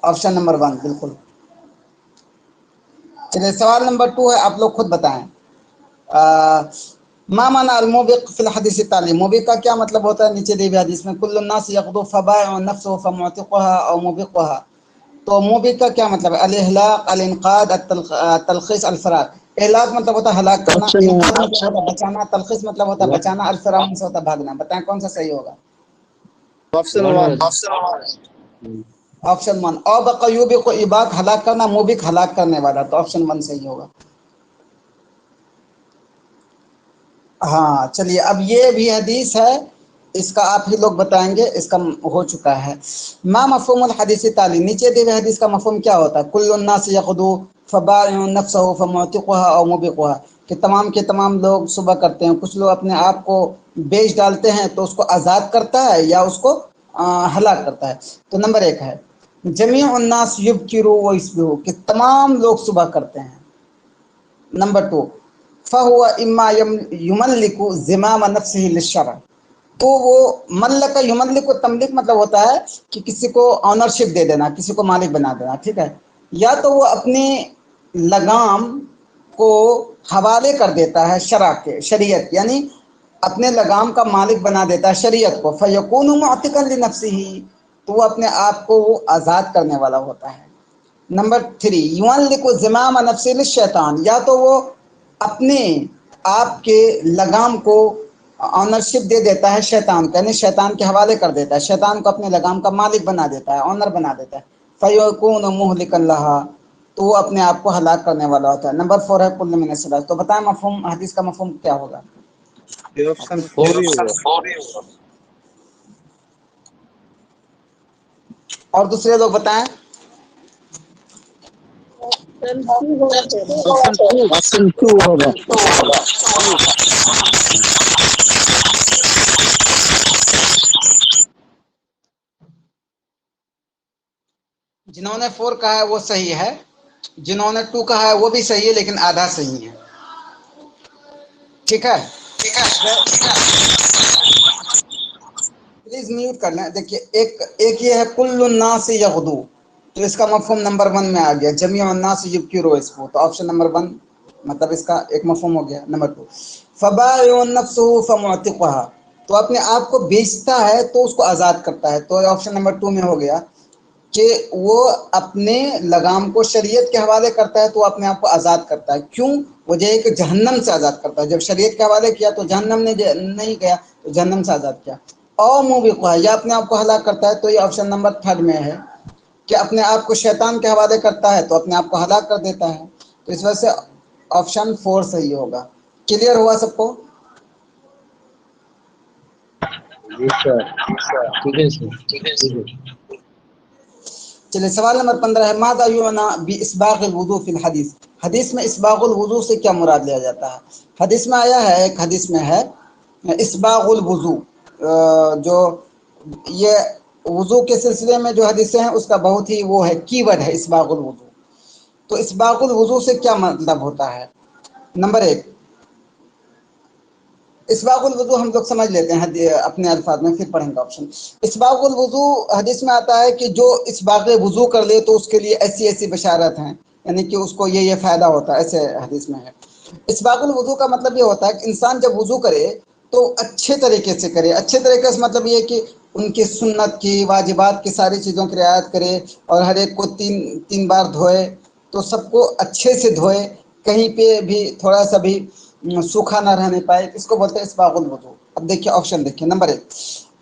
ऑप्शन नंबर 1 बिल्कुल। चलिए सवाल नंबर 2 है, आप लोग खुद बताएं। मा माना अल-मुबिक फिल हदीस ताली, मुबिक का क्या मतलब होता है नीचे दी हुई हदीस में? कुल्लु नास यक़दु फबाइउ नफ्सुहु फमुअतिक़ुहा औ मुबिक़ुहा। तो मुबिक का क्या मतलब है? अल-इहलाक, अल-इनक़ाद, अत-तलख़ीस, अल-फ़रार। इहलाक मतलब होता है हलाक करना, इनक़ाद मतलब होता है बचाना, तलख़ीस मतलब होता है बचाना, अल-फ़रार से होता है भागना। बताएं कौन सा सही होगा? Option one one. ऑप्शन 1। औ बक़युबी को इबाक हलाक करना, मुबिक हलाक करने वाला, तो ऑप्शन 1 सही होगा। हाँ चलिए, अब ये भी हदीस है, इसका आप ही लोग बताएंगे, इसका हो चुका है। मा मफ़हूमुल हदीस ताली, नीचे दी हुई हदीस का मफ़हूम क्या होता है? कुल्लु नास यग़दु फबाइउ नफ्सहु फमुअतिक़ुहा औ मुबिक़ुहा, कि तमाम के तमाम लोग सुबह करते हैं, कुछ लोग अपने आप को बेच डालते हैं तो उसको आज़ाद करता है या उसको हलाक करता है। तो नंबर 1 है जमीउन नास युबकिरु व युस्बिहु, कि तमाम लोग सुबह करते हैं। नंबर 2 फ़हुवा इम्मा युमल्लिकु ज़िमाम नफ्सिही लिश्शर, तो वो मल्लक युमल्लिक को तमलीक मतलब होता है कि किसी को ऑनरशिप दे देना, किसी को मालिक बना देना, ठीक है। या तो वो अपनी लगाम को हवाले कर देता है शरा के, शरीयत, यानी अपने लगाम का मालिक बना देता है शरीयत को। फ़यकूनु मुअतिक़न लिनफ्सिही, तो वो अपने आप को वो आज़ाद करने वाला होता है। नंबर 3 युमल्लिकु ज़िमाम नफ्सिही लिश्शैतान, या तो वो अपने आप के लगाम को ऑनरशिप दे देता है शैतान को, यानी शैतान के हवाले कर देता है, शैतान को अपने लगाम का मालिक बना देता है, ऑनर बना देता है। फ़यकूनु मुहलिकन लहा, तो वो अपने आप को हलाक करने वाला होता है। नंबर 4 है कुल्लु मिन अस्सलात, तो बताएं मफ़हूम हदीस का मफ़हूम क्या होगा? ये ऑप्शन 4 ही होगा। और दूसरे लोग बताएं। ऑप्शन 2 होगा। जिन्होंने 4 कहा है वो सही है, जिन्होंने 2 कहा है वो भी सही है, लेकिन आधा सही है, ठीक है। प्लीज म्यूट कर लें। देखिए एक ये है कुल्लु नास यग़दु, तो इसका मफ़हूम नंबर 1 में आ गया, जमीउन नास युबकिरु इसको, तो ऑप्शन नंबर 1 मतलब इसका एक मफ़हूम हो गया। नंबर 2 फबाइउ नफ्सुहु फमुअतिक़ुहा, तो अपने आप को बेचता है तो उसको आज़ाद करता है, तो ऑप्शन नंबर 2 में हो गया कि वो अपने लगाम को शरीयत के हवाले करता है तो अपने आप को आज़ाद करता है। क्यों? वजह है कि जहन्नम से आज़ाद करता है, जब शरीयत के हवाले किया तो जहन्नम ने नहीं गया, तो जहन्नम से आज़ाद किया। और मुबिक़ुहा, या अपने आप को हलाक करता है, तो ये ऑप्शन नंबर 3 में है कि अपने आप को शैतान के हवाले करता है तो अपने आप को हलाक कर देता है, तो इस वजह से ऑप्शन 4 सही होगा। क्लियर हुआ सबको? चलिए सवाल नंबर 15 है मादा युना बि इस्बाग़िल वुज़ू फिल हदीस, हदीस में इस्बाग़ुल वुज़ू से क्या मुराद लिया जाता है? हदीस में आया है, एक हदीस में है इस्बाग़ुल वुज़ू, जो ये वुज़ू के सिलसिले में जो हदीसें हैं उसका बहुत ही वो है कीवर्ड है इस्बाग़ुल वुज़ू। तो इस्बाग़ुल वुज़ू से क्या मतलब होता है? नंबर 1 इस्बाग़ुल वुज़ू हम लोग समझ लेते हैं अपने अल्फाज में, फिर पढ़ेंगे ऑप्शन। इस्बाग़ुल वुज़ू हदीस में आता है कि जो इस्बाग़ वुज़ू कर ले तो उसके लिए ऐसी ऐसी बशारत हैं, यानी कि उसको ये फ़ायदा होता है, ऐसे हदीस में है। इस्बाग़ुल वुज़ू का मतलब ये होता है कि इंसान जब वुज़ू करे तो अच्छे तरीके से करे। अच्छे तरीके से मतलब ये कि उनकी सुन्नत की, वाजिबात की सारी चीज़ों की रियायत करे और हर एक को 3 बार धोए, तो सबको अच्छे से धोए, कहीं पे भी थोड़ा सा भी सूखा ना रहने पाए, इसको बोलते हैं इस्बाग़ुल वुज़ू। अब देखिए ऑप्शन देखिए, नंबर 1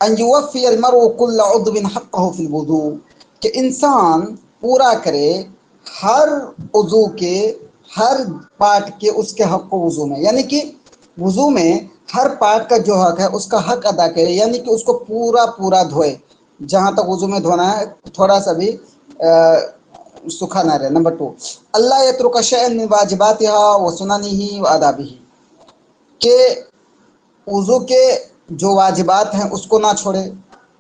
अन युवफ़्फ़ी अल मरउ कुल्ल उद्विन हक़्क़हु फ़िल वुज़ू, कि इंसान पूरा करे हर वुज़ू के हर पार्ट के उसके हक़ को वुज़ू में, यानी कि वुज़ू में हर पार्ट का जो हक़ है उसका हक़ अदा करे, यानी कि उसको पूरा धोए, जहाँ तक वुज़ू में धोना है थोड़ा सा भी सूखा ना रहे। नंबर 2 अल्ला यत्रुक शैअन मिन वाजिबातिहा व सुननिही व आदाबिही, के वुज़ू के जो वाजिबात हैं उसको ना छोड़े,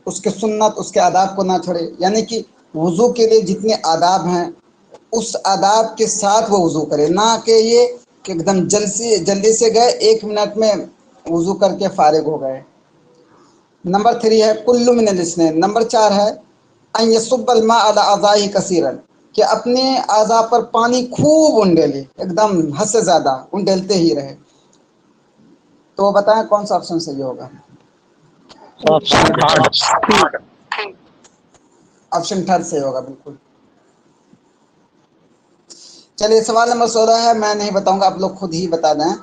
उसके सुन्नत उसके आदाब को ना छोड़े, यानी कि वुज़ू के लिए जितने आदाब हैं उस आदाब के साथ वो वुज़ू करे, ना कि ये कि एकदम जल्दी से गए 1 मिनट में वुज़ू करके फारिग हो गए। नंबर 3 है कुल्लु मिनल इस्नैन। नंबर 4 है अन यसुब्बल मा अला अज़ाई कसीरन, کہ اپنے اعضاء پر پانی خوب انڈیلے، ایک دم حد سے زیادہ انڈیلتے ہی رہے. تو وہ بتائیں کون سا آپشن صحیح ہوگا؟ آپشن تھرڈ صحیح ہوگا بالکل. چلیے سوال نمبر 16 ہے، میں نہیں بتاؤں گا، آپ لوگ خود ہی بتا دیں.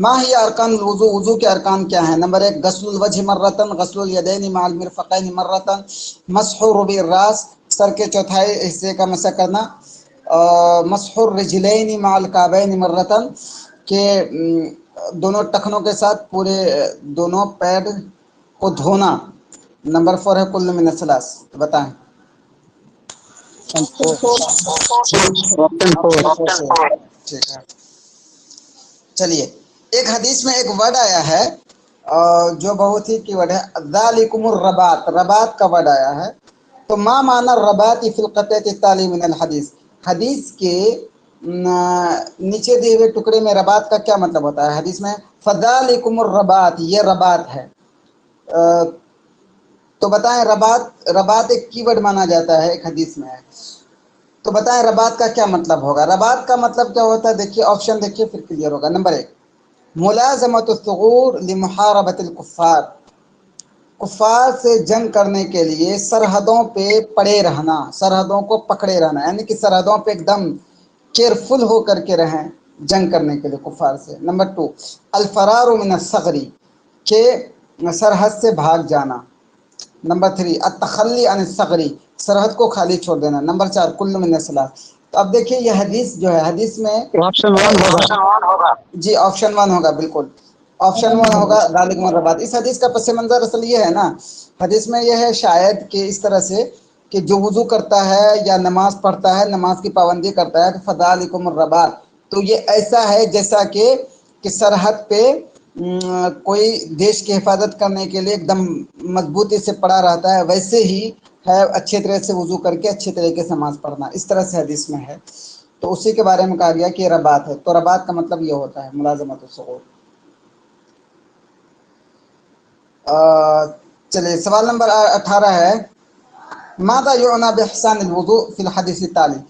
ما ہی ارکان الوضو، وضو کے ارکان کیا ہیں؟ نمبر 1 غسل الوجہ مرتن، غسل الیدین مع المرفقین مرتن، مسح ربع الراس، سر کے چوتھائی حصے کا مسح کرنا، مسح الرجلین مع الکعبین مرتن، کہ دونوں ٹخنوں کے ساتھ پورے دونوں پیر کو دھونا. نمبر 4 ہے کل من الثلاث. بتائیں. ٹھیک ہے. چلیے ایک حدیث میں ایک ورڈ آیا ہے جو بہت ہی کی ورڈ ہے، ذالکم الرباط، رباط کا ورڈ آیا ہے. تو ما معنی الرباط فی القطعۃ التالی من الحدیث، حدیث کے نیچے دیے ہوئے ٹکڑے میں رباط کا کیا مطلب ہوتا ہے؟ حدیث میں فذالکم الرباط، یہ رباط ہے. تو بتائیں رباط ایک کی ورڈ مانا جاتا ہے، ایک حدیث میں ہے. تو بتائیں رباط کا کیا مطلب ہوگا؟ رباط کا مطلب کیا ہوتا ہے؟ دیکھیے آپشن دیکھیے پھر کلیئر ہوگا. نمبر 1 ملازمت الثغور لمحاربۃ الکفار، کفار سے جنگ کرنے کے لیے سرحدوں پہ پڑے رہنا، سرحدوں کو پکڑے رہنا، یعنی کہ سرحدوں پہ ایک دم کیئرفل ہو کر کے رہیں جنگ کرنے کے لیے کفار سے. نمبر 2 الفرار من الثغر، کہ سرحد سے بھاگ جانا. نمبر 3 التخلی عن الثغر، سرحد کو خالی چھوڑ دینا. نمبر 4 کل من الثلاث. تو اب دیکھیے یہ حدیث جو ہے، حدیث میں آپشن 1 ہوگا. جی آپشن 1 ہوگا بالکل. آپشن 1 ہوگا ذالکم الرباط. اس حدیث کا پس منظر اصل یہ ہے نا، حدیث میں یہ ہے شاید کہ اس طرح سے کہ جو وضو کرتا ہے یا نماز پڑھتا ہے، نماز کی پابندی کرتا ہے، تو فذالکم الرباط، تو یہ ایسا ہے جیسا کہ سرحد پہ کوئی دیش کی حفاظت کرنے کے لیے ایک دم مضبوطی سے پڑا رہتا ہے، ویسے ہی ہے اچھے طرح سے وضو کر کے اچھے طریقے سے نماز پڑھنا، اس طرح سے حدیث میں ہے. تو اسی کے بارے میں کہا گیا کہ یہ رباط ہے. تو رباط کا مطلب یہ ہوتا ہے ملازمت الثغور. چلیے سوال نمبر 18 ہے، ماذا یعنی باحسان الوضوء فی الحدیث التالی،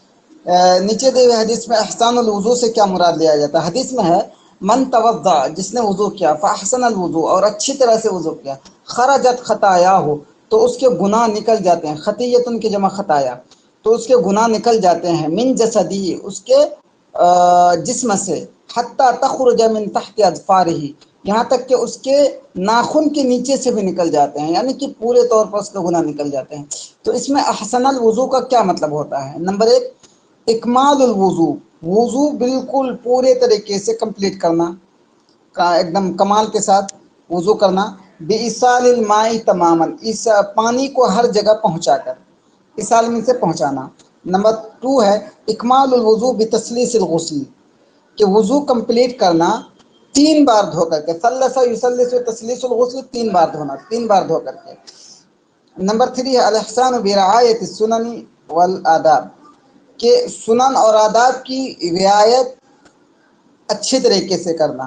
نیچے دی ہوئے حدیث میں احسان الوضوء سے کیا مراد لیا جاتا ہے؟ حدیث میں ہے من توضا، جس نے وضو کیا، فاحسن الوضوء، اور اچھی طرح سے وضو کیا، خرجت خطایا ہو، تو اس کے گناہ نکل جاتے ہیں، خطیتن کی جمع خطایا، تو اس کے گناہ نکل جاتے ہیں، من جسدی، اس کے جسم سے، حتی تخرج من تحت اظفارہ، یہاں تک کہ اس کے ناخن کے نیچے سے بھی نکل جاتے ہیں، یعنی کہ پورے طور پر اس کے گناہ نکل جاتے ہیں. تو اس میں احسن الوضو کا کیا مطلب ہوتا ہے؟ نمبر 1 اکمال الوضو، وضو بالکل پورے طریقے سے کمپلیٹ کرنا، ایک دم کمال کے ساتھ وضو کرنا، بإیصال الماء تماما، اس پانی کو ہر جگہ پہنچا کر، ایصال میں سے پہنچانا. نمبر 2 ہے اکمال الوضو بتسلیس الغسل، کہ وضو کمپلیٹ کرنا 3 بار دھو کر کے، ثلث یثلث تسلیس الغسل، 3 بار دھونا، 3 بار دھو کر کے. نمبر 3 ہے الاحسان برعایت السنن والآداب، کہ سنن اور آداب کی رعایت اچھے طریقے سے کرنا.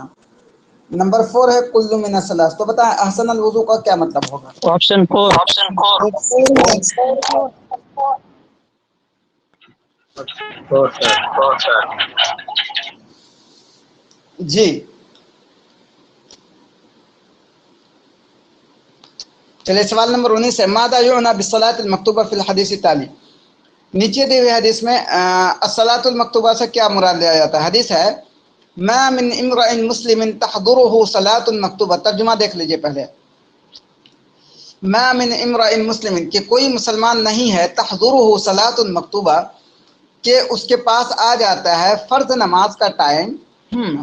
نمبر 4 ہے کل من الثلاث. تو بتائیں احسن الوضو کا کیا مطلب ہوگا؟ آپشن 4. جی چلیے سوال نمبر 19 ہے، ماذا یعنی بالصلاۃ المکتوبہ فی الحدیث التالی، نیچے دی ہوئی حدیث میں الصلاۃ المکتوبہ سے کیا مراد لیا جاتا ہے؟ حدیث ہے ما من امرئ مسلم تحضره صلاۃ مکتوبہ. ترجمہ دیکھ لیجئے پہلے. ما من امرئ مسلم، کہ کوئی مسلمان نہیں ہے، تحضره صلاۃ مکتوبہ، کہ اس کے پاس آ جاتا ہے فرض نماز کا ٹائم،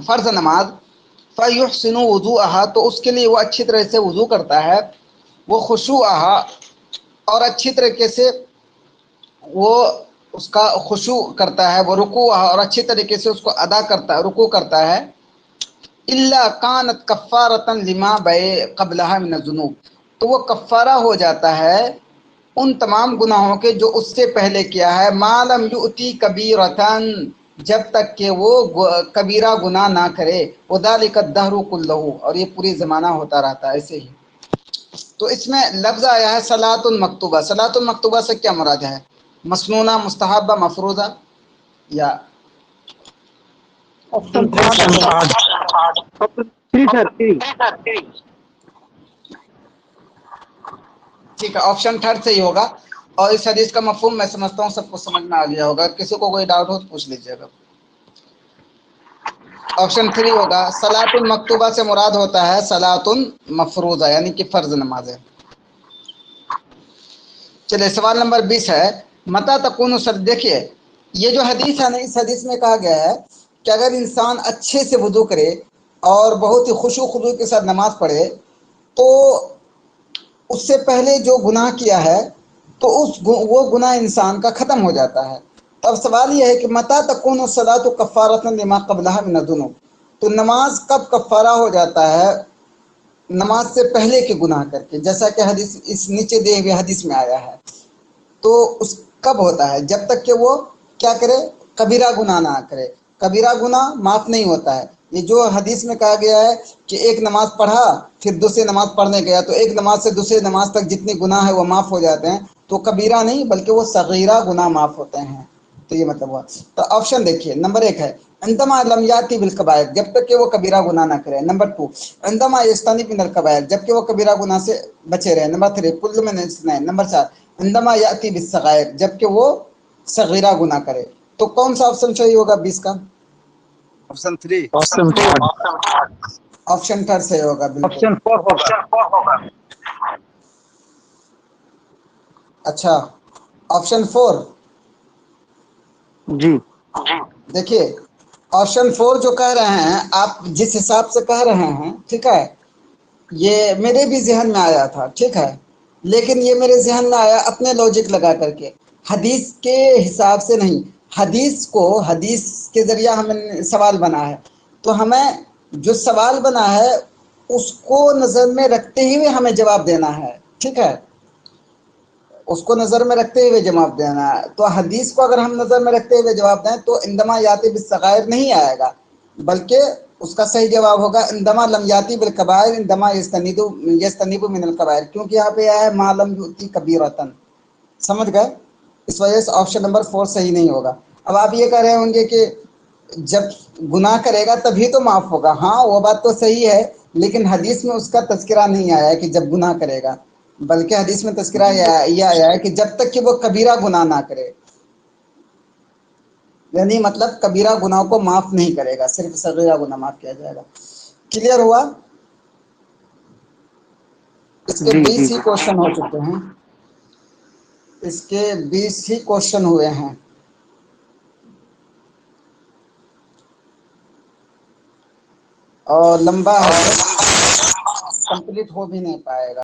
فرض نماز، فیحسن وضوءها، تو اس کے لیے وہ اچھی طرح سے وضو کرتا ہے، وہ خشوعها، اور اچھی طریقے سے وہ اس کا خشوع کرتا ہے، وہ رکوع، اور اچھی طریقے سے اس کو ادا کرتا ہے، رکوع کرتا ہے، الا کانت کفارۃ لما قبلها من الذنوب، تو وہ کفارہ ہو جاتا ہے ان تمام گناہوں کے جو اس سے پہلے کیا ہے، ما لم یؤتی کبیرۃ، جب تک کہ وہ کبیرہ گناہ نہ کرے، وذالک الدہر کلہ، اور یہ پوری زمانہ ہوتا رہتا ہے ایسے ہی. تو اس میں لفظ آیا ہے صلاۃ المکتوبہ. صلاۃ المکتوبہ سے کیا مراد ہے؟ मसनूना, मुस्तहब्बा, मफरूजा या ऑप्शन थ्री सर थ्री। ठीक है, ऑप्शन थर्ड सही होगा। और इस हदीस का मफहूम मैं समझता हूँ सबको समझ में आ गया होगा। किसी को कोई डाउट हो तो पूछ लीजिएगा। ऑप्शन थ्री होगा। सलातुल मकतूबा से मुराद होता है सलातुन मफरूजा, यानी कि फर्ज नमाजें। चलिए सवाल नंबर 20 है, मता तकून सर। देखिए ये जो हदीस है ना, इस हदीस में कहा गया है कि अगर इंसान अच्छे से वुदू करे और बहुत ही खुशू खुदू के साथ नमाज पढ़े तो उससे पहले जो गुनाह किया है तो वो गुनाह इंसान का ख़त्म हो जाता है। तो अब सवाल यह है कि मता तकून सलातु कफ़ारतन लिमा क़ब्लहा मिन अज़्ज़ुनूब, तो नमाज कब कफ़ारा हो जाता है नमाज से पहले के गुनाह करके, जैसा कि हदीस इस नीचे दिए हुए हदीस में आया है। तो उस कब होता है? जब तक कि वो क्या करे, कबीरा गुनाह ना करे। कबीरा गुनाह माफ़ नहीं होता है। ये जो हदीस में कहा गया है कि एक नमाज पढ़ा फिर दूसरी नमाज पढ़ने गया तो एक नमाज से दूसरी नमाज तक जितने गुनाह है वो माफ़ हो जाते हैं, तो कबीरा नहीं बल्कि वो सगीरा गुनाह माफ़ होते हैं। तो ये मतलब हुआ। तो ऑप्शन देखिए, नंबर 1 है अंदमा लम याती बिल कबायर, जब तक कि वो कबीरा गुनाह ना करे। नंबर 2 अंदमा यस्तानिब मिनल कबायर, जबकि वो कबीरा गुनाह से बचे रहे। नंबर 3 कुल्लु मिन इस्नाइन। नंबर 4 अंदमा याती बिस सगायर, जबकि वो सगीरा गुनाह करे। तो कौन सा ऑप्शन सही होगा 20 का? Option 3। Option third. Option third सही होगा, बिल्कुल। ऑप्शन 4 होगा। अच्छा, ऑप्शन 4। जी देखिए ऑप्शन 4 जो कह रहे हैं आप, जिस हिसाब से कह रहे हैं, ठीक है, ये मेरे भी जहन में आया था, ठीक है, लेकिन ये मेरे जहन में आया अपने लॉजिक लगा करके, हदीस के हिसाब से नहीं। हदीस के ज़रिया हमें सवाल बना है, तो हमें जो सवाल बना है उसको नज़र में रखते हुए हमें जवाब देना है, ठीक है, उसको नज़र में रखते हुए जवाब देना है। तो हदीस को अगर हम नज़र में रखते हुए जवाब दें तो इंदमा याती बिस सगायर नहीं आएगा, बल्कि उसका सही जवाब होगा इंदमा लम याती बिल कबायर इंदमा यस्तनीबु मिनल कबायर, क्योंकि यहाँ पे आया है मा लम युती कबीरतन। समझ गए? इस वजह से ऑप्शन नंबर 4 सही नहीं होगा। अब आप ये कह रहे होंगे कि जब गुनाह करेगा तभी तो माफ़ होगा। हाँ वो बात तो सही है, लेकिन हदीस में उसका तज़किरा नहीं आया है कि जब गुनाह करेगा, बल्कि हदीस में तज़किरा ये आया है कि जब तक कि वो कबीरा गुनाह ना करे, यानी मतलब कबीरा गुनाह को माफ़ नहीं करेगा, सिर्फ सगीरा गुनाह माफ़ किया जाएगा। क्लियर हुआ? इसके 20 ही क्वेश्चन हो चुके हैं, इसके 20 ही क्वेश्चन हुए हैं और लंबा है, कंप्लीट हो भी नहीं पाएगा।